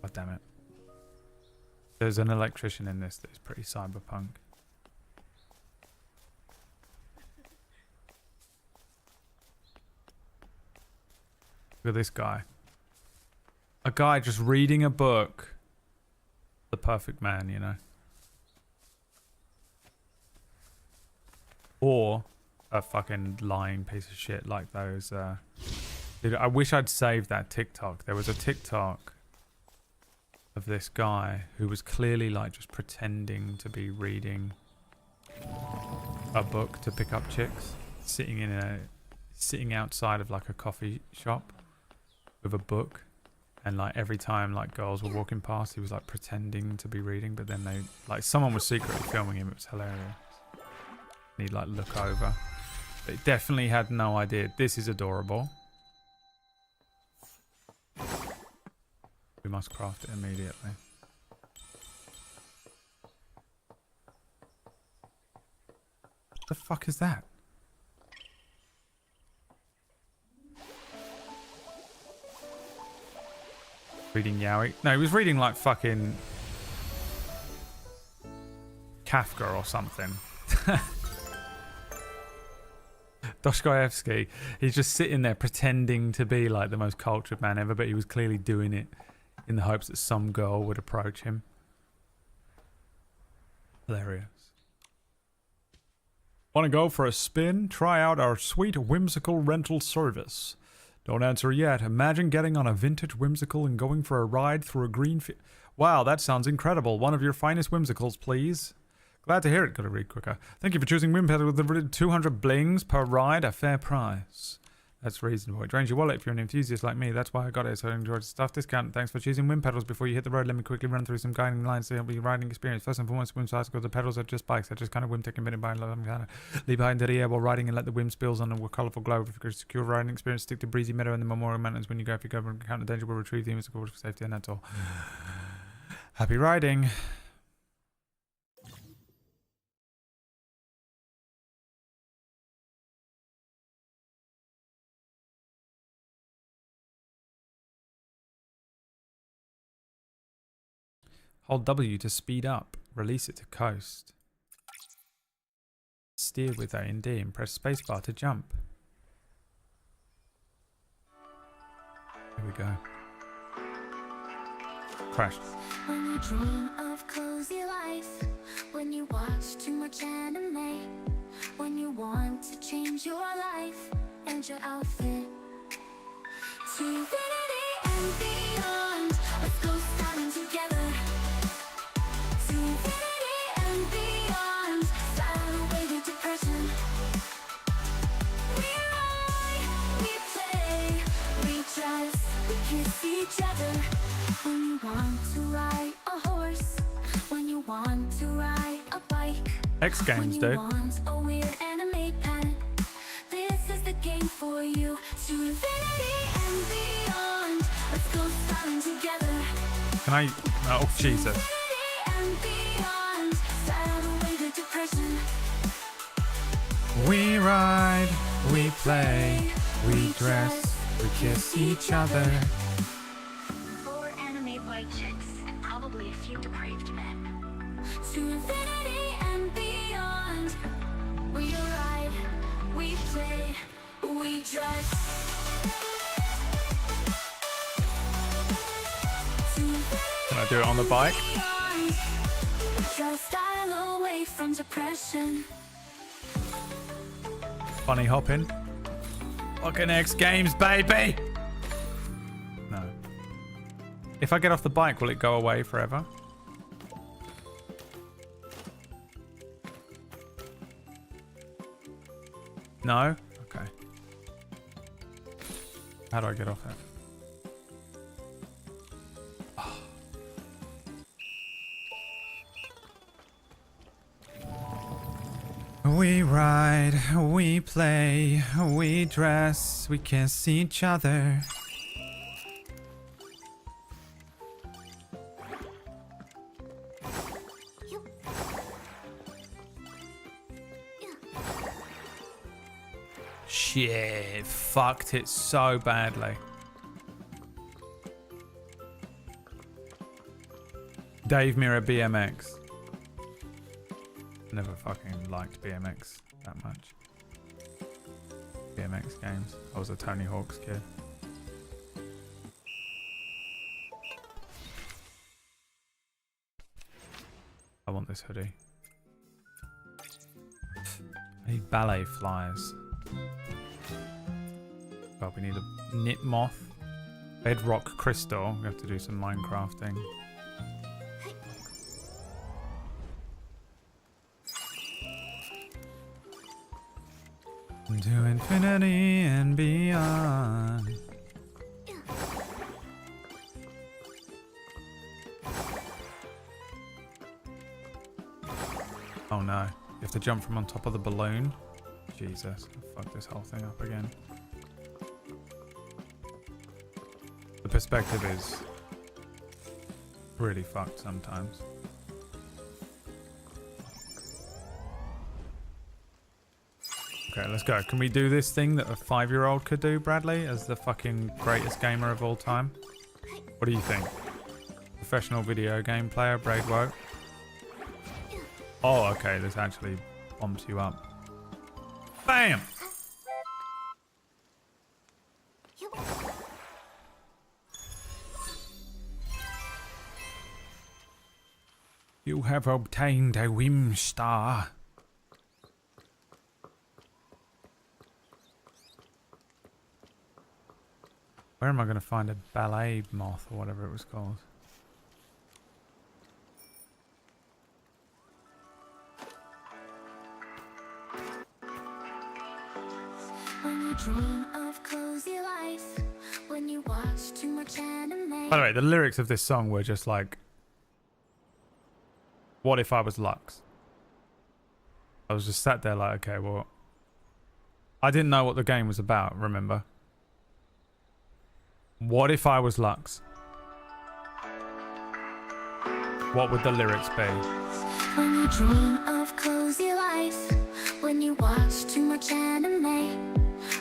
God damn it. There's an electrician in this that's pretty cyberpunk. Look at this guy. A guy just reading a book. The perfect man, you know. Or a fucking lying piece of shit like those. Dude, I wish I'd saved that TikTok. There was a TikTok of this guy who was clearly like just pretending to be reading a book to pick up chicks, sitting outside of like a coffee shop with a book, and like every time like girls were walking past he was like pretending to be reading, but then they like someone was secretly filming him. It was hilarious. And he'd like look over, but he definitely had no idea. This is adorable. We must craft it immediately. What the fuck is that? Reading Yowie? No, he was reading like fucking Kafka or something. Dostoevsky. He's just sitting there pretending to be like the most cultured man ever, but he was clearly doing it in the hopes that some girl would approach him. Hilarious. Want to go for a spin? Try out our sweet whimsical rental service. Don't answer yet. Imagine getting on a vintage whimsical and going for a ride through a green field. Wow, that sounds incredible. One of your finest whimsicals, please. Glad to hear it. Gotta read quicker. Thank you for choosing Wimped with the 200 blings per ride, a fair price. That's reasonable. It drains your wallet if you're an enthusiast like me. That's why I got it, so I enjoyed the stuff discount. Thanks for choosing Wind Pedals. Before you hit the road, let me quickly run through some guiding lines to help your riding experience. First and foremost, Wind bicycles. The pedals are just bikes. They're just kind of Wind taking minute by them kind of leap high into the air while riding and let the wind spills on a colourful globe. If you're a secure riding experience, stick to Breezy Meadow and the Memorial Mountains when you go. If you go and encounter danger, we'll retrieve them for safety, and that's all. Happy riding. Hold W to speed up. Release it to coast. Steer with A and D and press spacebar to jump. Here we go. Crashed. When you dream of cozy life, when you watch too much anime, when you want to change your life and your outfit to infinity and beyond. Let's go styling together. To infinity and beyond. Style away the depression. We ride, we play, we dress, we kiss each other. When you want to ride a horse, when you want to ride a bike, X Games, dude. want a weird anime pet, this is the game for you. To infinity and beyond. Let's go styling together. Can I? Oh, Jesus. And beyond. Style away the depression. We ride, we play, we dress, we kiss each other. 4 anime bike chicks and probably a few depraved men. To infinity and beyond. We ride, we play, we dress. Can I do it on the bike? Just style away from depression. Bunny hopping. Fucking X Games, baby! No. If I get off the bike, will it go away forever? No? Okay. How do I get off it? We ride, we play, we dress, we kiss each other. Shit, fucked it so badly. Dave Mirror BMX. Never fucking liked BMX that much. BMX games. I was a Tony Hawk's kid. I want this hoodie. I need ballet flyers. Well, we need a knit moth. Bedrock crystal. We have to do some Minecrafting. To infinity and beyond. Oh no, you have to jump from on top of the balloon. Jesus, I'll fuck this whole thing up again. The perspective is really fucked sometimes. Okay, let's go. Can we do this thing that a 5-year-old could do, Bradley, as the fucking greatest gamer of all time? What do you think? Professional video game player, Braidwoke. Oh, okay, this actually bumps you up. Bam! You have obtained a Whim Star. Where am I going to find a ballet moth or whatever it was called? When you dream of By the way, the lyrics of this song were just like, what if I was Lux? I was just sat there like, okay, well, I didn't know what the game was about, remember? What if I was Lux? What would the lyrics be? When you dream of cozy life, when you watch too much anime,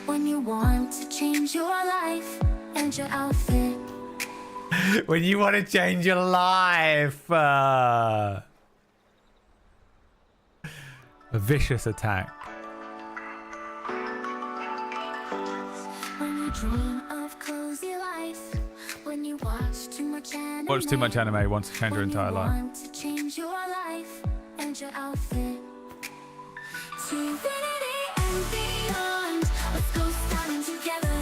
when you want to change your life and your outfit. When you want to change your life. A vicious attack. When you dream of cozy life, when you watch too much anime. Watch too much anime, wants to change her entire life. Want to change your life and your outfit. To infinity and beyond. Let's go styling together.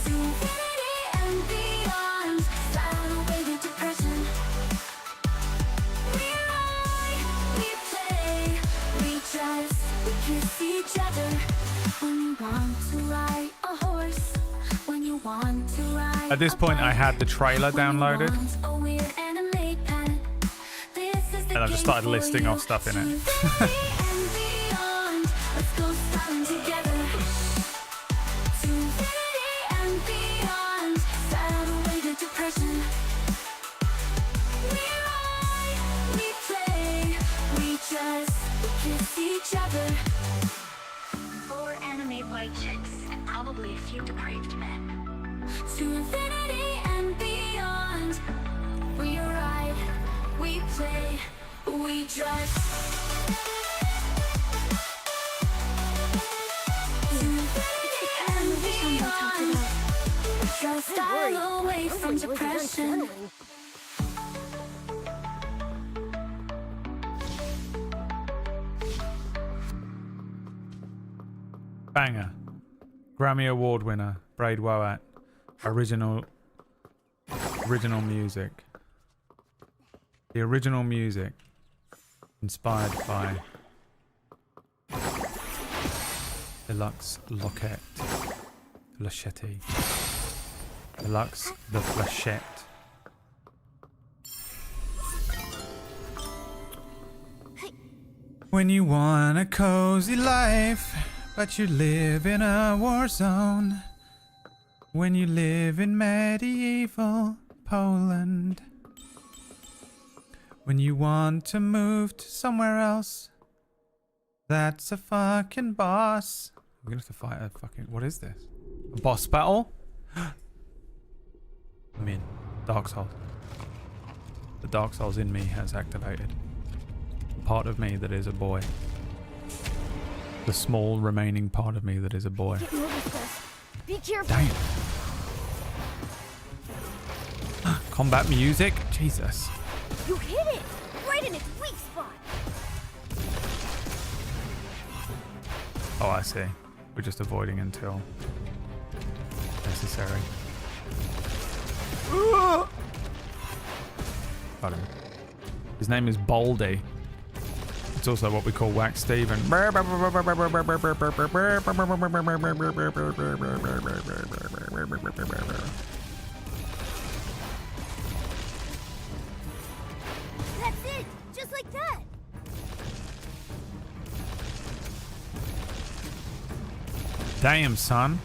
To infinity and beyond. Style away the depression. We ride, we play, we trust, we kiss each other. When you want to ride a horse, when you want to ride. At this point, I had the trailer downloaded. And I just started listing off stuff in it. Four anime white chicks and probably a few depraved men. To infinity and beyond. We ride, we play, we drive. To infinity and beyond. Just style away from depression. Banger. Grammy Award winner, Braid Woat. Original music. The original music inspired by Deluxe Flachette. Deluxe the Flachette. When you want a cozy life, but you live in a war zone. When you live in medieval Poland. When you want to move to somewhere else. That's a fucking boss. We're gonna have to fight a fucking... What is this? A boss battle? I'm in. Dark Souls. The Dark Souls in me has activated. Part of me that is a boy. The small remaining part of me that is a boy. Be careful. Damn. Combat music? Jesus. You hit it! Right in its weak spot! Oh, I see. We're just avoiding until necessary. Got him. His name is Baldy. It's also what we call Wax Steven. That's it! Just like that! Damn, son.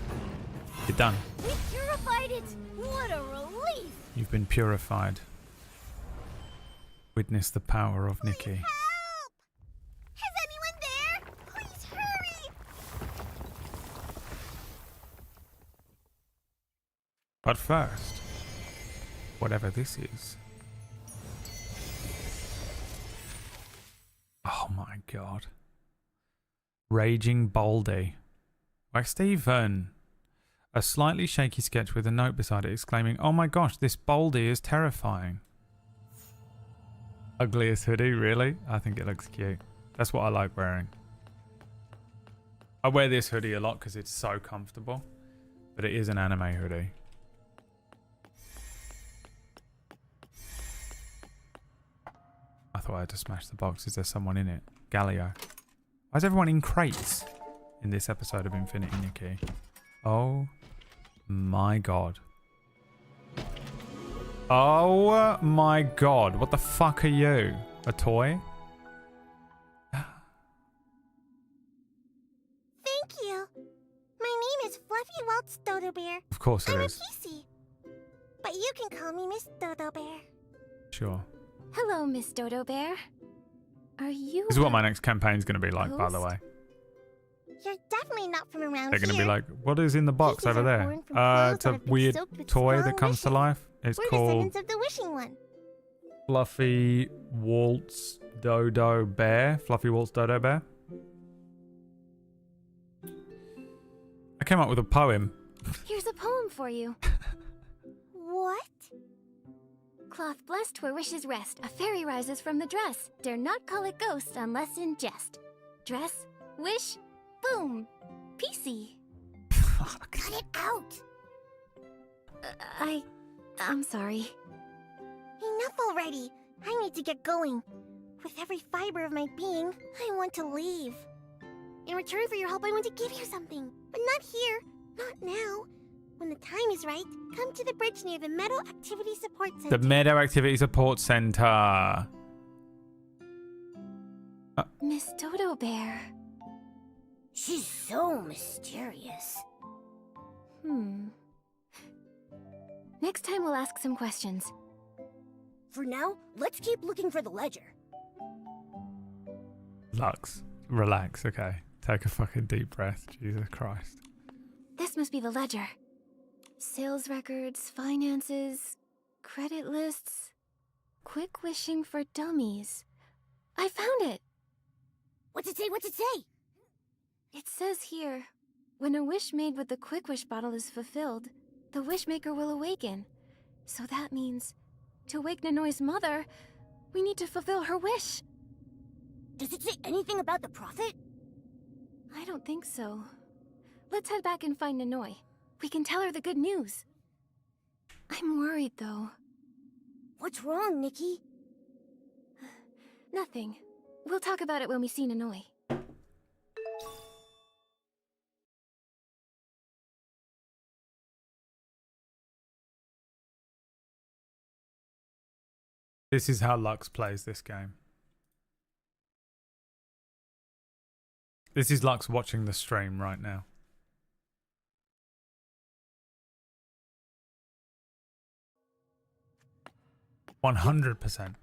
You're done. We purified it! What a relief! You've been purified. Witness the power of Nikki. But first, whatever this is. Oh my god. Raging Baldy. Wax Steven. A slightly shaky sketch with a note beside it exclaiming, "Oh my gosh, this Baldy is terrifying." Ugliest hoodie, really? I think it looks cute. That's what I like wearing. I wear this hoodie a lot because it's so comfortable. But it is an anime hoodie. I thought I had to smash the box. Is there someone in it? Galio. Why is everyone in crates in this episode of Infinity Nikki? Oh my god. Oh my god, what the fuck are you? A toy? Thank you. My name is Fluffy Welts Dodo Bear. Of course it I'm is. a PC. But you can call me Miss Dodo Bear. Sure. Hello, Miss Dodo Bear. Are you... This is what my next campaign's going to be like, by the way. You're definitely not from around They're here. going to be like, what is in the box Pieces over are there? born from clothes It's that a have been weird soaked with toy strong that comes to wishes. life. It's We're called descendants of the wishing one. Fluffy Waltz Dodo Bear. Fluffy Waltz Dodo Bear. I came up with a poem. Here's a poem for you. What? Cloth blessed where wishes rest, a fairy rises from the dress. Dare not call it ghost unless in jest. Dress, wish, boom, PC. Cut it out. I'm sorry. Enough already. I need to get going. With every fiber of my being, I want to leave. In return for your help, I want to give you something. But not here. Not now. When the time is right, come to the bridge near the Meadow Activity Support Center. The Meadow Activity Support Center. Miss Dodo Bear. She's so mysterious. Next time we'll ask some questions. For now, let's keep looking for the ledger. Lux, relax, okay? Take a fucking deep breath. Jesus Christ. This must be the ledger. Sales records, finances, credit lists. Quick wishing for dummies. I found it! What's it say? What's it say? It says here, when a wish made with the Quick Wish bottle is fulfilled, the wishmaker will awaken. So that means, to wake Nanoi's mother, we need to fulfill her wish. Does it say anything about the prophet? I don't think so. Let's head back and find Nanoi. We can tell her the good news. I'm worried, though. What's wrong, Nikki? Nothing. We'll talk about it when we see Nanoi. This is how Lux plays this game. This is Lux watching the stream right now. %100%.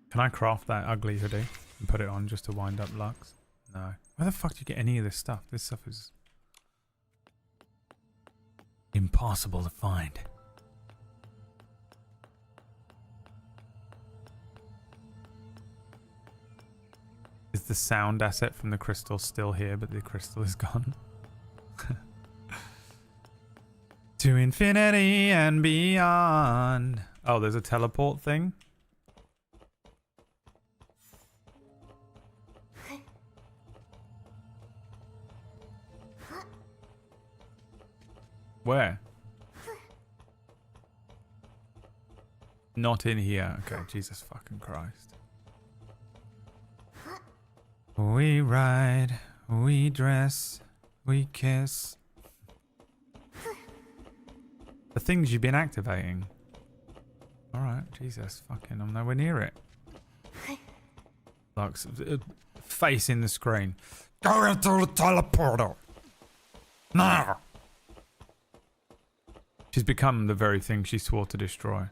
Can I craft that ugly hoodie and put it on just to wind up Lux? No. Where the fuck do you get any of this stuff? This stuff is impossible to find. Is the sound asset from the crystal still here, but the crystal is gone? To infinity and beyond. Oh, there's a teleport thing? Where? Not in here. Okay, Jesus fucking Christ. We ride, we dress, we kiss. The things you've been activating. Alright, Jesus fucking, I'm nowhere near it. Lux, face in the screen. Go into the teleporter! Now! She's become the very thing she swore to destroy.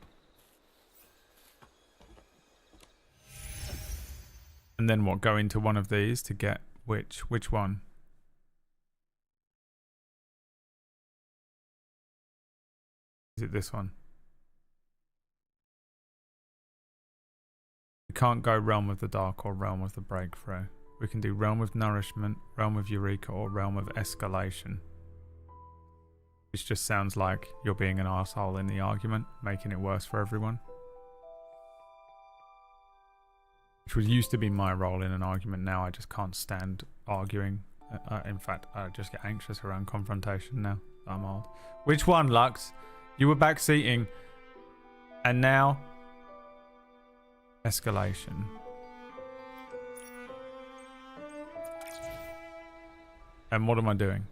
And then what? Go into one of these to get which? Which one? Is it this one? We can't go Realm of the Dark or Realm of the Breakthrough. We can do Realm of Nourishment, Realm of Eureka, or Realm of Escalation. Which just sounds like you're being an arsehole in the argument, making it worse for everyone. Which was used to be my role in an argument. Now I just can't stand arguing. In fact, I just get anxious around confrontation now. I'm old. Which one, Lux? You were backseating. And now? Escalation. And what am I doing?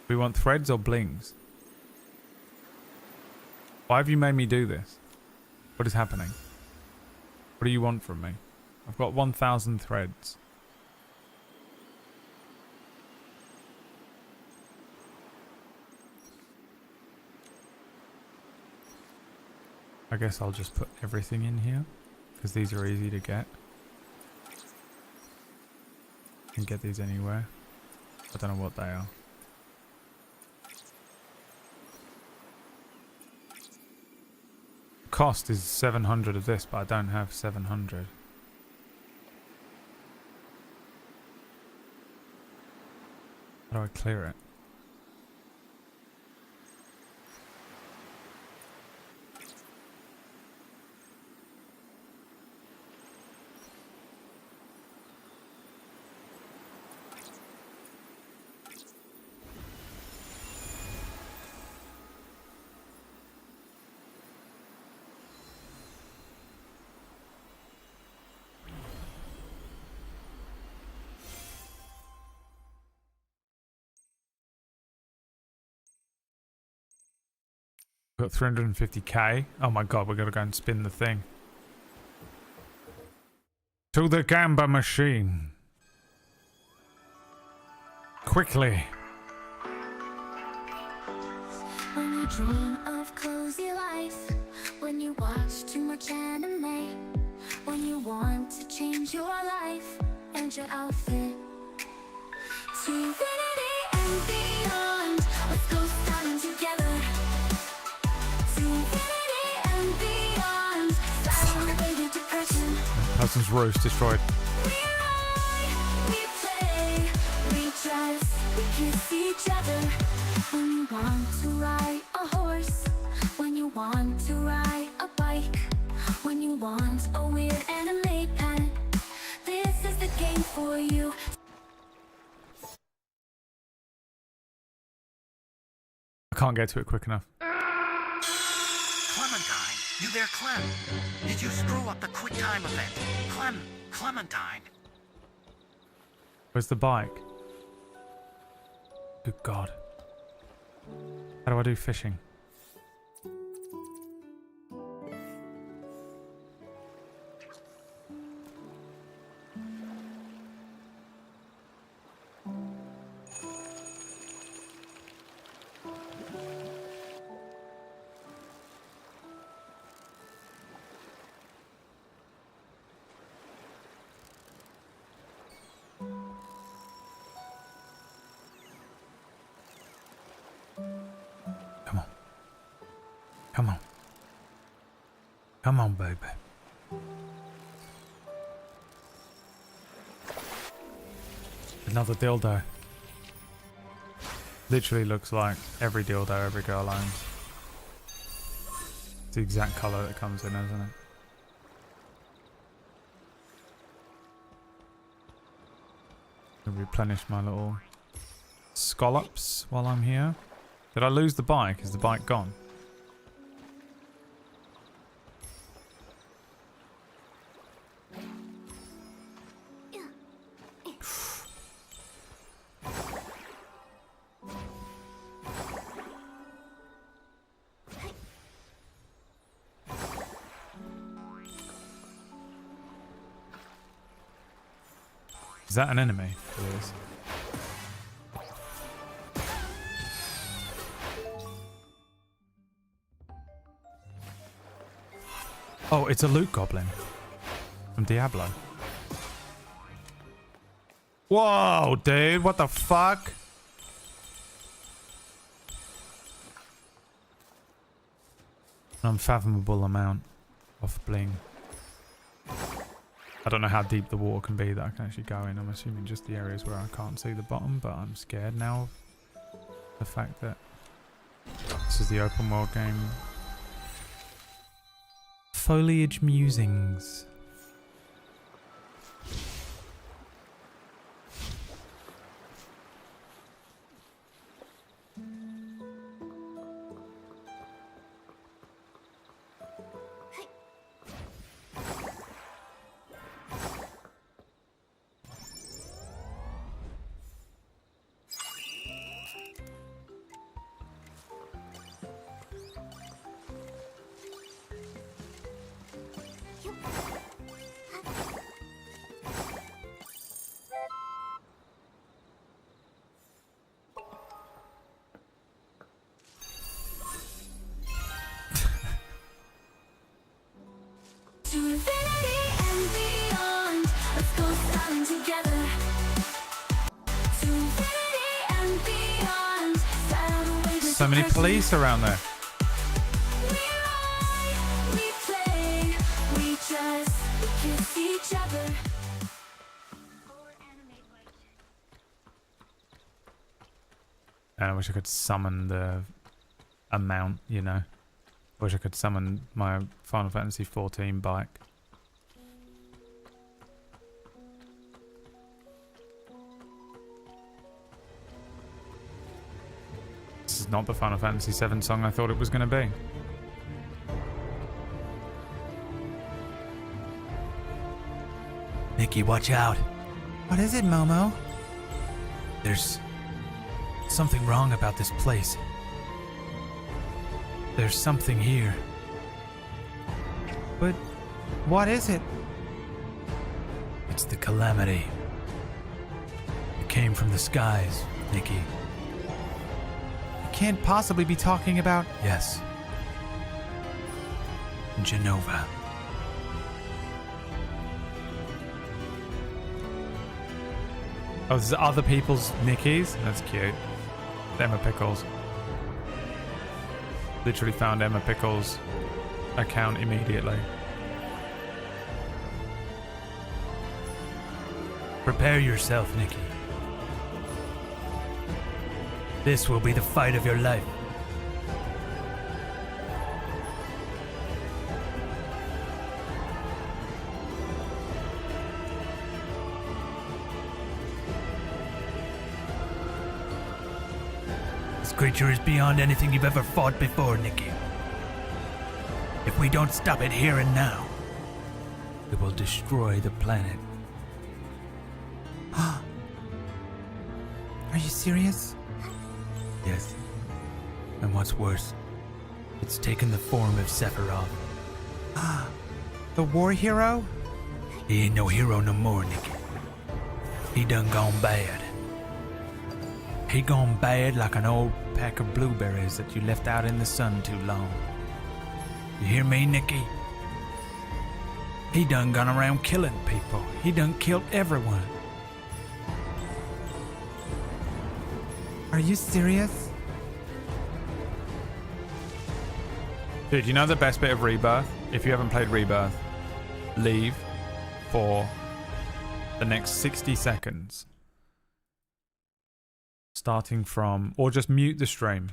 We want threads or blings? Why have you made me do this? What is happening? What do you want from me? I've got 1,000 threads. I guess I'll just put everything in here, because these are easy to get. You can get these anywhere. I don't know what they are. Cost is 700 of this, but I don't have 700. How do I clear it? Got 350k. Oh my god, we gotta go and spin the thing. To the gamba machine. Quickly. When you dream of cozy life, when you watch too much anime, when you want to change your life and your outfit to infinity and beyond. Let's go styling together to infinity and beyond. Styling away the depression. Person's roof destroyed. We ride, we play, we dress, we kiss each other. When you want to ride a horse, when you want to ride a bike, when you want a weird anime pet, this is the game for you. I can't get to it quick enough. Clementine, you there, Clem? Did you screw up the quick time event? Clementine. Where's the bike? Good god. How do I do fishing? Come on. Come on, baby. Another dildo. Literally looks like every dildo every girl owns. It's the exact colour that comes in, isn't it? I'll replenish my little scallops while I'm here. Did I lose the bike? Is the bike gone? Is that an enemy? It is. Oh, it's a loot goblin from Diablo. Whoa, dude, what the fuck? An unfathomable amount of bling. I don't know how deep the water can be that I can actually go in. I'm assuming just the areas where I can't see the bottom, but I'm scared now of the fact that this is the open world game. Foliage Musings. so many police around there. We play, we just kiss each other. And I wish I could summon the amount, you know. I wish I could summon my Final Fantasy 14 bike. This is not the Final Fantasy 7 song I thought it was going to be. Nikki, watch out. What is it, Momo? There's something wrong about this place. There's something here. But what is it? It's the calamity. It came from the skies, Nikki. You can't possibly be talking about... Yes. Genova. Oh, there's other people's Nickies? That's cute. Emma Pickles. Literally found Emma Pickles' account immediately. Prepare yourself, Nikki. This will be the fight of your life. This creature is beyond anything you've ever fought before, Nikki. If we don't stop it here and now, it will destroy the planet. Are you serious? Yes. And what's worse, it's taken the form of Sephiroth. The war hero? He ain't no hero no more, Nikki. He done gone bad. He gone bad like an old pack of blueberries that you left out in the sun too long. You hear me, Nikki? He done gone around killing people. He done killed everyone. Are you serious? Dude, you know the best bit of Rebirth? If you haven't played Rebirth, leave for the next 60 seconds. Starting from... Or just mute the stream.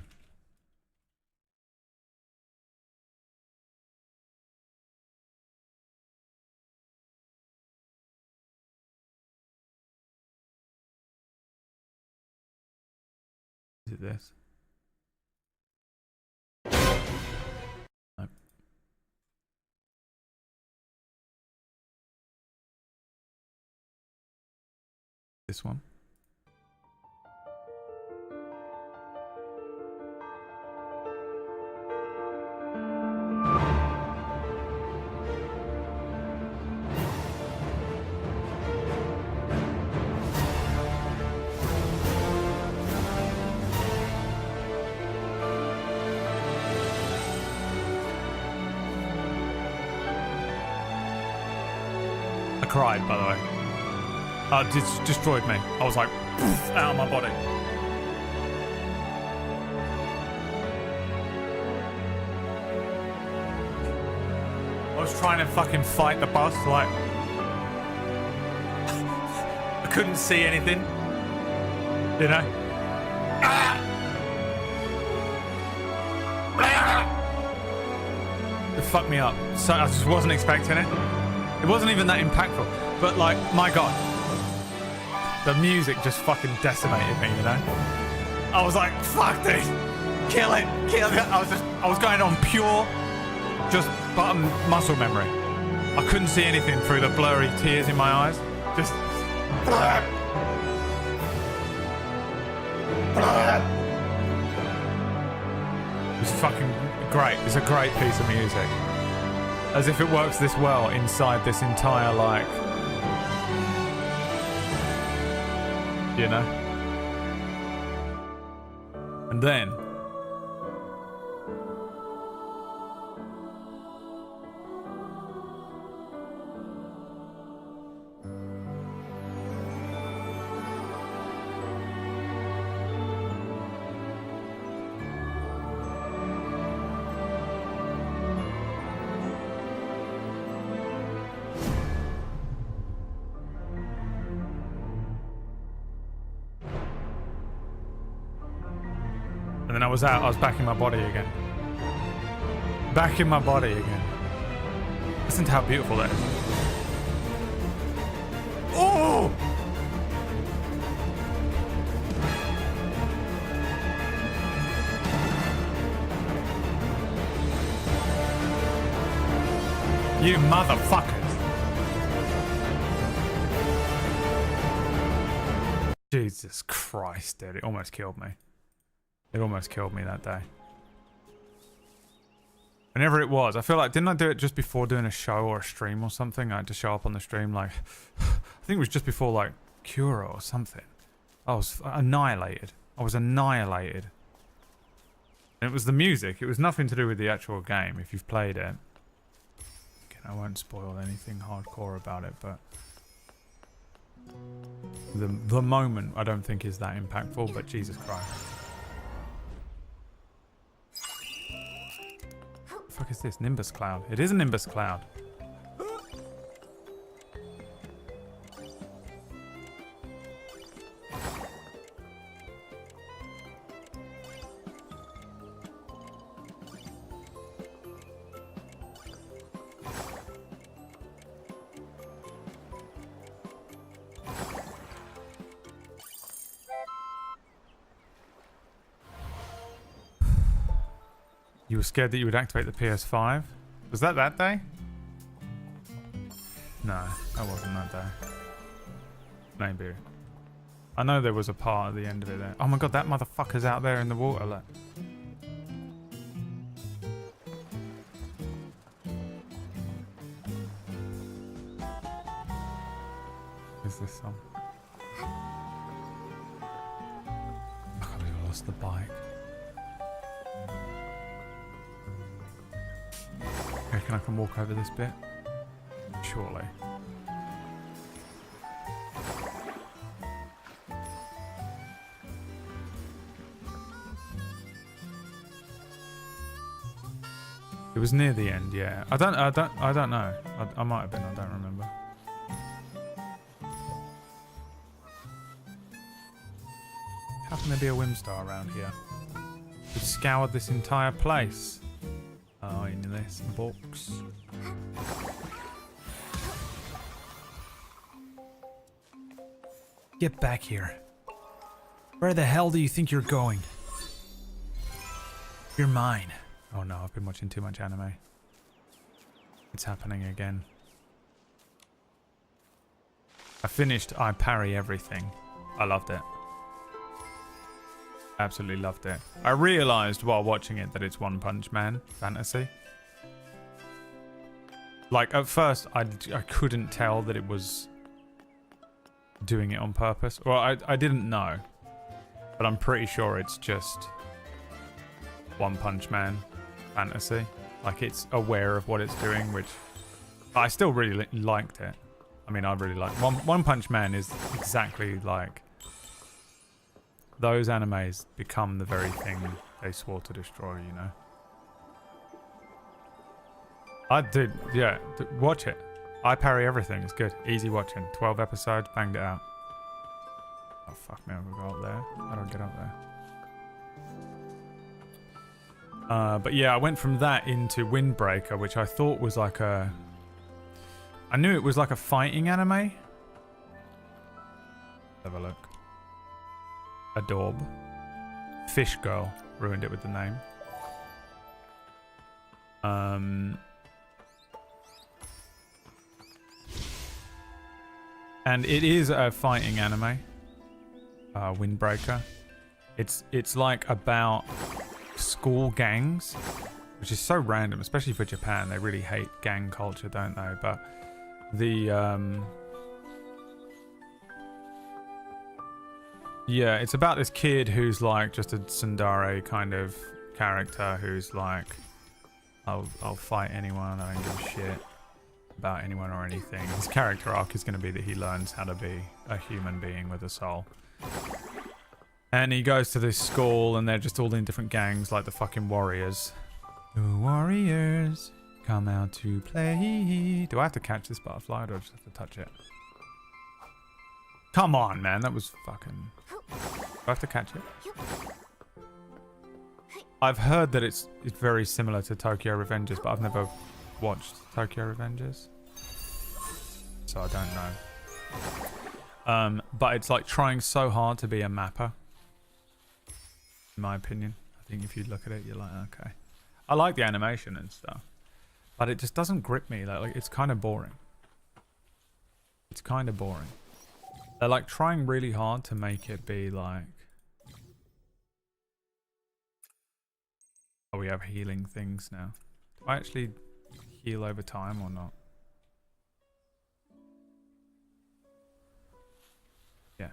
Is it this? No. This one. Cried, by the way. It destroyed me. I was like, out of my body. I was trying to fucking fight the bus, like... I couldn't see anything. You know? It fucked me up. So I just wasn't expecting it. It wasn't even that impactful, but like, my God, the music just fucking decimated me, you know? I was like, fuck this, kill it. I was going on pure, just button muscle memory. I couldn't see anything through the blurry tears in my eyes. Just, it was fucking great. It's a great piece of music. As if it works this well inside this entire, like... You know? And then... And then I was out. I was back in my body again. Back in my body again. Listen to how beautiful that is. Oh! You motherfuckers. Jesus Christ, dude. It almost killed me. It almost killed me that day. Whenever it was, I feel like, didn't I do it just before doing a show or a stream or something? I had to show up on the stream like, I think it was just before like Cura or something. I was annihilated. I was annihilated. And it was the music. It was nothing to do with the actual game if you've played it. Again, I won't spoil anything hardcore about it, but the moment I don't think is that impactful, but Jesus Christ. What the fuck is this? Nimbus Cloud. It is a Nimbus Cloud. You were scared that you would activate the PS5? Was that day? No, that wasn't that day. Maybe. I know there was a part at the end of it there. Oh my god, that motherfucker's out there in the water, look. Is this song? I can't believe I lost the bike. I reckon I can walk over this bit? Surely. It was near the end, yeah. I don't know. I might have been, I don't remember. How can there be a Whimstar around here? We've scoured this entire place. Oh, in this box. Get back here. Where the hell do you think you're going? You're mine. Oh no, I've been watching too much anime. It's happening again. I finished I Parry Everything. I loved it. Absolutely loved it. I realised while watching it that it's One Punch Man fantasy. Like, at first, I couldn't tell that it was doing it on purpose. Well, I didn't know. But I'm pretty sure it's just One Punch Man fantasy. Like, it's aware of what it's doing, which I still really liked it. I mean, I really like One Punch Man is exactly like those animes become the very thing they swore to destroy, you know. I did, yeah, watch it. I Parry Everything, it's good. Easy watching. 12 episodes, banged it out. Oh, fuck me, I'm gonna go up there. How do I get up there? But yeah, I went from that into Windbreaker, which I thought was like a... I knew it was like a fighting anime. Have a look. Adobe. Fish Girl. Ruined it with the name. And it is a fighting anime. Windbreaker. It's like about school gangs, which is so random, especially for Japan. They really hate gang culture, don't they? But the yeah, it's about this kid who's like just a tsundere kind of character who's like, I'll fight anyone, I don't give a shit about anyone or anything. His character arc is going to be that he learns how to be a human being with a soul. And he goes to this school and they're just all in different gangs like the fucking Warriors. The Warriors come out to play. Do I have to catch this butterfly or do I just have to touch it? Come on, man. That was fucking... Do I have to catch it? I've heard that it's very similar to Tokyo Revengers, but I've never watched Tokyo Revengers, so I don't know. But it's like trying so hard to be a mapper, in my opinion. I think if you look at it, you're like, okay. I like the animation and stuff, but it just doesn't grip me. Like it's kind of boring. It's kind of boring. They're like trying really hard to make it be like, oh, we have healing things now. Do I actually heal over time or not? Yeah.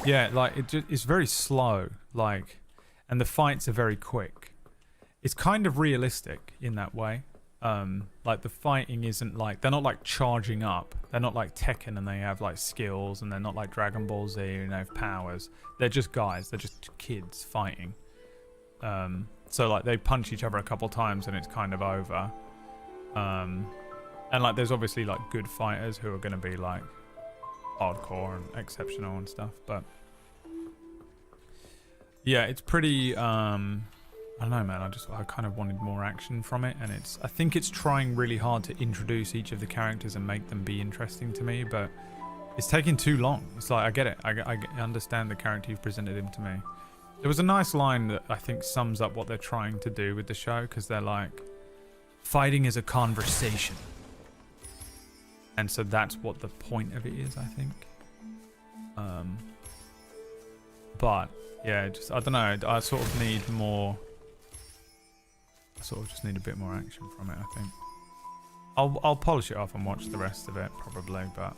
Yeah, like it's very slow, like, and the fights are very quick. It's kind of realistic in that way. Like the fighting isn't like, they're not like charging up. They're not like Tekken and they have like skills, and they're not like Dragon Ball Z and they have powers. They're just guys. They're just kids fighting. So like they punch each other a couple times and it's kind of over. And like there's obviously like good fighters who are going to be like hardcore and exceptional and stuff, but yeah, it's pretty I don't know, man. I kind of wanted more action from it, and I think it's trying really hard to introduce each of the characters and make them be interesting to me, but it's taking too long. It's like, I get it. I understand the character you've presented him to me. There was a nice line that I think sums up what they're trying to do with the show, because they're like, fighting is a conversation. And so that's what the point of it is, I think. But yeah, just, I don't know. I sort of need more. I sort of just need a bit more action from it, I think. I'll polish it off and watch the rest of it probably, but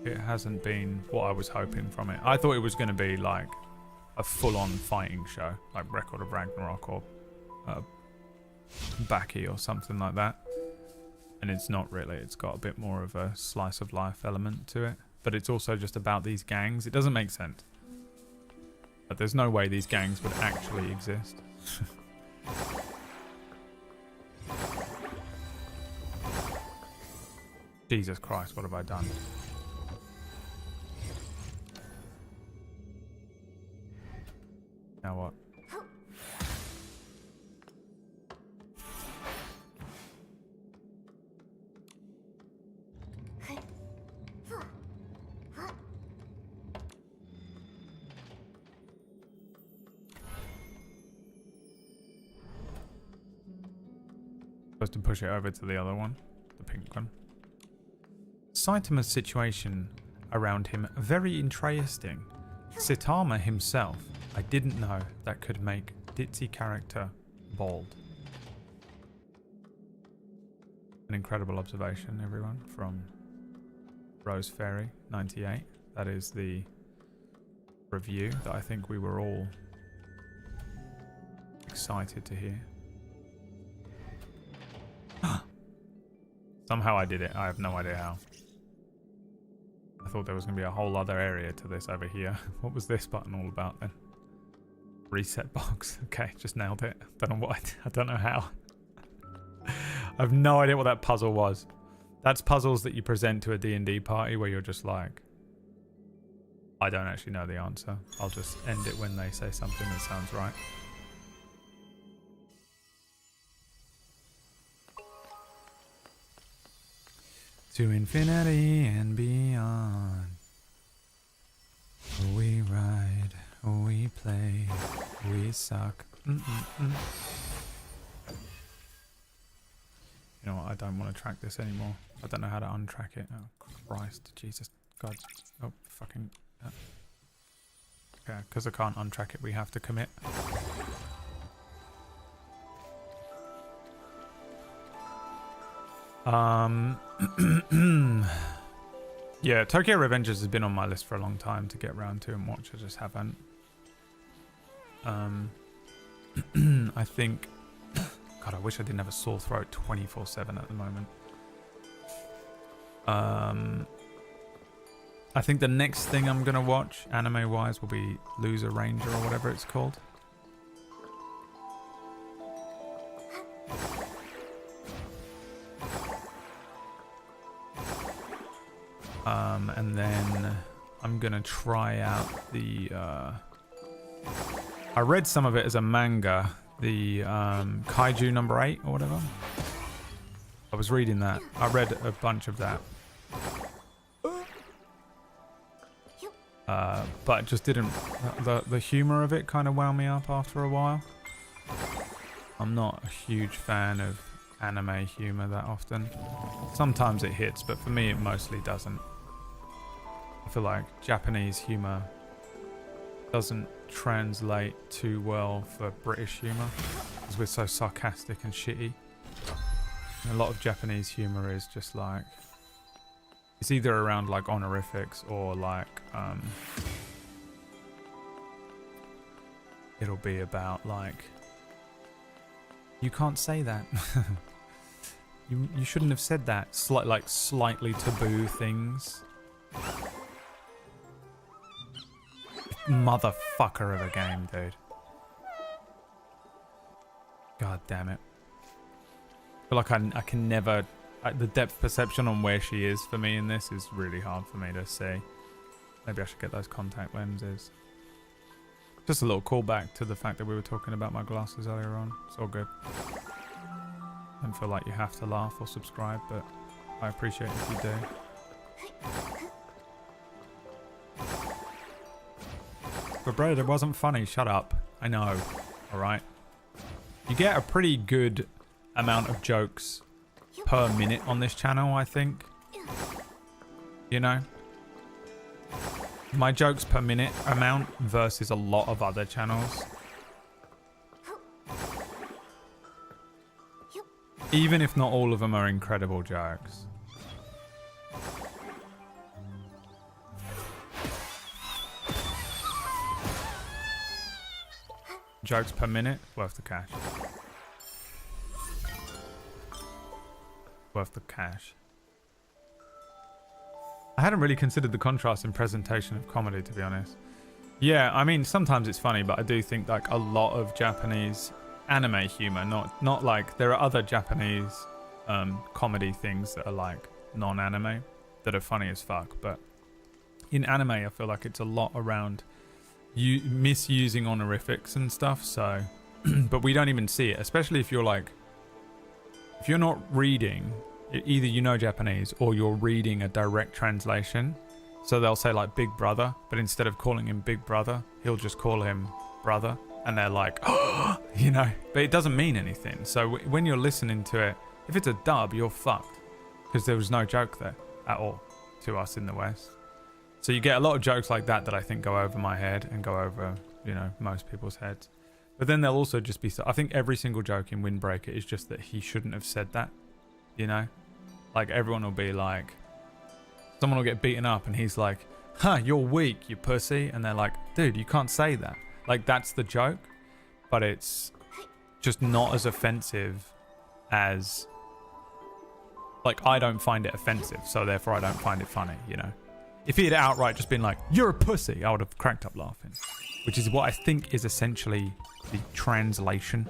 it hasn't been what I was hoping from it. I thought it was going to be like a full-on fighting show, like Record of Ragnarok or Baki or something like that. And it's not really. It's got a bit more of a slice of life element to it. But it's also just about these gangs. It doesn't make sense. But there's no way these gangs would actually exist. Jesus Christ, what have I done? Now what? Supposed to push it over to the other one, the pink one. Saitama's situation around him very interesting. Saitama himself, I didn't know that could make ditzy character bald. An incredible observation, everyone, from Rose Fairy 98. That is the review that I think we were all excited to hear. Somehow I did it. I have no idea how. I thought there was going to be a whole other area to this over here. What was this button all about then? Reset box. Okay, just nailed it. Don't know what. I don't know how. I have no idea what that puzzle was. That's puzzles that you present to a D&D party where you're just like, I don't actually know the answer. I'll just end it when they say something that sounds right. To infinity and beyond. We ride, we play, we suck. You know what? I don't want to track this anymore. I don't know how to untrack it. Oh Christ, Jesus, God, oh fucking. Okay, because I can't untrack it, we have to commit. Yeah, Tokyo Revengers has been on my list for a long time to get around to and watch. I just haven't. I think, God, I wish I didn't have a sore throat 24/7 at the moment. I think the next thing I'm gonna watch, anime-wise, will be Loser Ranger or whatever it's called. And then I'm gonna try out the I read some of it as a manga, the Kaiju number 8 or whatever. I was reading that. I read a bunch of that. But it just didn't... The humor of it kind of wound me up after a while. I'm not a huge fan of anime humor that often. Sometimes it hits, but for me it mostly doesn't. I feel like Japanese humor doesn't translate too well for British humor because we're so sarcastic and shitty. And a lot of Japanese humor is just like, it's either around like honorifics or like it'll be about like, you can't say that. you shouldn't have said that. Slightly taboo things. Motherfucker of a game, dude. God damn it. I feel like I can never... the depth perception on where she is for me in this is really hard for me to see. Maybe I should get those contact lenses. Just a little callback to the fact that we were talking about my glasses earlier on. It's all good. I don't feel like you have to laugh or subscribe, but I appreciate if you do. But Brad, it wasn't funny. Shut up. I know. Alright? You get a pretty good amount of jokes per minute on this channel, I think. You know? My jokes per minute amount versus a lot of other channels. Even if not all of them are incredible jokes. Jokes per minute, worth the cash. Worth the cash. I hadn't really considered the contrast in presentation of comedy, to be honest. Yeah, I mean, sometimes it's funny, but I do think like a lot of Japanese anime humor, not like there are other Japanese comedy things that are like non-anime that are funny as fuck, but in anime I feel like it's a lot around you misusing honorifics and stuff, so but we don't even see it, especially if you're like, if you're not reading, either you know Japanese or you're reading a direct translation. So they'll say like Big Brother, but instead of calling him Big Brother, he'll just call him Brother. And they're like, oh, you know, but it doesn't mean anything. So when you're listening to it, if it's a dub, you're fucked. Because there was no joke there at all to us in the West. So you get a lot of jokes like that that I think go over my head and go over, you know, most people's heads. But then there'll also just be, I think every single joke in Windbreaker is just that he shouldn't have said that, you know? Like everyone will be like, someone will get beaten up and he's like, huh, you're weak, you pussy. And they're like, dude, you can't say that. Like that's the joke, but it's just not as offensive as, like I don't find it offensive, so therefore I don't find it funny, you know? If he had outright just been like, you're a pussy, I would have cracked up laughing. Which is what I think is essentially the translation,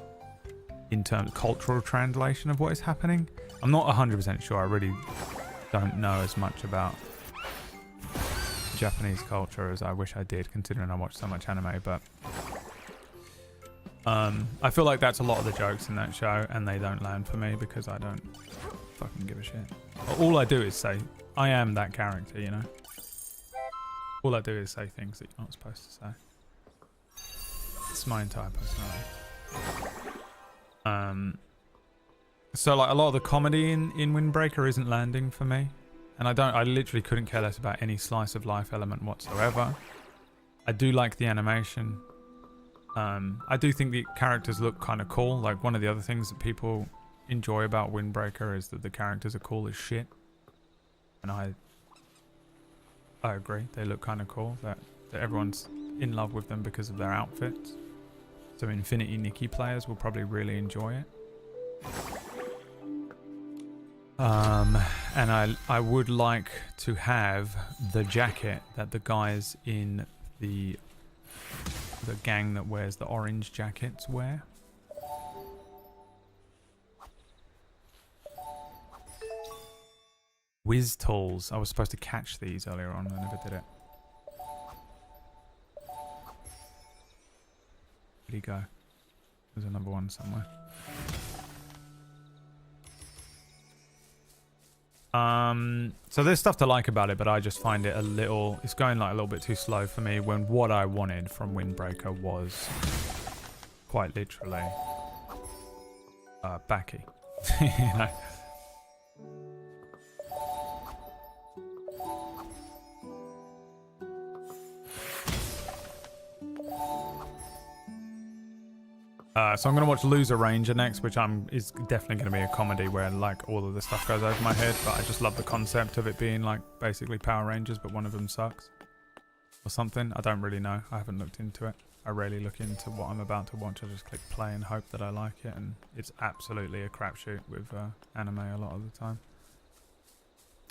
in terms of cultural translation of what is happening. I'm not 100% sure, I really don't know as much about Japanese culture as I wish I did, considering I watch so much anime, but I feel like that's a lot of the jokes in that show, and they don't land for me because I don't fucking give a shit. All I do is say, I am that character, you know? All I do is say things that you're not supposed to say. It's my entire personality. So like a lot of the comedy in Windbreaker isn't landing for me. And I literally couldn't care less about any slice of life element whatsoever. I do like the animation. I do think the characters look kind of cool. Like one of the other things that people enjoy about Windbreaker is that the characters are cool as shit. And I agree. They look kind of cool. That everyone's in love with them because of their outfits. So Infinity Nikki players will probably really enjoy it. And I would like to have the jacket that the guys in the gang that wears the orange jackets wear. Whiz tools. I was supposed to catch these earlier on. I never did it. Where'd he go? There's another one somewhere. So there's stuff to like about it, but I just find it a little, it's going like a little bit too slow for me when what I wanted from Windbreaker was quite literally backy. You know? So I'm going to watch Loser Ranger next, which is definitely going to be a comedy where like all of the stuff goes over my head, but I just love the concept of it being like basically Power Rangers, but one of them sucks or something. I don't really know. I haven't looked into it. I rarely look into what I'm about to watch. I just click play and hope that I like it, and it's absolutely a crapshoot with anime a lot of the time.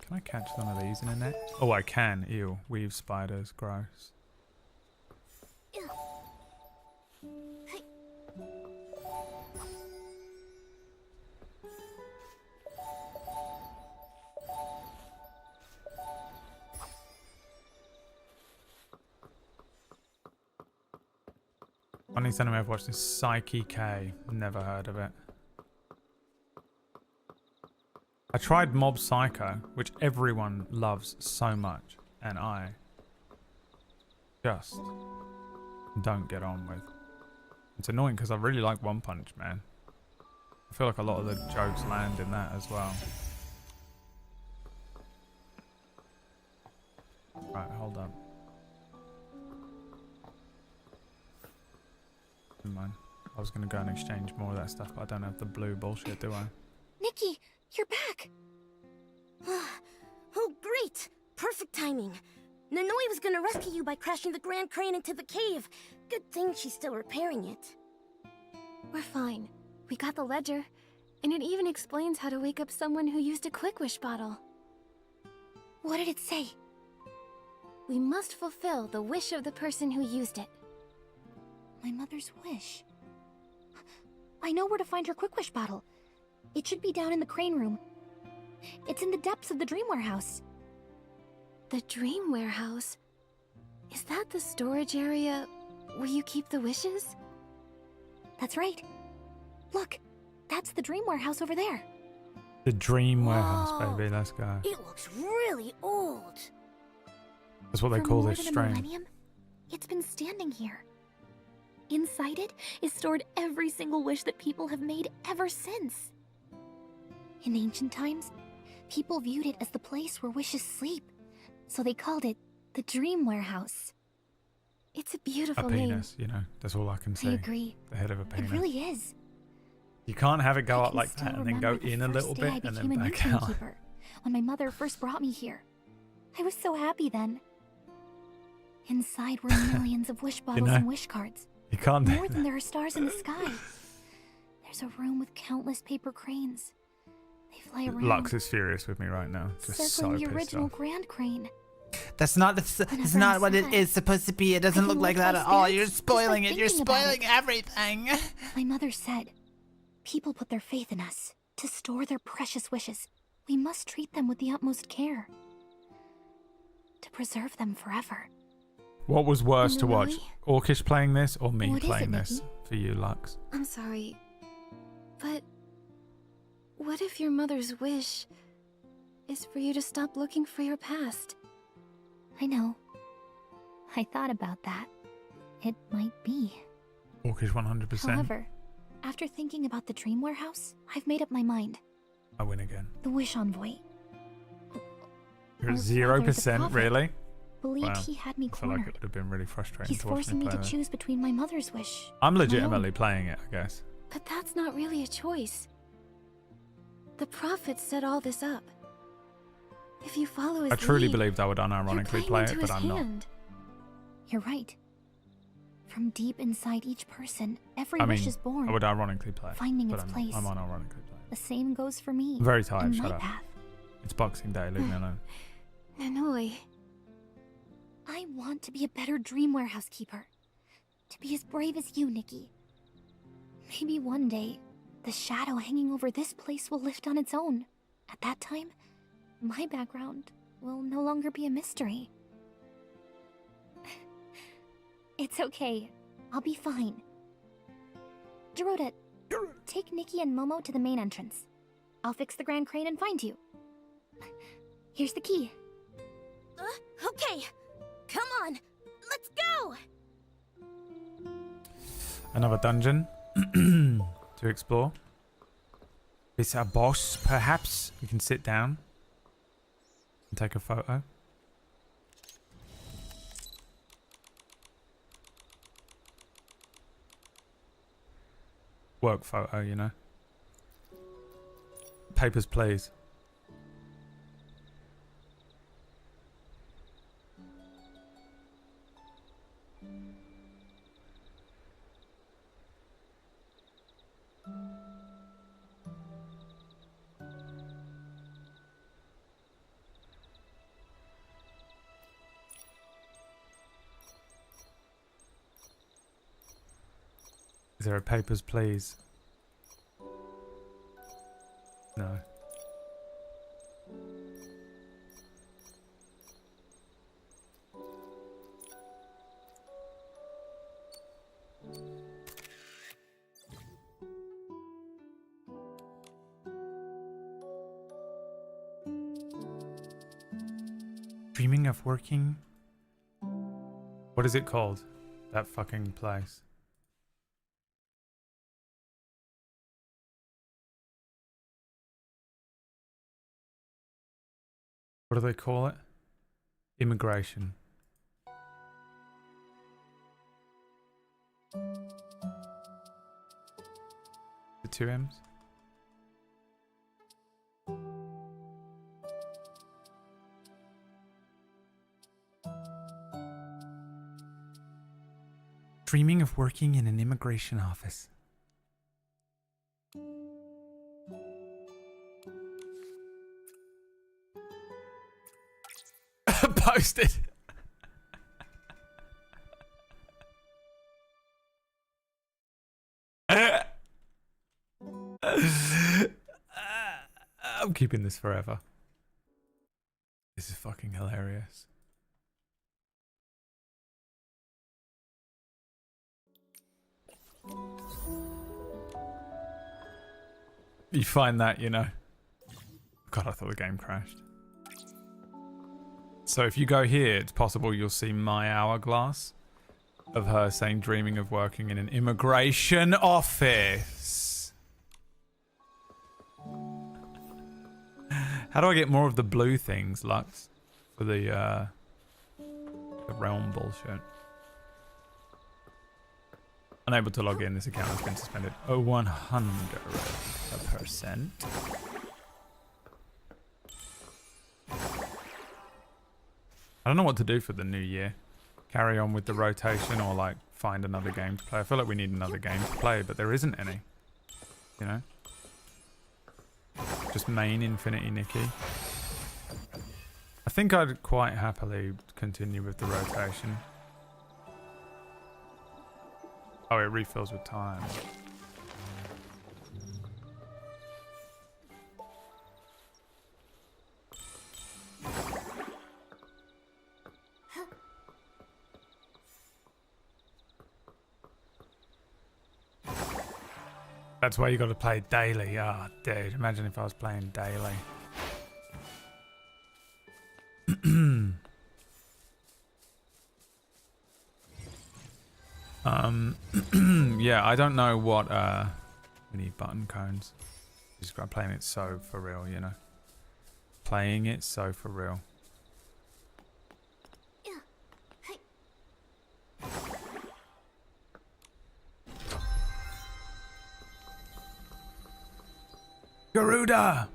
Can I catch one of these in a net? Oh, I can. Ew. Weave spiders. Gross. Funniest anime I've watched is Psyche K. Never heard of it. I tried Mob Psycho, which everyone loves so much, and I just don't get on with. It's annoying because I really like One Punch Man. I feel like a lot of the jokes land in that as well. Right, hold up. Never mind. I was going to go and exchange more of that stuff, but I don't have the blue bullshit, do I? Nikki, you're back! Oh, great! Perfect timing. Nanoi was gonna rescue you by crashing the Grand Crane into the cave. Good thing she's still repairing it. We're fine. We got the ledger, and it even explains how to wake up someone who used a Quick Wish bottle. What did it say? We must fulfill the wish of the person who used it. My mother's wish. I know where to find her Quick Wish bottle. It should be down in the crane room. It's in the depths of the Dream Warehouse. The Dream Warehouse? Is that the storage area where you keep the wishes? That's right. Look, that's the Dream Warehouse over there. The Dream Warehouse, baby. Let's go. It looks really old. That's what they call this stream. It's been standing here. Inside it is stored every single wish that people have made ever since. In ancient times, people viewed it as the place where wishes sleep, so they called it the Dream Warehouse. It's a beautiful name. A penis, you know, that's all I can say. I agree. The head of a penis. It really is. You can't have it go up like that and then go in a little bit and then back out. When my mother first brought me here, I was so happy then. Inside were millions of wish bottles and wish cards. You can't More than there are stars in the sky. There's a room with countless paper cranes. They fly around. Lux is furious with me right now. Just so the pissed original off. Grand Crane. That's not what it is supposed to be. It doesn't look like that at all. You're spoiling it. You're spoiling everything. My mother said, people put their faith in us to store their precious wishes. We must treat them with the utmost care. To preserve them forever. What was worse to watch? Really? Orcish playing this or me What is playing it, this Nikki? for you, Lux? I'm sorry, but what if your mother's wish is for you to stop looking for your past? I know. I thought about that. It might be. Orcish 100%. However, after thinking about the Dream Warehouse, I've made up my mind. I win again. The Wish Envoy. You're at Our father, the 0%, prophet, really? believed Wow. he had me I feel like cornered. it would have been really frustrating He's to watch forcing me me play to that. choose between my mother's wish. I'm and my legitimately own. playing it, I guess. But that's not really a choice. The prophet set all this up. If you follow his I truly lead, believed I would you're unironically playing play into it, his but I'm not. hand. You're right. From deep inside each person, every I wish mean, is born. I would ironically play it, finding but its I'm place. unironically playing The same goes for me. I'm very tired, and shut my up. path. It's Boxing Day, leave me alone. Nanoi. I want to be a better Dream Warehouse keeper. To be as brave as you, Nikki. Maybe one day, the shadow hanging over this place will lift on its own. At that time, my background will no longer be a mystery. It's okay. I'll be fine. Dorota, take Nikki and Momo to the main entrance. I'll fix the Grand Crane and find you. Here's the key. Okay. Come on. Let's go! Another dungeon to explore. It's a boss, perhaps. We can sit down and take a photo. Work photo, you know. Papers, please. Is there a papers, please? No. Dreaming of working? What is it called? That fucking place. What do they call it? Immigration. The 2 M's? Dreaming of working in an immigration office. Posted. I'm keeping this forever. This is fucking hilarious. You find that, you know. God, I thought the game crashed. So if you go here, it's possible you'll see my hourglass of her saying dreaming of working in an immigration office. How do I get more of the blue things, Lux? For the realm bullshit. Unable to log in. This account has been suspended. 100%. I don't know what to do for the new year. Carry on with the rotation or like find another game to play. I feel like we need another game to play, but there isn't any. You know? Just main Infinity Nikki. I think I'd quite happily continue with the rotation. Oh, it refills with time. That's why you got to play daily. Ah, oh, dude, imagine if I was playing daily. Yeah, I don't know what we need button cones. Just got playing it so for real, you know. Playing it so for real. Garuda!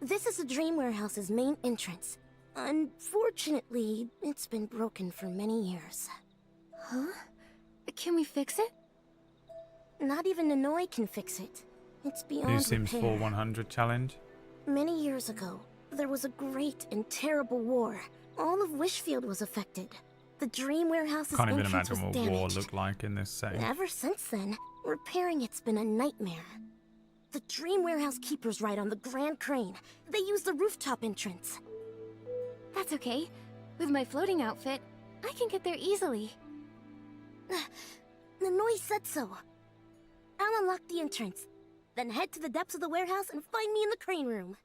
This is the Dream Warehouse's main entrance. Unfortunately, it's been broken for many years. Huh? Can we fix it? Not even Nanoi can fix it. It's beyond New Sims repair. 4 100 challenge. Many years ago, there was a great and terrible war. All of Wishfield was affected. The Dream Warehouse's Can't even entrance imagine was what war damaged. looked like in this setting. Ever since then, repairing it's been a nightmare. The Dream Warehouse keepers ride on the Grand Crane. They use the rooftop entrance. That's okay. With my floating outfit, I can get there easily. The noise said so. I'll unlock the entrance, then head to the depths of the warehouse and find me in the crane room.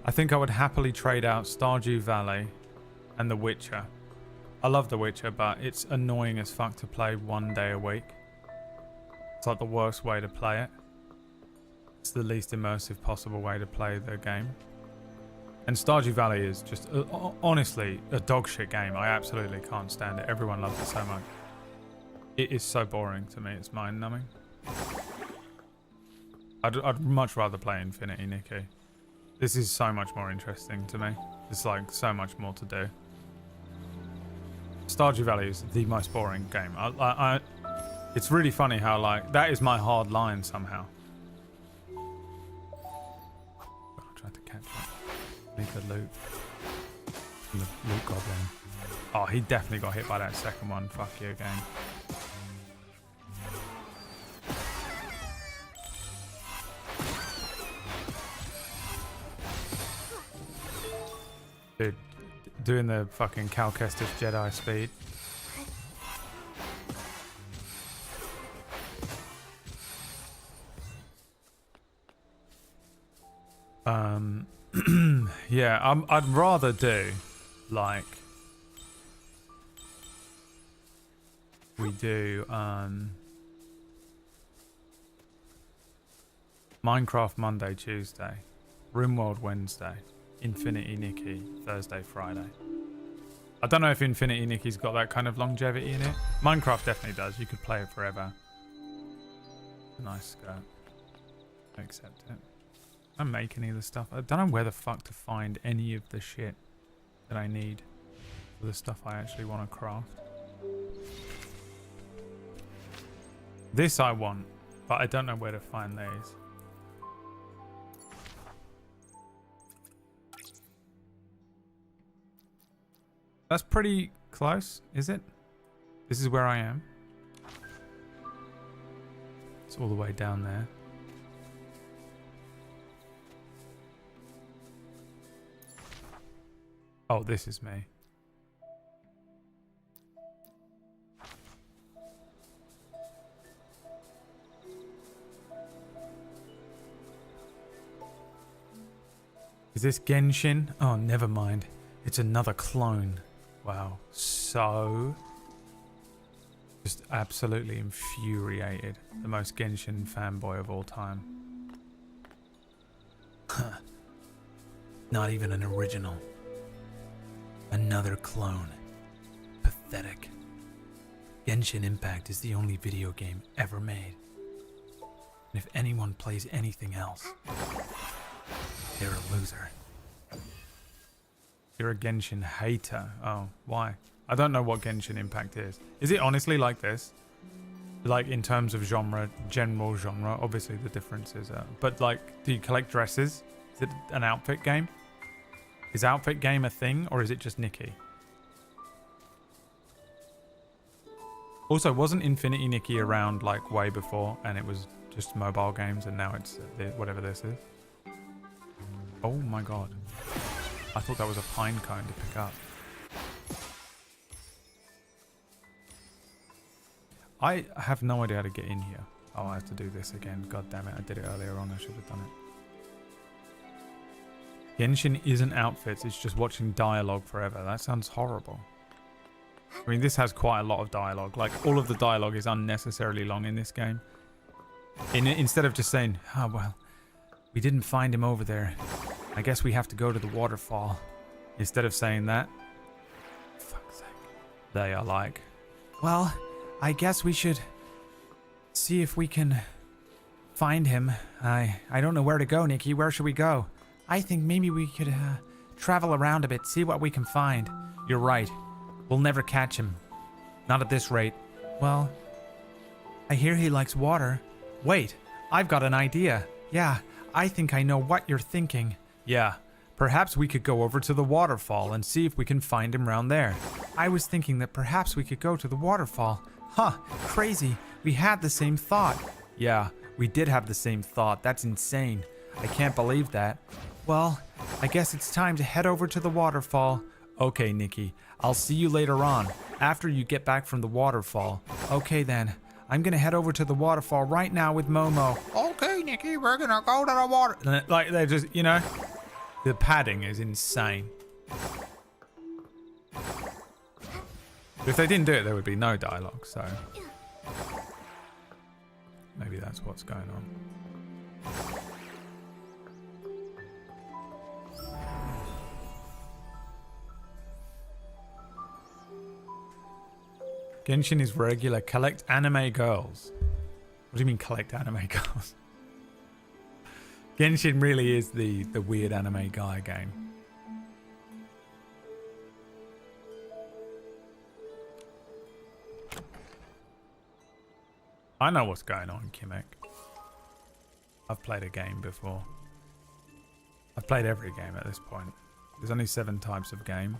I think I would happily trade out Stardew Valley and The Witcher. I love The Witcher, but it's annoying as fuck to play 1 day a week. It's like the worst way to play it. It's the least immersive possible way to play the game. And Stardew Valley is just, honestly, a dog shit game. I absolutely can't stand it. Everyone loves it so much. It is so boring to me. It's mind numbing. I'd much rather play Infinity Nikki. This is so much more interesting to me. It's like so much more to do. Stardew Valley is the most boring game. It's really funny how like that is my hard line somehow. I tried to catch it. Need the loot. From the loot goblin. Oh, he definitely got hit by that second one. Fuck you again. Dude, doing the fucking Cal Kestis Jedi speed. Yeah, I'd rather do like we do Minecraft Monday, Tuesday, RimWorld Wednesday, Infinity Nikki Thursday, Friday. I don't know if Infinity Nikki's got that kind of longevity in it. Minecraft definitely does. You could play it forever. Nice skirt. I accept it. I don't make any of the stuff. I don't know where the fuck to find any of the shit that I need for the stuff I actually want to craft. This I want, but I don't know where to find these. That's pretty close, is it? This is where I am. It's all the way down there. Oh, this is me. Is this Genshin? Oh, never mind. It's another clone. Wow. So... just absolutely infuriated. The most Genshin fanboy of all time. Huh. Not even an original. Another clone. Pathetic. Genshin Impact is the only video game ever made. And if anyone plays anything else, they're a loser. You're a Genshin hater. Oh, why? I don't know what Genshin Impact is. Is it honestly like this? Like in terms of genre, general genre, obviously the differences are. But like, do you collect dresses? Is it an outfit game? Is outfit game a thing, or is it just Nikki? Also, wasn't Infinity Nikki around like way before, and it was just mobile games, and now it's whatever this is? Oh my god. I thought that was a pine cone to pick up. I have no idea how to get in here. Oh, I have to do this again. God damn it, I did it earlier on. I should have done it. Genshin isn't outfits, it's just watching dialogue forever. That sounds horrible. I mean, this has quite a lot of dialogue. Like, all of the dialogue is unnecessarily long in this game. Instead of just saying, oh, well, we didn't find him over there. I guess we have to go to the waterfall. Instead of saying that, fuck's sake, they are like, well, I guess we should see if we can find him. I don't know where to go, Nikki. Where should we go? I think maybe we could travel around a bit, see what we can find. You're right. We'll never catch him. Not at this rate. Well, I hear he likes water. Wait, I've got an idea. Yeah, I think I know what you're thinking. Yeah, perhaps we could go over to the waterfall and see if we can find him round there. I was thinking that perhaps we could go to the waterfall. Huh, crazy. We had the same thought. Yeah, We did have the same thought. That's insane. I can't believe that. Well, I guess it's time to head over to the waterfall. Okay, Nikki. I'll see you later on, after you get back from the waterfall. Okay then. I'm gonna head over to the waterfall right now with Momo. Okay, Nikki, we're gonna go to the water. Like, they're just, you know, the padding is insane. If they didn't do it, there would be no dialogue, so maybe that's what's going on. Genshin is regular. Collect anime girls. What do you mean collect anime girls? Genshin really is the weird anime guy game. I know what's going on, Kimek. I've played a game before. I've played every game at this point. There's only 7 types of game.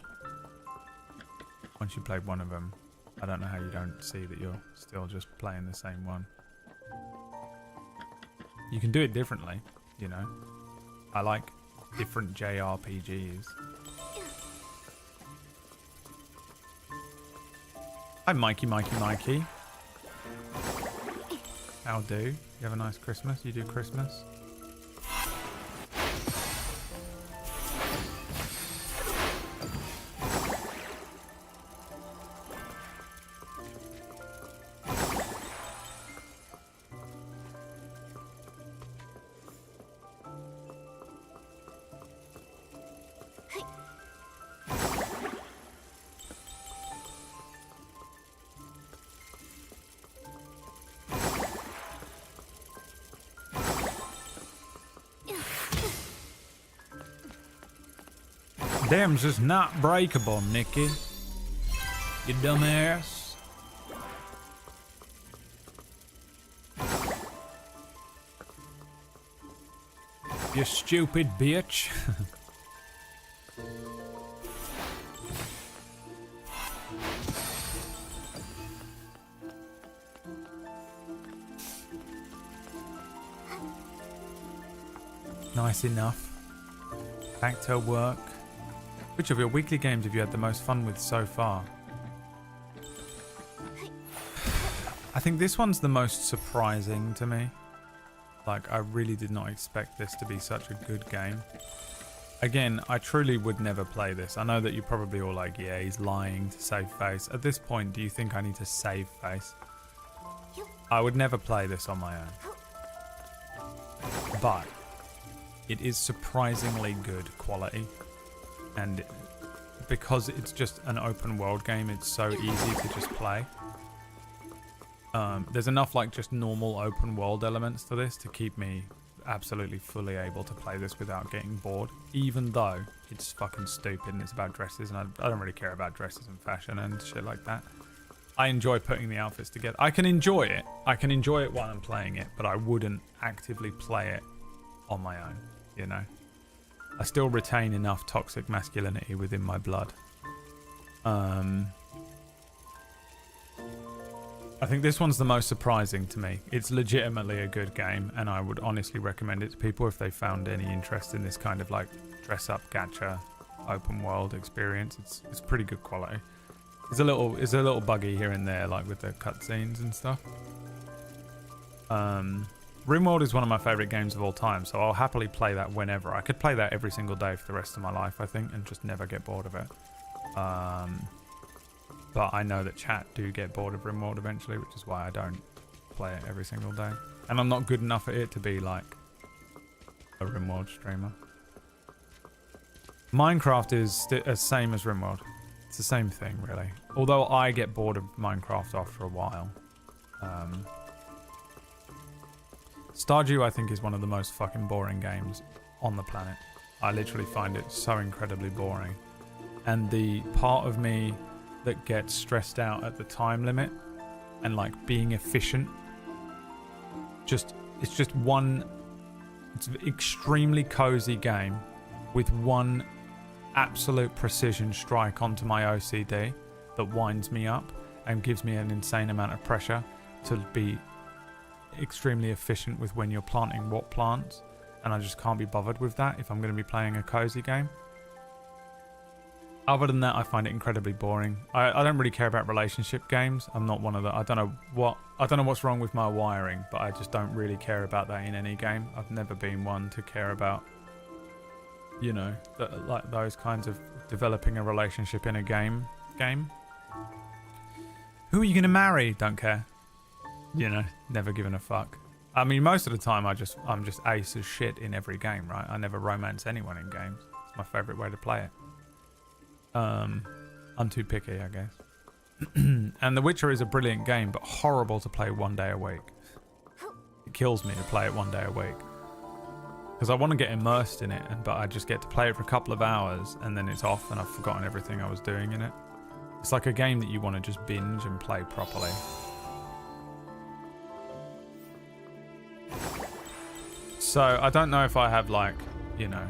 Once you played one of them, I don't know how you don't see that you're still just playing the same one. You can do it differently, you know. I like different JRPGs. Hi, Mikey. How do? You have a nice Christmas? You do Christmas? Dam's just not breakable, Nikki. You dumbass. You stupid bitch. Nice enough. Back to work. Which of your weekly games have you had the most fun with so far? I think this one's the most surprising to me. Like, I really did not expect this to be such a good game. Again, I truly would never play this. I know that you're probably all like, yeah, he's lying to save face. At this point, do you think I need to save face? I would never play this on my own. But it is surprisingly good quality. And because it's just an open world game, it's so easy to just play. There's enough like just normal open world elements to this to keep me absolutely fully able to play this without getting bored, even though it's fucking stupid and it's about dresses, and I don't really care about dresses and fashion and shit like that. I enjoy putting the outfits together. I can enjoy it while I'm playing it, but I wouldn't actively play it on my own, you know. I still retain enough toxic masculinity within my blood. I think this one's the most surprising to me. It's legitimately a good game, and I would honestly recommend it to people if they found any interest in this kind of like dress-up gacha open world experience. It's pretty good quality. It's a little buggy here and there, like with the cutscenes and stuff. RimWorld is one of my favorite games of all time, so I'll happily play that whenever. I could play that every single day for the rest of my life, I think, and just never get bored of it. But I know that chat do get bored of RimWorld eventually, which is why I don't play it every single day. And I'm not good enough at it to be like a RimWorld streamer. Minecraft is the same as RimWorld. It's the same thing, really. Although I get bored of Minecraft after a while. Stardew, I think, is one of the most fucking boring games on the planet. I literally find it so incredibly boring. And the part of me that gets stressed out at the time limit and like being efficient, it's an extremely cozy game with one absolute precision strike onto my OCD that winds me up and gives me an insane amount of pressure to be extremely efficient with when you're planting what plants, and I just can't be bothered with that if I'm going to be playing a cozy game. Other than that, I find it incredibly boring. I don't really care about relationship games. I'm not one of the... I don't know what's wrong with my wiring, but I just don't really care about that in any game. I've never been one to care about, you know, like those kinds of developing a relationship in a game. Who are you gonna marry? Don't care. You know, never giving a fuck. I mean, most of the time I'm just ace as shit in every game, right? I never romance anyone in games. It's my favorite way to play it. I'm too picky, I guess. And The Witcher is a brilliant game, but horrible to play one day a week. It kills me to play it one day a week. Because I want to get immersed in it, but I just get to play it for a couple of hours, and then it's off, and I've forgotten everything I was doing in it. It's like a game that you want to just binge and play properly. So, I don't know if I have, like, you know...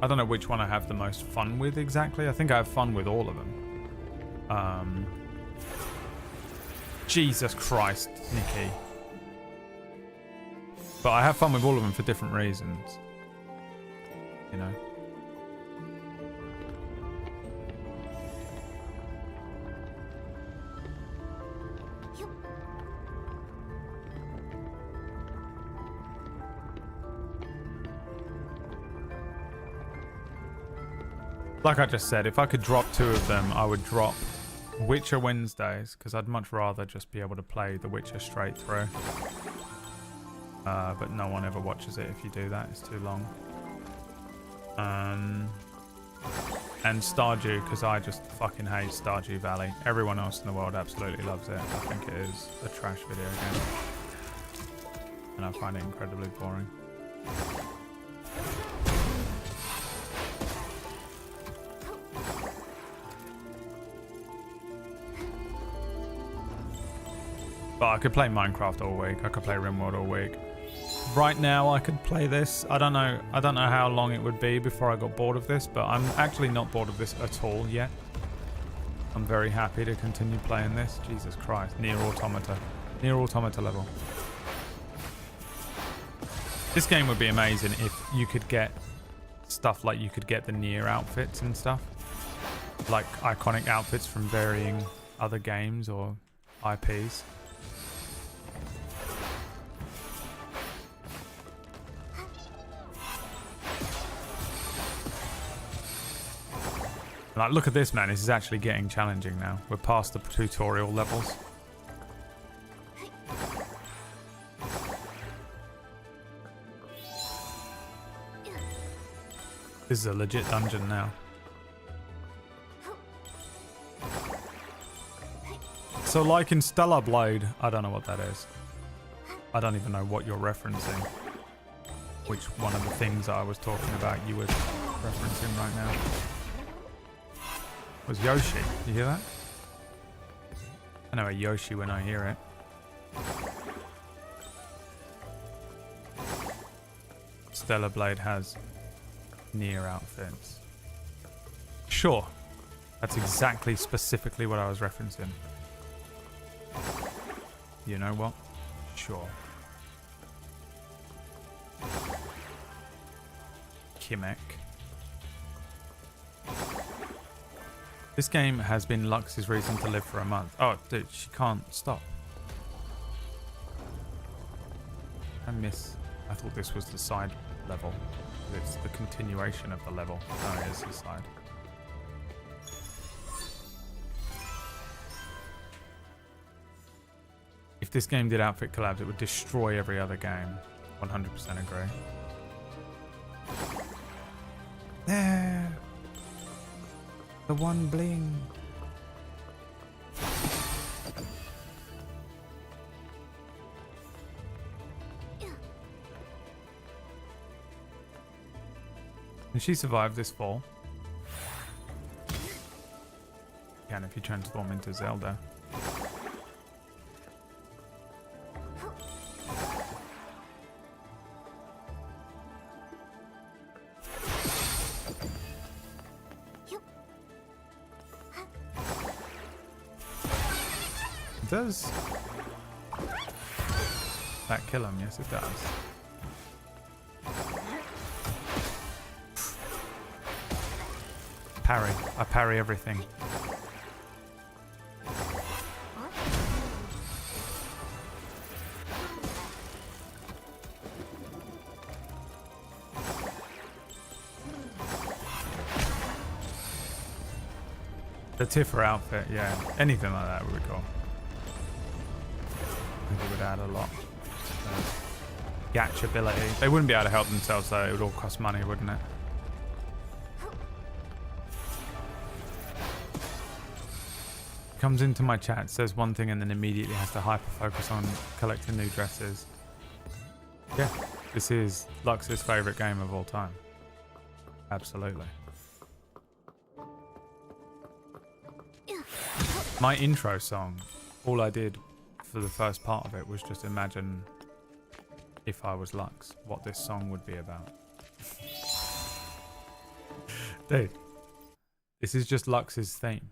I don't know which one I have the most fun with exactly. I think I have fun with all of them. Jesus Christ, Nikki. But I have fun with all of them for different reasons. You know? Like I just said, if I could drop 2 of them, I would drop Witcher Wednesdays, because I'd much rather just be able to play The Witcher straight through. But no one ever watches it if you do that, it's too long. And Stardew, because I just fucking hate Stardew Valley. Everyone else in the world absolutely loves it. I think it is a trash video game. And I find it incredibly boring. But I could play Minecraft all week. I could play RimWorld all week. Right now, I could play this. I don't know how long it would be before I got bored of this, but I'm actually not bored of this at all yet. I'm very happy to continue playing this. Jesus Christ. Nier Automata. Nier Automata level. This game would be amazing if you could get stuff like you could get the Nier outfits and stuff. Like iconic outfits from varying other games or IPs. Like, look at this, man. This is actually getting challenging now. We're past the tutorial levels. This is a legit dungeon now. So like in Stellar Blade, I don't know what that is. I don't even know what you're referencing. Which one of the things that I was talking about you were referencing right now. Was Yoshi. You hear that? I know a Yoshi when I hear it. Stellar Blade has Nier outfits. Sure. That's exactly specifically what I was referencing. You know what? Sure. Kimek. This game has been Lux's reason to live for a month. Oh, dude, she can't stop. I thought this was the side level. It's the continuation of the level. Oh, it is the side. If this game did outfit collabs, it would destroy every other game. 100% agree. There. The one bling. Can she survive this fall? Can if you transform into Zelda. that kill him? Yes, it does. Parry. I parry everything. The Tifa outfit, yeah. Anything like that would be cool. I think it would add a lot. Gatch ability. They wouldn't be able to help themselves though. It would all cost money, wouldn't it? Comes into my chat, says one thing and then immediately has to hyper focus on collecting new dresses. Yeah, this is Lux's favorite game of all time. Absolutely. My intro song, all I did for the first part of it was just imagine if I was Lux, what this song would be about. Dude, this is just Lux's theme.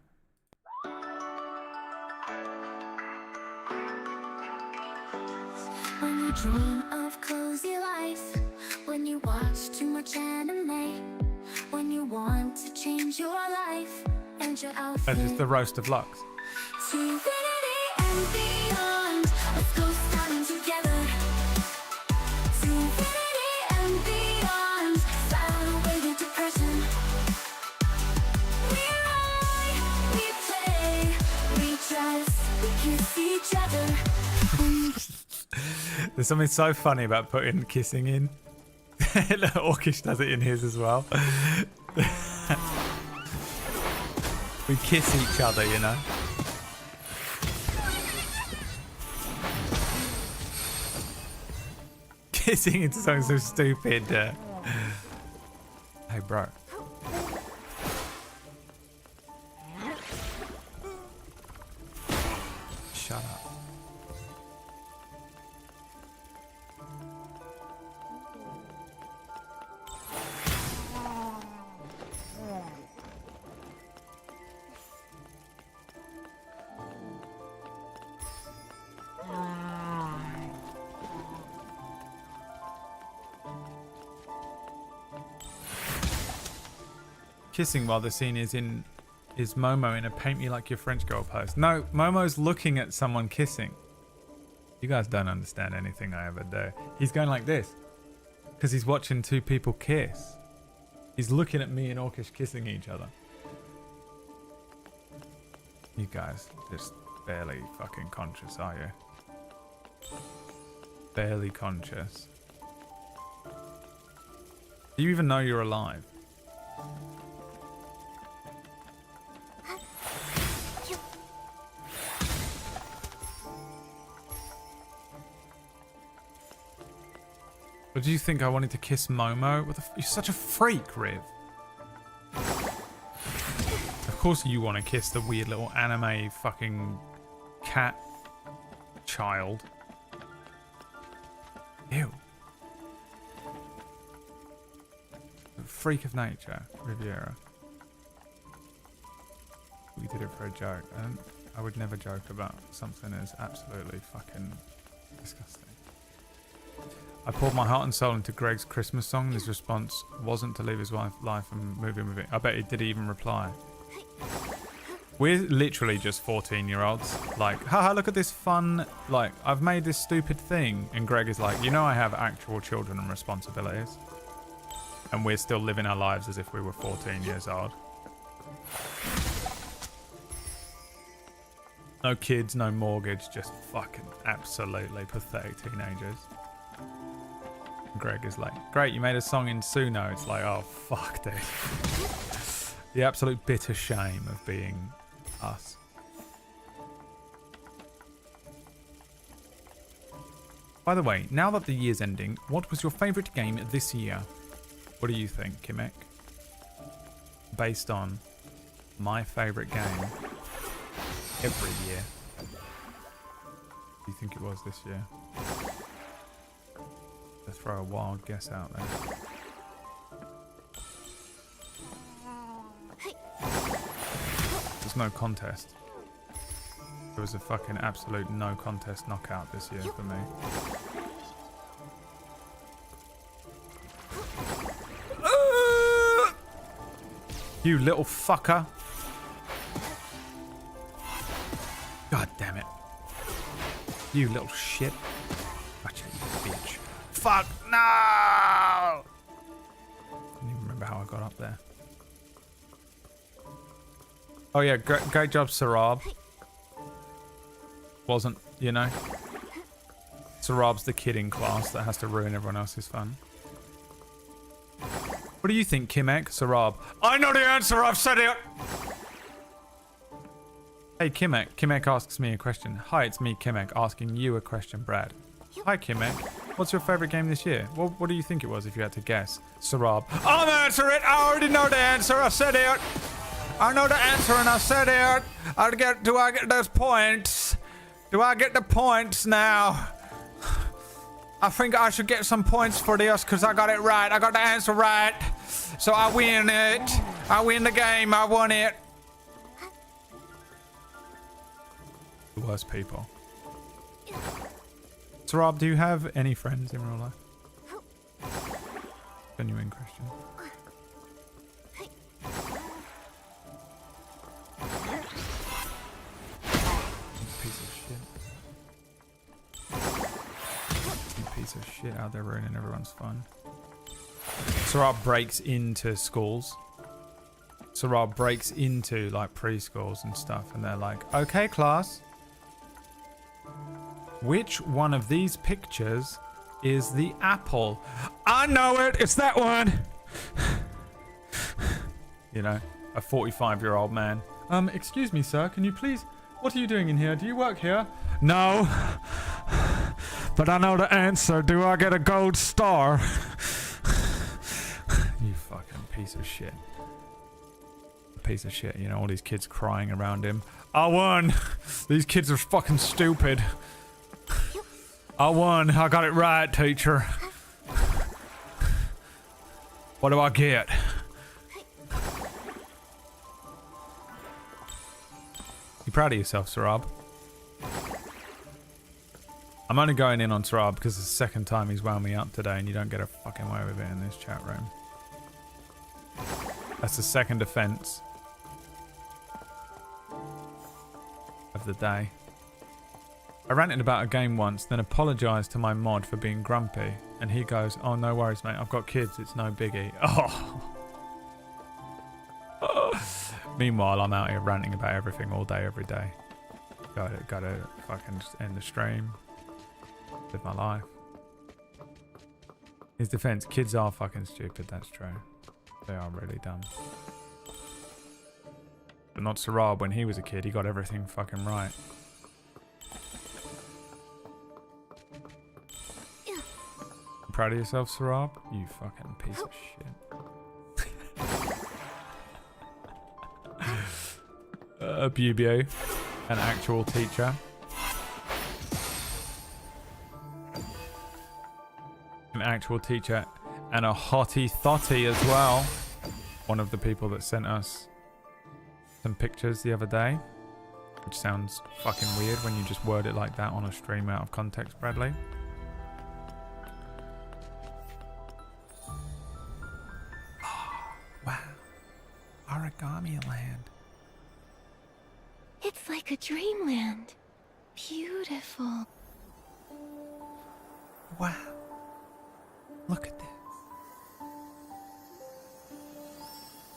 When you dream of cozy life, when you watch too much anime, when you want to change your life and your outfit. That's just the roast of Lux. To infinity and beyond, let's go styling together. To infinity and beyond, style away the depression. We ride, we play, we dress, we kiss each other. There's something so funny about putting kissing in. Orcish does it in his as well. We kiss each other, you know. Kissing into something so stupid. Hey, bro. Shut up. Kissing while the scene is Momo in a paint me like your French girl pose. No, Momo's looking at someone kissing. You guys don't understand anything I ever do. He's going like this because he's watching two people kiss. He's looking at me and Orcish kissing each other. You guys just barely fucking conscious, are you? Barely conscious. Do you even know you're alive? Or do you think I wanted to kiss Momo? You're such a freak, Riv. Of course you want to kiss the weird little anime fucking cat child. Ew. Freak of nature, Riviera. We did it for a joke. I would never joke about something as absolutely fucking disgusting. I poured my heart and soul into Greg's Christmas song, and his response wasn't to leave his life and move in with it. I bet he did even reply. We're literally just 14-year-olds. Like, haha, look at this fun, like, I've made this stupid thing. And Greg is like, you know I have actual children and responsibilities. And we're still living our lives as if we were 14 years old. No kids, no mortgage, just fucking absolutely pathetic teenagers. Greg is like, great, you made a song in Suno. It's like, oh, fuck, dude. The absolute bitter shame of being us. By the way, now that the year's ending, what was your favourite game this year? What do you think, Kimek? Based on my favourite game every year. Do you think it was this year? Let's throw a wild guess out there. There's no contest. There was a fucking absolute no contest knockout this year for me. You little fucker. God damn it. You little shit. Gotcha, you bitch. Fuck, no! I don't even remember how I got up there. Oh yeah, great job, Sarab. Wasn't, you know? Sarab's the kid in class that has to ruin everyone else's fun. What do you think, Kimek? Sarab. I know the answer, I've said it! Hey, Kimek. Kimek asks me a question. Hi, it's me, Kimek, asking you a question, Brad. Hi, Kimek. What's your favorite game this year? Well, what do you think it was if you had to guess? Sarab. I'll answer it! I already know the answer, I said it! I know the answer and I said it! Do I get those points? Do I get the points now? I think I should get some points for this because I got it right. I got the answer right. So I win it. I win the game. I won it. The worst people. So Rob, do you have any friends in real life? Genuine question. Piece of shit. Piece of shit out there ruining everyone's fun. Sarab breaks into schools. Sarab breaks into like preschools and stuff, and they're like, okay, class. Which one of these pictures is the apple? I know it! It's that one! You know, a 45-year-old man. Excuse me, sir, can you please... What are you doing in here? Do you work here? No. But I know the answer. Do I get a gold star? You fucking piece of shit. Piece of shit, you know, all these kids crying around him. I won! These kids are fucking stupid. I won. I got it right, teacher. What do I get? You proud of yourself, Sarab? I'm only going in on Sarab because it's the second time he's wound me up today and you don't get a fucking way with it in this chat room. That's the second offense of the day. I ranted about a game once, then apologised to my mod for being grumpy, and he goes, oh, no worries, mate, I've got kids, it's no biggie. Oh. Meanwhile, I'm out here ranting about everything all day, every day. Gotta fucking just end the stream. Live my life. His defense, kids are fucking stupid, that's true. They are really dumb. But not Sarab. When he was a kid, he got everything fucking right. Proud of yourself, Sarab? You fucking piece of shit. Bubio, an actual teacher. An actual teacher and a hottie thotty as well. One of the people that sent us some pictures the other day, which sounds fucking weird when you just word it like that on a stream out of context, Bradley. Wow. Origami land. It's like a dreamland. Beautiful. Wow. Look at this.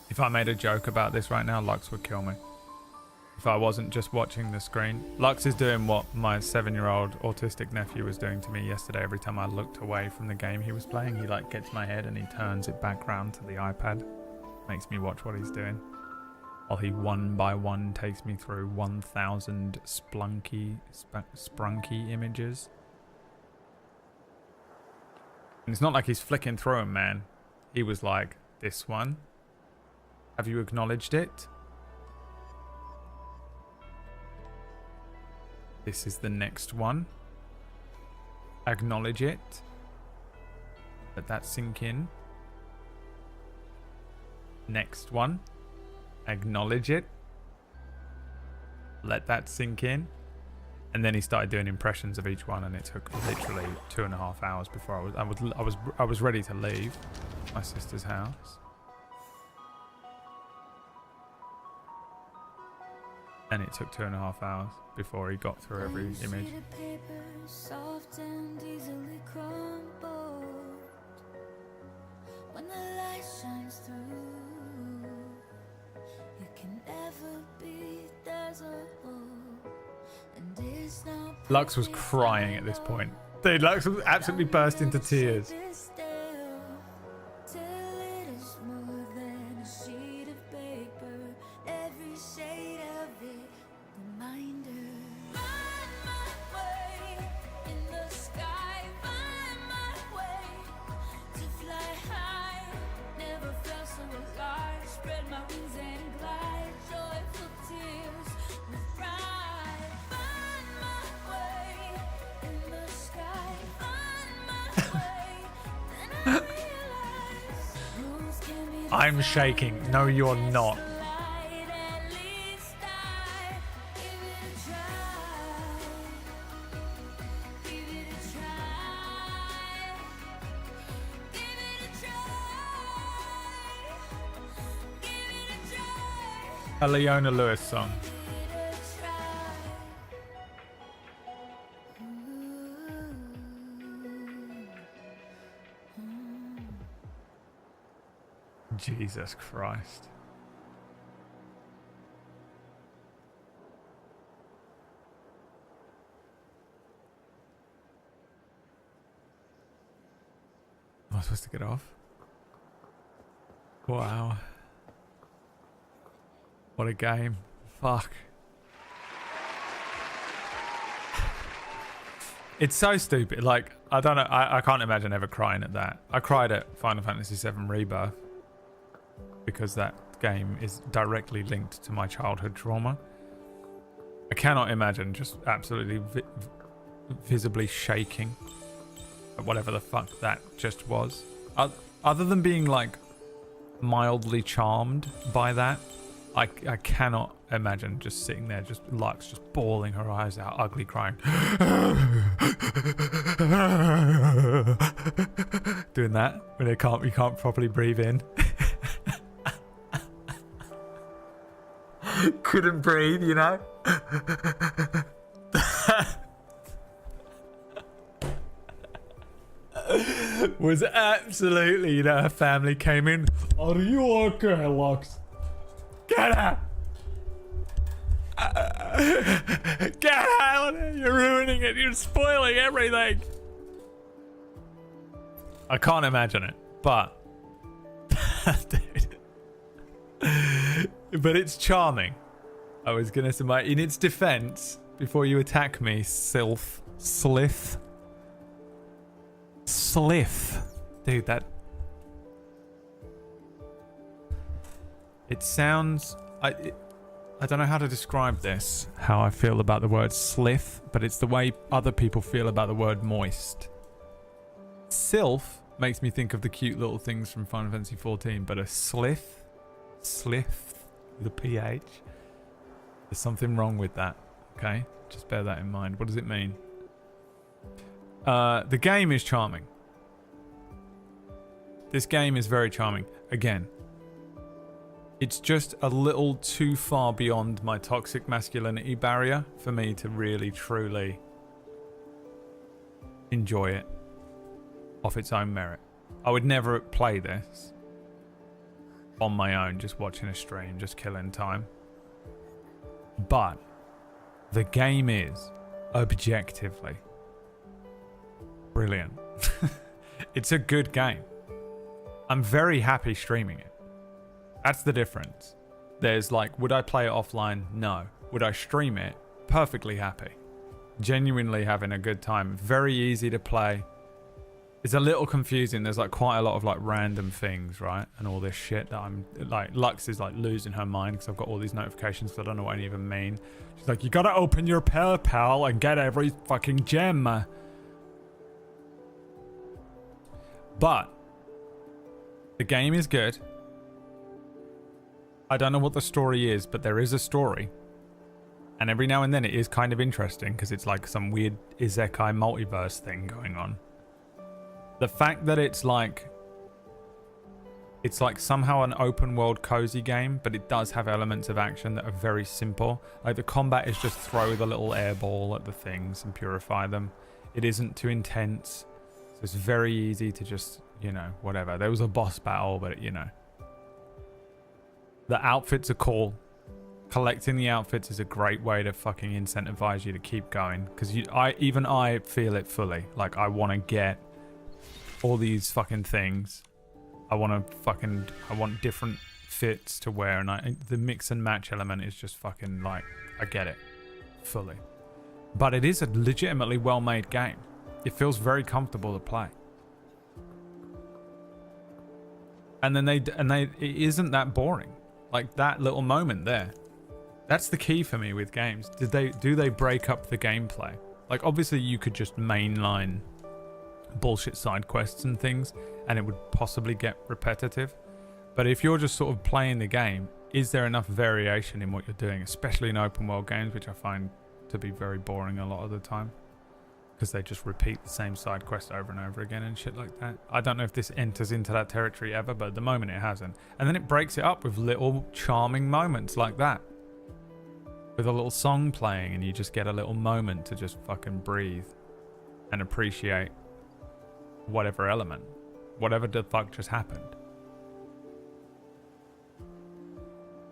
If I made a joke about this right now, Lux would kill me. If I wasn't just watching the screen. Lux is doing what my 7-year-old autistic nephew was doing to me yesterday. Every time I looked away from the game he was playing, he like gets my head and he turns it back round to the iPad. Makes me watch what he's doing. While he one by one takes me through 1,000 sprunky images. And it's not like he's flicking through them, man. He was like, this one. Have you acknowledged it? This is the next one. Acknowledge it. Let that sink in. Next one. Acknowledge it. Let that sink in. And then he started doing impressions of each one, and it took literally 2.5 hours before I was ready to leave my sister's house. And it took 2.5 hours before he got through every image. Soft and easily crumbled. When the light shines through, you can never be, there's a hole. And it's not Lux was crying at this point. Dude, Lux was absolutely burst into tears. till it is more than a sheet of paper. Every shade of it, reminder. Find my way in the sky. Find my way to fly high. Never felt so alive. Spread my wings and glide. Joyful tears with pride. Find my way in the sky. Find my way. Then I realize rules can be I'm shaking. No, you're not. light. At least I give it a try. Give it a try. Give it a try. Give it a try. A Leona Lewis song. Jesus Christ. Am I supposed to get off? Wow. What a game. Fuck. It's so stupid. Like, I don't know. I can't imagine ever crying at that. I cried at Final Fantasy VII Rebirth because that game is directly linked to my childhood trauma. I cannot imagine just absolutely visibly shaking at whatever the fuck that just was. Other than being like mildly charmed by that, I cannot imagine just sitting there, just Lux just bawling her eyes out, ugly crying, doing that when you can't properly breathe in. Couldn't breathe, you know. Was absolutely, you know, her family came in. Are you okay, Lux? Get out! Get out! You're ruining it. You're spoiling everything. I can't imagine it, but dude. But it's charming. I was gonna say, in its defense, before you attack me, Slith, dude, that. It sounds. I don't know how to describe this, how I feel about the word slith, but it's the way other people feel about the word moist. Sylph makes me think of the cute little things from Final Fantasy XIV, but a slith, the PH, there's something wrong with that, okay? Just bear that in mind. What does it mean? The game is charming. This game is very charming. Again, it's just a little too far beyond my toxic masculinity barrier for me to really, truly enjoy it off its own merit. I would never play this on my own, just watching a stream, just killing time. But the game is objectively brilliant. It's a good game. I'm very happy streaming it. That's the difference. There's like, would I play it offline? No. Would I stream it? Perfectly happy. Genuinely having a good time. Very easy to play. It's a little confusing. There's like quite a lot of like random things, right? And all this shit that I'm like, Lux is like losing her mind because I've got all these notifications that I don't know what any of them mean. She's like, you gotta open your PayPal and get every fucking gem. But the game is good. I don't know what the story is, but there is a story. And every now and then it is kind of interesting because it's like some weird isekai multiverse thing going on. The fact that it's like It's like somehow an open world cozy game, but it does have elements of action that are very simple. Like the combat is just throw the little air ball at the things and purify them. It isn't too intense. So it's very easy to just, you know, whatever. There was a boss battle, but you know. The outfits are cool. Collecting the outfits is a great way to fucking incentivize you to keep going. Because even I feel it fully. Like I want to get all these fucking things. I want different fits to wear, and the mix and match element is just fucking like, I get it fully. But it is a legitimately well-made game. It feels very comfortable to play. And then it isn't that boring. Like that little moment there. That's the key for me with games. Do they break up the gameplay? Like obviously you could just mainline bullshit side quests and things and it would possibly get repetitive, but if you're just sort of playing the game, is there enough variation in what you're doing, especially in open world games, which I find to be very boring a lot of the time because they just repeat the same side quest over and over again and shit like that. I don't know if this enters into that territory ever, but at the moment it hasn't. And then it breaks it up with little charming moments like that, with a little song playing, and you just get a little moment to just fucking breathe and appreciate whatever element, whatever the fuck just happened.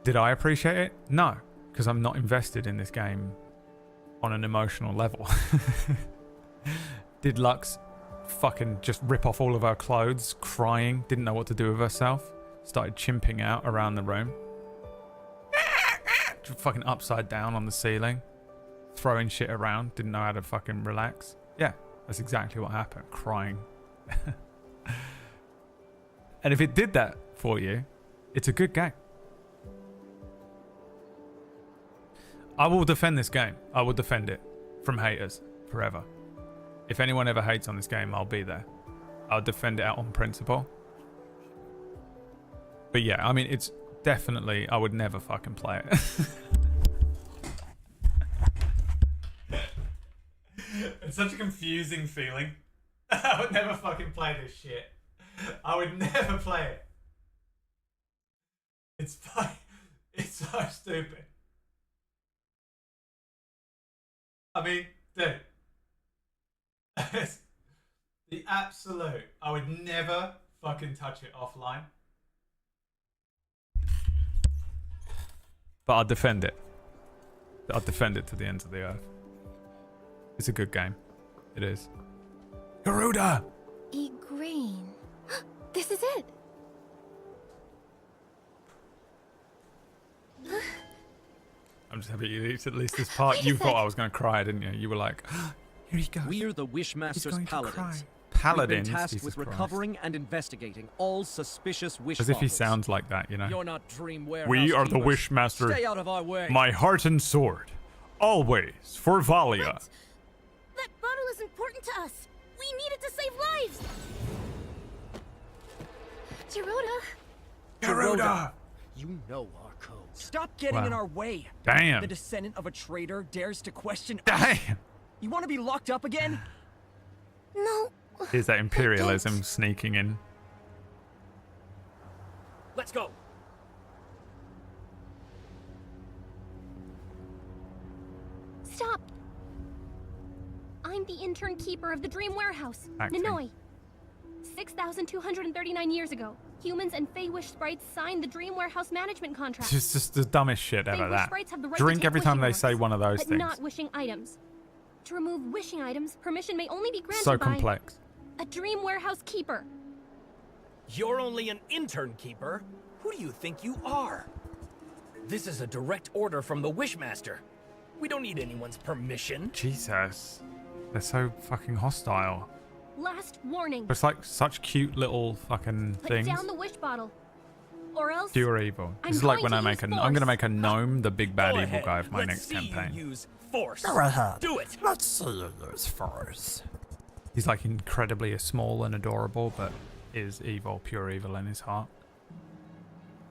Did I appreciate it? No, because I'm not invested in this game on an emotional level. Did Lux fucking just rip off all of her clothes, crying, didn't know what to do with herself, started chimping out around the room, fucking upside down on the ceiling, throwing shit around, didn't know how to fucking relax? Yeah, that's exactly what happened, crying. And if it did that for you, it's a good game. I will defend this game. I will defend it from haters forever. If anyone ever hates on this game, I'll be there. I'll defend it out on principle. But yeah, I mean, it's definitely, I would never fucking play it. It's such a confusing feeling. I would never fucking play this shit. I would never play it. It's so stupid. I mean, dude. The absolute. I would never fucking touch it offline. But I'll defend it. I'll defend it to the ends of the earth. It's a good game. It is. Garuda! Igraine. This is it! I'm just happy you reached at least this part. You thought I was going to cry, didn't you? You were like, oh, here he goes. We're the Wishmaster's paladins. Paladins? We've been tasked Jesus with Christ. recovering and investigating all suspicious wish As if he bottles. sounds like that, you know? You're not dream warehouse We are the keepers. Wishmaster. Stay out of our way. My heart and sword. Always for Valia. What? That bottle is important to us. We need it to save lives. Garuda! Garuda! You know our code. Stop getting in our way. Damn. The descendant of a traitor dares to question Damn. us. You want to be locked up again? No. Here's that imperialism sneaking in. Let's go. Stop! I'm the intern keeper of the Dream Warehouse, Acting. Nanoi. 6,239 years ago, humans and Fey Wish sprites signed the Dream Warehouse management contract. It's just the dumbest shit ever, Fey Wish that. sprites have the right Drink to take every time wishing they say orbs, one of those but things. not wishing items. To remove wishing items, permission may only be granted So by complex. a Dream Warehouse keeper. You're only an intern keeper? Who do you think you are? This is a direct order from the Wishmaster. We don't need anyone's permission. Jesus. They're so fucking hostile. Last warning. It's like such cute little fucking Put things. down the wish bottle. Or else Pure evil. I'm This is like going when to I make use I'm gonna force. make a gnome the big bad Go evil ahead. guy of my Let's next see campaign. you use force. Go ahead. Do it. Let's see you use force. He's like incredibly small and adorable, but is evil, pure evil in his heart.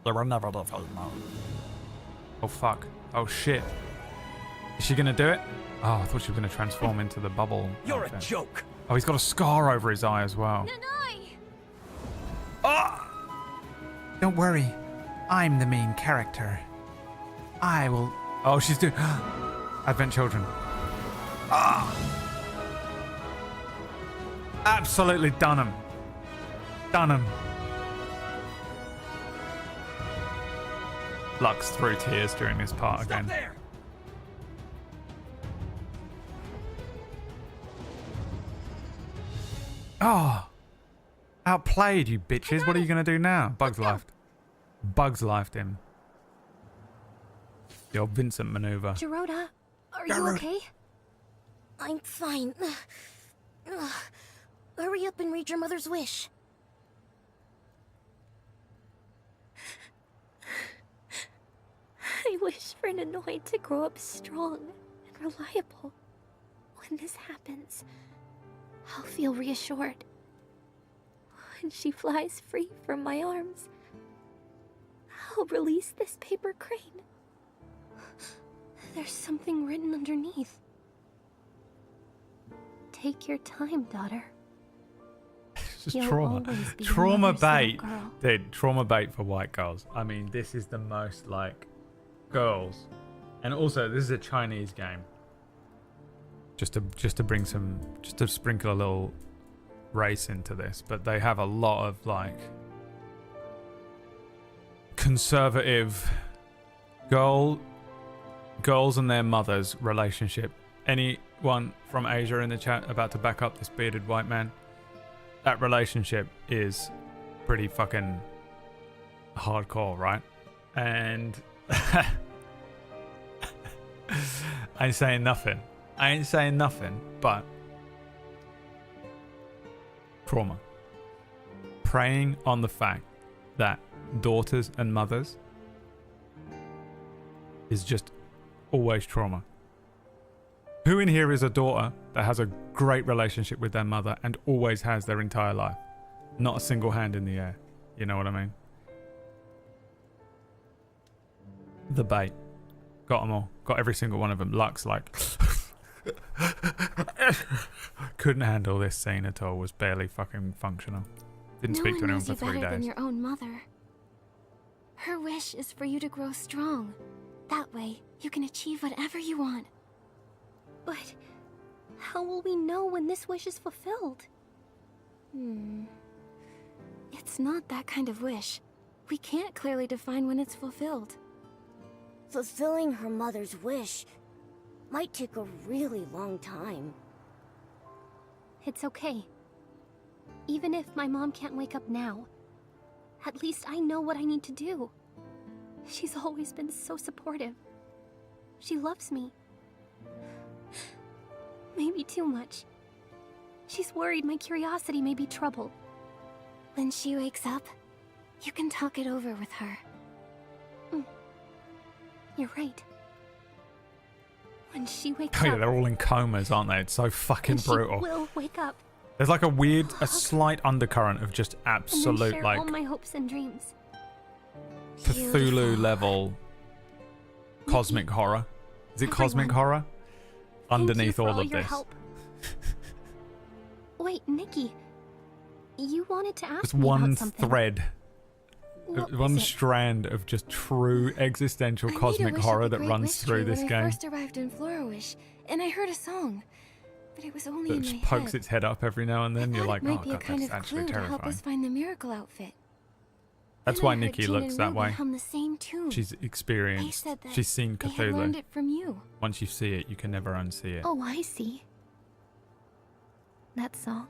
You will never defeat me. Oh fuck. Oh shit. Is she gonna do it? Oh, I thought she was gonna transform into the bubble. You're outfit. a joke. Oh, he's got a scar over his eye as well. Nanoi! Don't worry. I'm the main character. I will... Oh, she's doing... Advent Children. Ah! Absolutely done him. Done him. Lux through tears during this part again. There. Oh, outplayed, you bitches. What are you going to do now? Bugs left. Bugs lifed him. The old Vincent maneuver. Gerota, are you okay? I'm fine. Hurry up and read your mother's wish. I wish for Nanoy to grow up strong and reliable. When this happens, I'll feel reassured. When she flies free from my arms, I'll release this paper crane. There's something written underneath. Take your time, daughter. This is trauma. Trauma bait. Dude, trauma bait for white girls. I mean, this is the most like girls. And also, this is a Chinese game. Just to bring some, just to sprinkle a little race into this, but they have a lot of like conservative girls and their mothers relationship. Anyone from Asia in the chat about to back up this bearded white man? That relationship is pretty fucking hardcore, right? And I ain't saying nothing. But trauma. Preying on the fact that daughters and mothers is just always trauma. Who in here is a daughter that has a great relationship with their mother and always has their entire life? Not a single hand in the air. You know what I mean? The bait. Got them all. Got every single one of them. Lux like... couldn't handle this scene at all. Was barely fucking functional. Didn't speak to anyone for 3 days. Better than your own mother. Her wish is for you to grow strong. That way, you can achieve whatever you want. But how will we know when this wish is fulfilled? It's not that kind of wish. We can't clearly define when it's fulfilled. Fulfilling her mother's wish might take a really long time. It's okay. Even if my mom can't wake up now, at least I know what I need to do. She's always been so supportive. She loves me. Maybe too much. She's worried my curiosity may be troubled. When she wakes up, you can talk it over with her. You're right. When she wakes Oh yeah, up... they're all in comas, aren't they? It's so fucking brutal. She will wake up. There's like a slight undercurrent of just absolute, And then share like, all my hopes and dreams. Cthulhu level cosmic horror. Is it cosmic horror? Underneath all of this. Wait, Nikki. You wanted to ask Just me one about something. thread. What One was it? strand of just true existential cosmic horror that runs through this when game. I first arrived in Florish, and I heard a song, but it was only That in just my pokes head. its head up every now and then. You're like, It might oh be a god, kind that's of actually clue to help terrifying. us find the miracle outfit. That's Then why I heard Nikki Gene looks and that Ruby way. hum the same tune. She's They experienced. said that She's seen they had learned Cthulhu. it from you. Once you see it, you can never unsee it. Oh, I see. That song.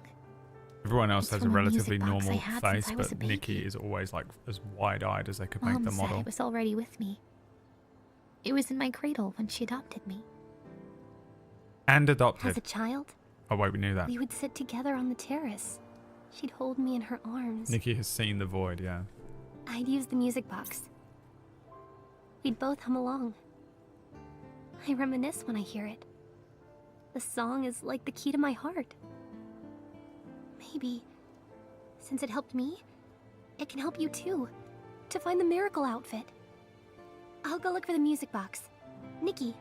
Everyone else It's has a from a relatively music box I normal had face, since I was but a baby. Nikki is always like as wide-eyed as they could make Mom the said model. it was already with me. It was in my cradle when she adopted me. And As adopted. a child, Oh wait, we knew that. we would sit together on the terrace. She'd hold me in her arms. Nikki has seen the void, yeah. I'd use the music box. We'd both hum along. I reminisce when I hear it. The song is like the key to my heart. Maybe, since it helped me, it can help you too, to find the miracle outfit. I'll go look for the music box. Nikki,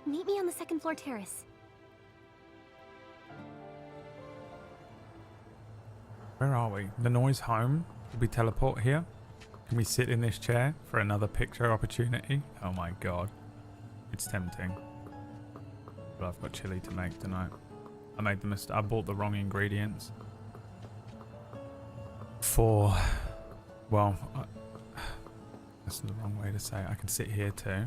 meet me on the second floor terrace. Where are we? The noise home? Did we teleport here? Can we sit in this chair for another picture opportunity? Oh my god. It's tempting. But I've got chili to make tonight. I made the mistake. I bought the wrong ingredients. Well, that's the wrong way to say it. I can sit here too.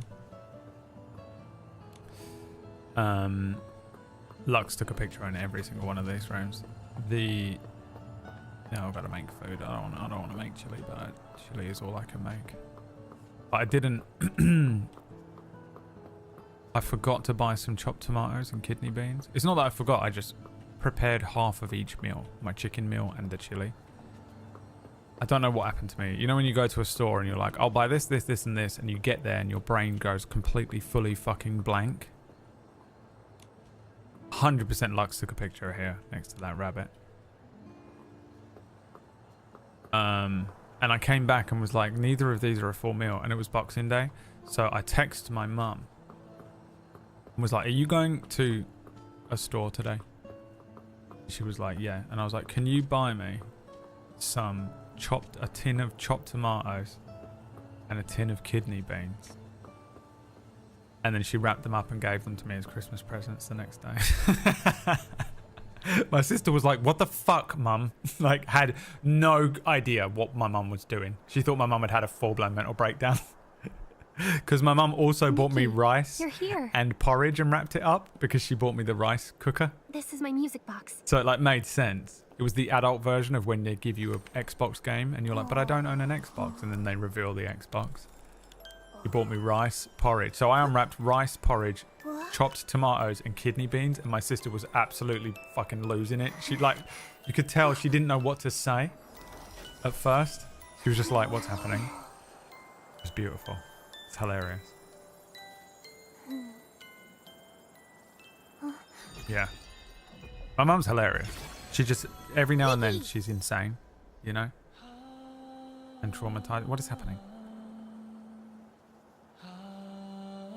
Lux took a picture in every single one of these rooms. No, I've got to make food. I don't want to make chili, but chili is all I can make. But I didn't. I forgot to buy some chopped tomatoes and kidney beans. It's not that I forgot. I just prepared half of each meal, my chicken meal and the chili. I don't know what happened to me. You know when you go to a store and you're like, I'll buy this, this, this, and this, and you get there and your brain goes completely, fully fucking blank. 100% Lux took a picture here next to that rabbit. And I came back and was like, neither of these are a full meal, and it was Boxing Day. So I texted my mum and was like, are you going to a store today? She was like, yeah. And I was like, can you buy me a tin of chopped tomatoes and a tin of kidney beans? And then she wrapped them up and gave them to me as Christmas presents the next day. My sister was like, what the fuck, mum? Like, had no idea what my mum was doing. She thought my mum had a full-blown mental breakdown. Because my mum also bought me rice and porridge and wrapped it up because she bought me the rice cooker. This is my music box. So it like made sense. It was the adult version of when they give you an Xbox game and you're like, but I don't own an Xbox. And then they reveal the Xbox. He bought me rice, porridge. So I unwrapped rice, porridge, chopped tomatoes and kidney beans. And my sister was absolutely fucking losing it. She like, you could tell she didn't know what to say at first. She was just like, what's happening? It was beautiful. It's hilarious. Yeah. My mum's hilarious. She just, every now and then, she's insane, you know? And traumatized. What is happening?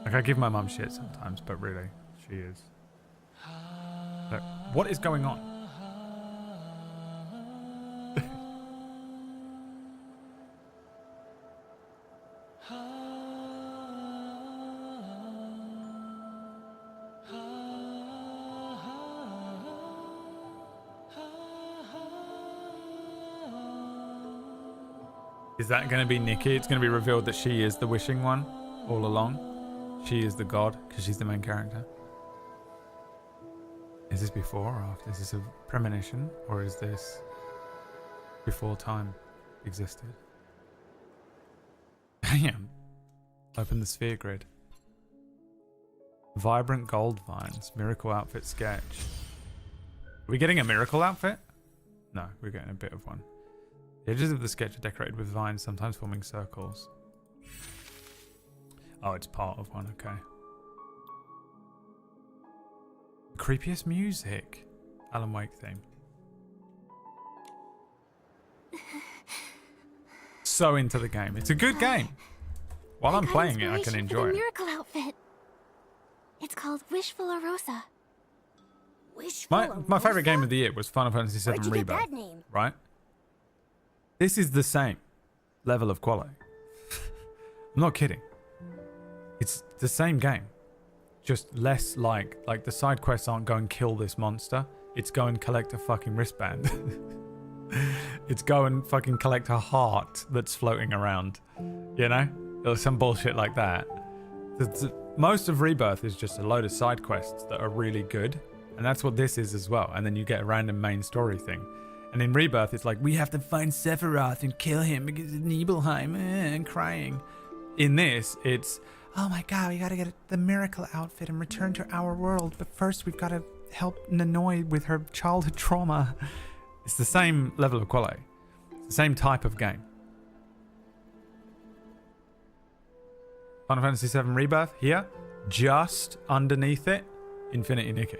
Like, I give my mum shit sometimes, but really, she is. Look, what is going on? Is that going to be Nikki? It's going to be revealed that she is the wishing one all along. She is the god because she's the main character. Is this before or after? Is this a premonition or is this before time existed? Damn. Open the sphere grid. Vibrant gold vines. Miracle outfit sketch. Are we getting a miracle outfit? No, we're getting a bit of one. The edges of the sketch are decorated with vines, sometimes forming circles. Oh, it's part of one, okay. Creepiest music. Alan Wake theme. So into the game. It's a good game. While I'm playing it, I can enjoy it. Miracle outfit. It's called Wishful Rosa. My favorite game of the year was Final Fantasy VII Rebirth. Right? This is the same level of quality. I'm not kidding. It's the same game. Just less like the side quests aren't go and kill this monster. It's go and collect a fucking wristband. It's go and fucking collect a heart that's floating around. You know? Or some bullshit like that. Most of Rebirth is just a load of side quests that are really good. And that's what this is as well. And then you get a random main story thing. And in Rebirth, it's like, we have to find Sephiroth and kill him because it's Nibelheim and crying. In this, it's, oh my god, we gotta get the miracle outfit and return to our world. But first, we've got to help Nanoi with her childhood trauma. It's the same level of quality. It's the same type of game. Final Fantasy VII Rebirth, here. Just underneath it, Infinity Nikki.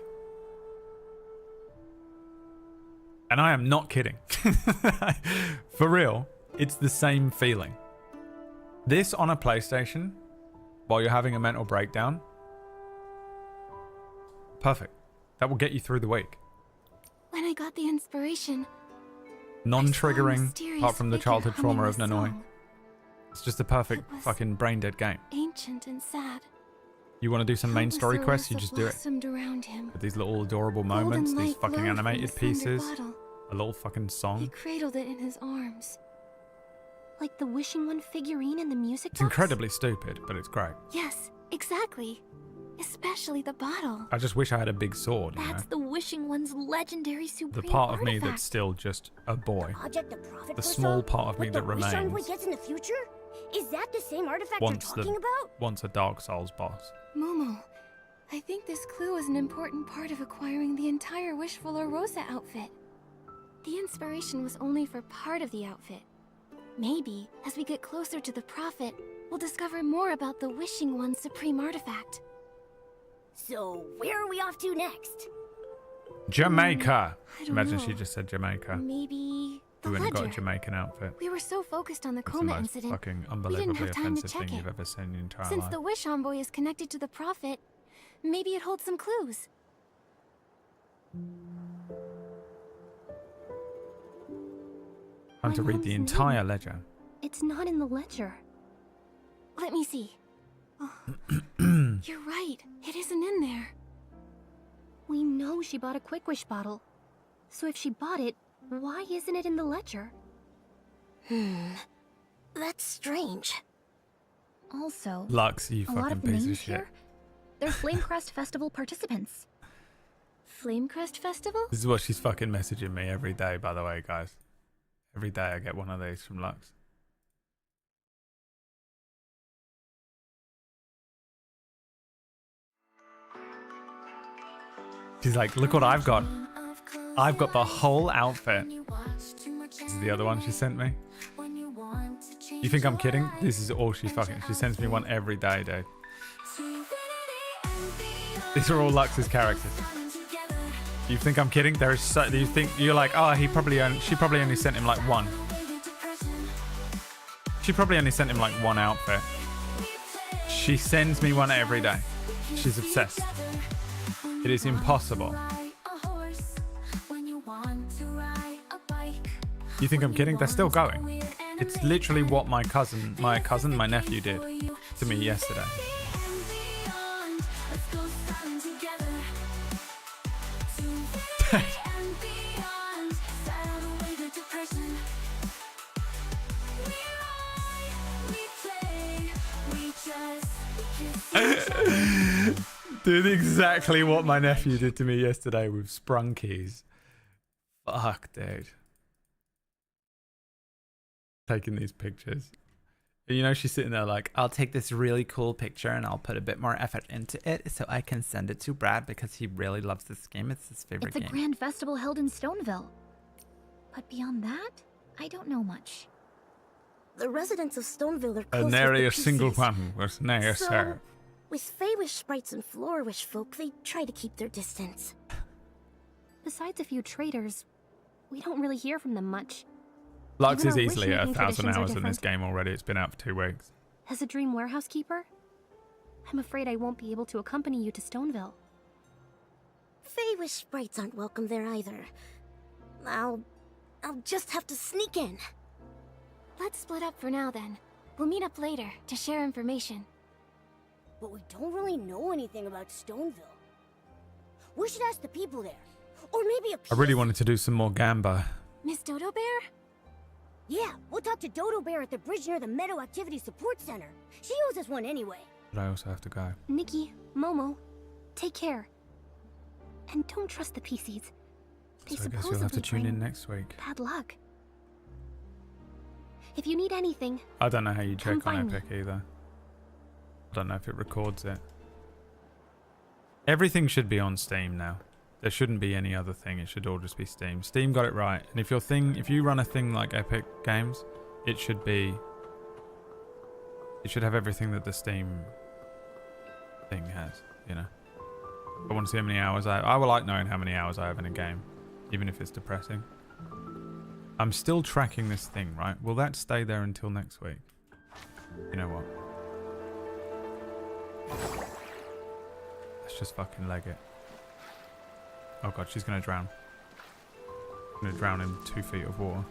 And I am not kidding. For real, it's the same feeling. This on a PlayStation, while you're having a mental breakdown, perfect. That will get you through the week. When I got the inspiration, Non-triggering, apart from the childhood trauma of Nanoi. It's just a perfect fucking brain dead game. Ancient and sad. You want to do some main story quests, you just do it. Around him. With these little adorable moments, these fucking glowed from animated the slender pieces, bottle. a little fucking He song. cradled it in his arms. Like the wishing one figurine in the music It's box? incredibly stupid, but it's great. Yes, exactly. Especially the bottle. I just wish I had a big sword, you know? That's the wishing one's legendary The supreme part of me artifact. that's still just a boy. Object the prophet The puts small on, part of me what that the Wish Envoy remains gets in the future? Is that the same artifact once you're talking about? once a Dark Souls boss. Momo, I think this clue is an important part of acquiring the entire Wishful or Rosa outfit. The inspiration was only for part of the outfit. Maybe, as we get closer to the prophet, we'll discover more about the Wishing One's supreme artifact. So, where are we off to next? Jamaica! I don't Imagine know. she just said Jamaica. Maybe the We went and got a ledger. Jamaican outfit. We were so focused on the It's the coma most incident, fucking we didn't unbelievably have time to offensive check thing it. you've ever seen in your entire Since life. the Wish Envoy is connected to the prophet, maybe it holds some clues. Time to read the entire ledger. It's not in the ledger. Let me see. Oh, you're right. It isn't in there. We know she bought a Quick Wish bottle. So if she bought it, why isn't it in the ledger? That's strange. Also, Lux, you a lot fucking of the piece of names shit. here, they're Flamecrest Festival participants. Flamecrest Festival? This is what she's fucking messaging me every day, by the way, guys. Every day I get one of these from Lux. She's like, look what I've got. I've got the whole outfit. This is the other one she sent me. You think I'm kidding? This is all she sends me one every day, dude. These are all Lux's characters. You think I'm kidding? There is so, you think you're like, oh, she probably only sent him like one. She probably only sent him like one outfit. She sends me one every day. She's obsessed. It is impossible. You think I'm kidding? They're still going. It's literally what my nephew did to me yesterday. Did exactly what my nephew did to me yesterday with Sprunkies. Fuck, dude. Taking these pictures. You know, she's sitting there like, I'll take this really cool picture and I'll put a bit more effort into it so I can send it to Brad because he really loves this game. It's his favorite It's a game. grand festival held in Stoneville. But beyond that, I don't know much. The residents of Stoneville are A close nary a with the single PCs. one was near, So, sir. with Fey-Wish sprites and Floor-Wish folk, they try to keep their distance. Besides a few traders, we don't really hear from them much. Lux Even is our easily at wish-making 1,000 traditions are hours in this different. game already. It's been out for 2 weeks. As a dream warehouse keeper, I'm afraid I won't be able to accompany you to Stoneville. Fey-Wish sprites aren't welcome there either. I'll just have to sneak in. Let's split up for now then. We'll meet up later to share information. But we don't really know anything about Stoneville. We should ask the people there. Or maybe a I really wanted to do some more Gamba. Miss Dodo Bear? Yeah, we'll talk to Dodo Bear at the bridge near the Meadow Activity Support Center. She owes us one anyway. But I also have to go. Nikki, Momo, take care. And don't trust the PCs. They So I guess you'll have to supposedly tune in bring next week. bad luck. If you need anything, I don't know how you Come check on find me. Epic either. I don't know if it records it. Everything should be on Steam now. There shouldn't be any other thing. It should all just be Steam. Steam got it right. And if you run a thing like Epic Games, it should have everything that the Steam thing has, you know. I want to see how many hours I would like knowing how many hours I have in a game, even if it's depressing. I'm still tracking this thing, right? Will that stay there until next week? You know what? Let's just fucking leg it. Oh god, she's gonna drown. Gonna drown in 2 feet of water.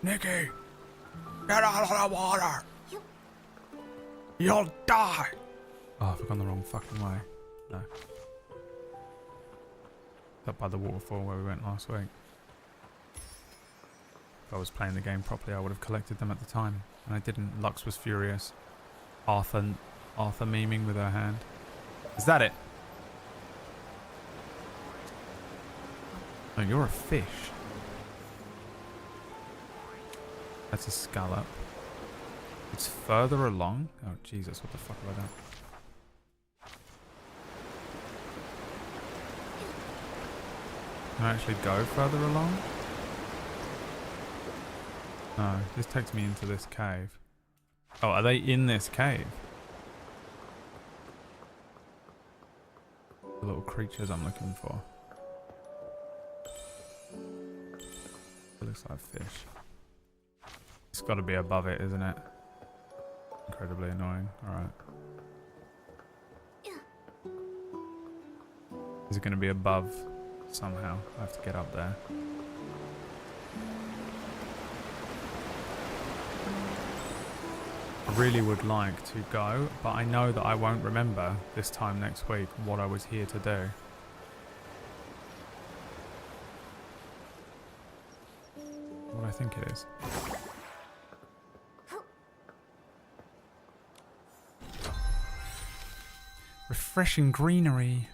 Nikki! Get out of the water! You'll die! Oh, I've gone the wrong fucking way. No. Up by the waterfall where we went last week. If I was playing the game properly, I would have collected them at the time. And I didn't. Lux was furious. Arthur memeing with her hand. Is that it? Oh, you're a fish. That's a scallop. It's further along? Oh, Jesus, what the fuck have I done? Can I actually go further along? No, this takes me into this cave. Oh, are they in this cave? The little creatures I'm looking for. It looks like fish. It's got to be above it, isn't it? Incredibly annoying. Alright. Is it going to be above somehow? I have to get up there. I really would like to go, but I know that I won't remember this time next week what I was here to do. What I think it is. Refreshing greenery.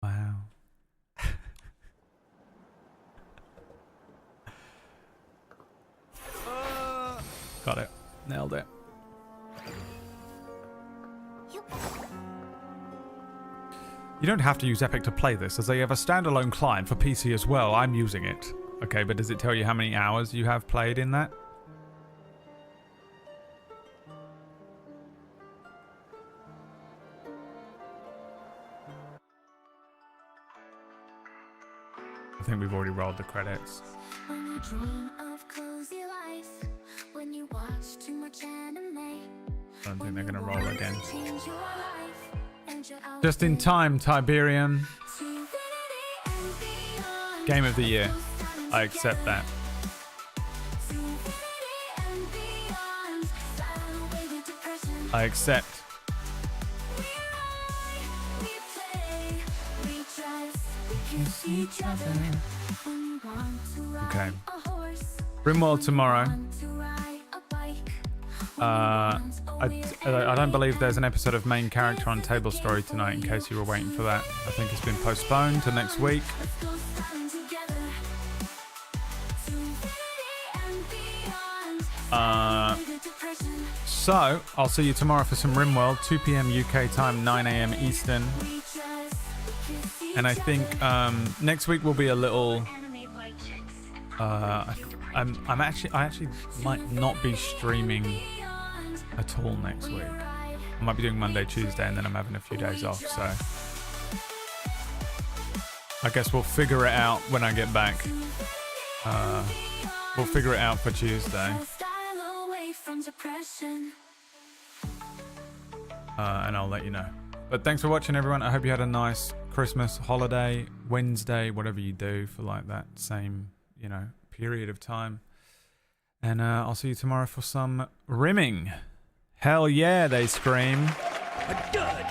Wow. Got it. Nailed it. You don't have to use Epic to play this, as they have a standalone client for PC as well. I'm using it. Okay, but does it tell you how many hours you have played in that? I think we've already rolled the credits. When you dream of cozy life, when you watch too much anime, I don't think they're gonna roll again. change your life and your Just in time, Tiberian. Game of the year. I accept that. I accept. Okay. Rimworld tomorrow. I don't believe there's an episode of Main Character on Table Story tonight, in case you were waiting for that. I think it's been postponed to next week. So, I'll see you tomorrow for some Rimworld, 2 PM UK time, 9 AM Eastern. And I think next week will be a little... I actually might not be streaming at all next week. I might be doing Monday, Tuesday, and then I'm having a few days off, so... I guess we'll figure it out when I get back. We'll figure it out for Tuesday. And I'll let you know. But thanks for watching, everyone. I hope you had a nice Christmas, holiday, Wednesday, whatever you do for like that same, you know, period of time. And I'll see you tomorrow for some rimming. Hell yeah, they scream. A dud!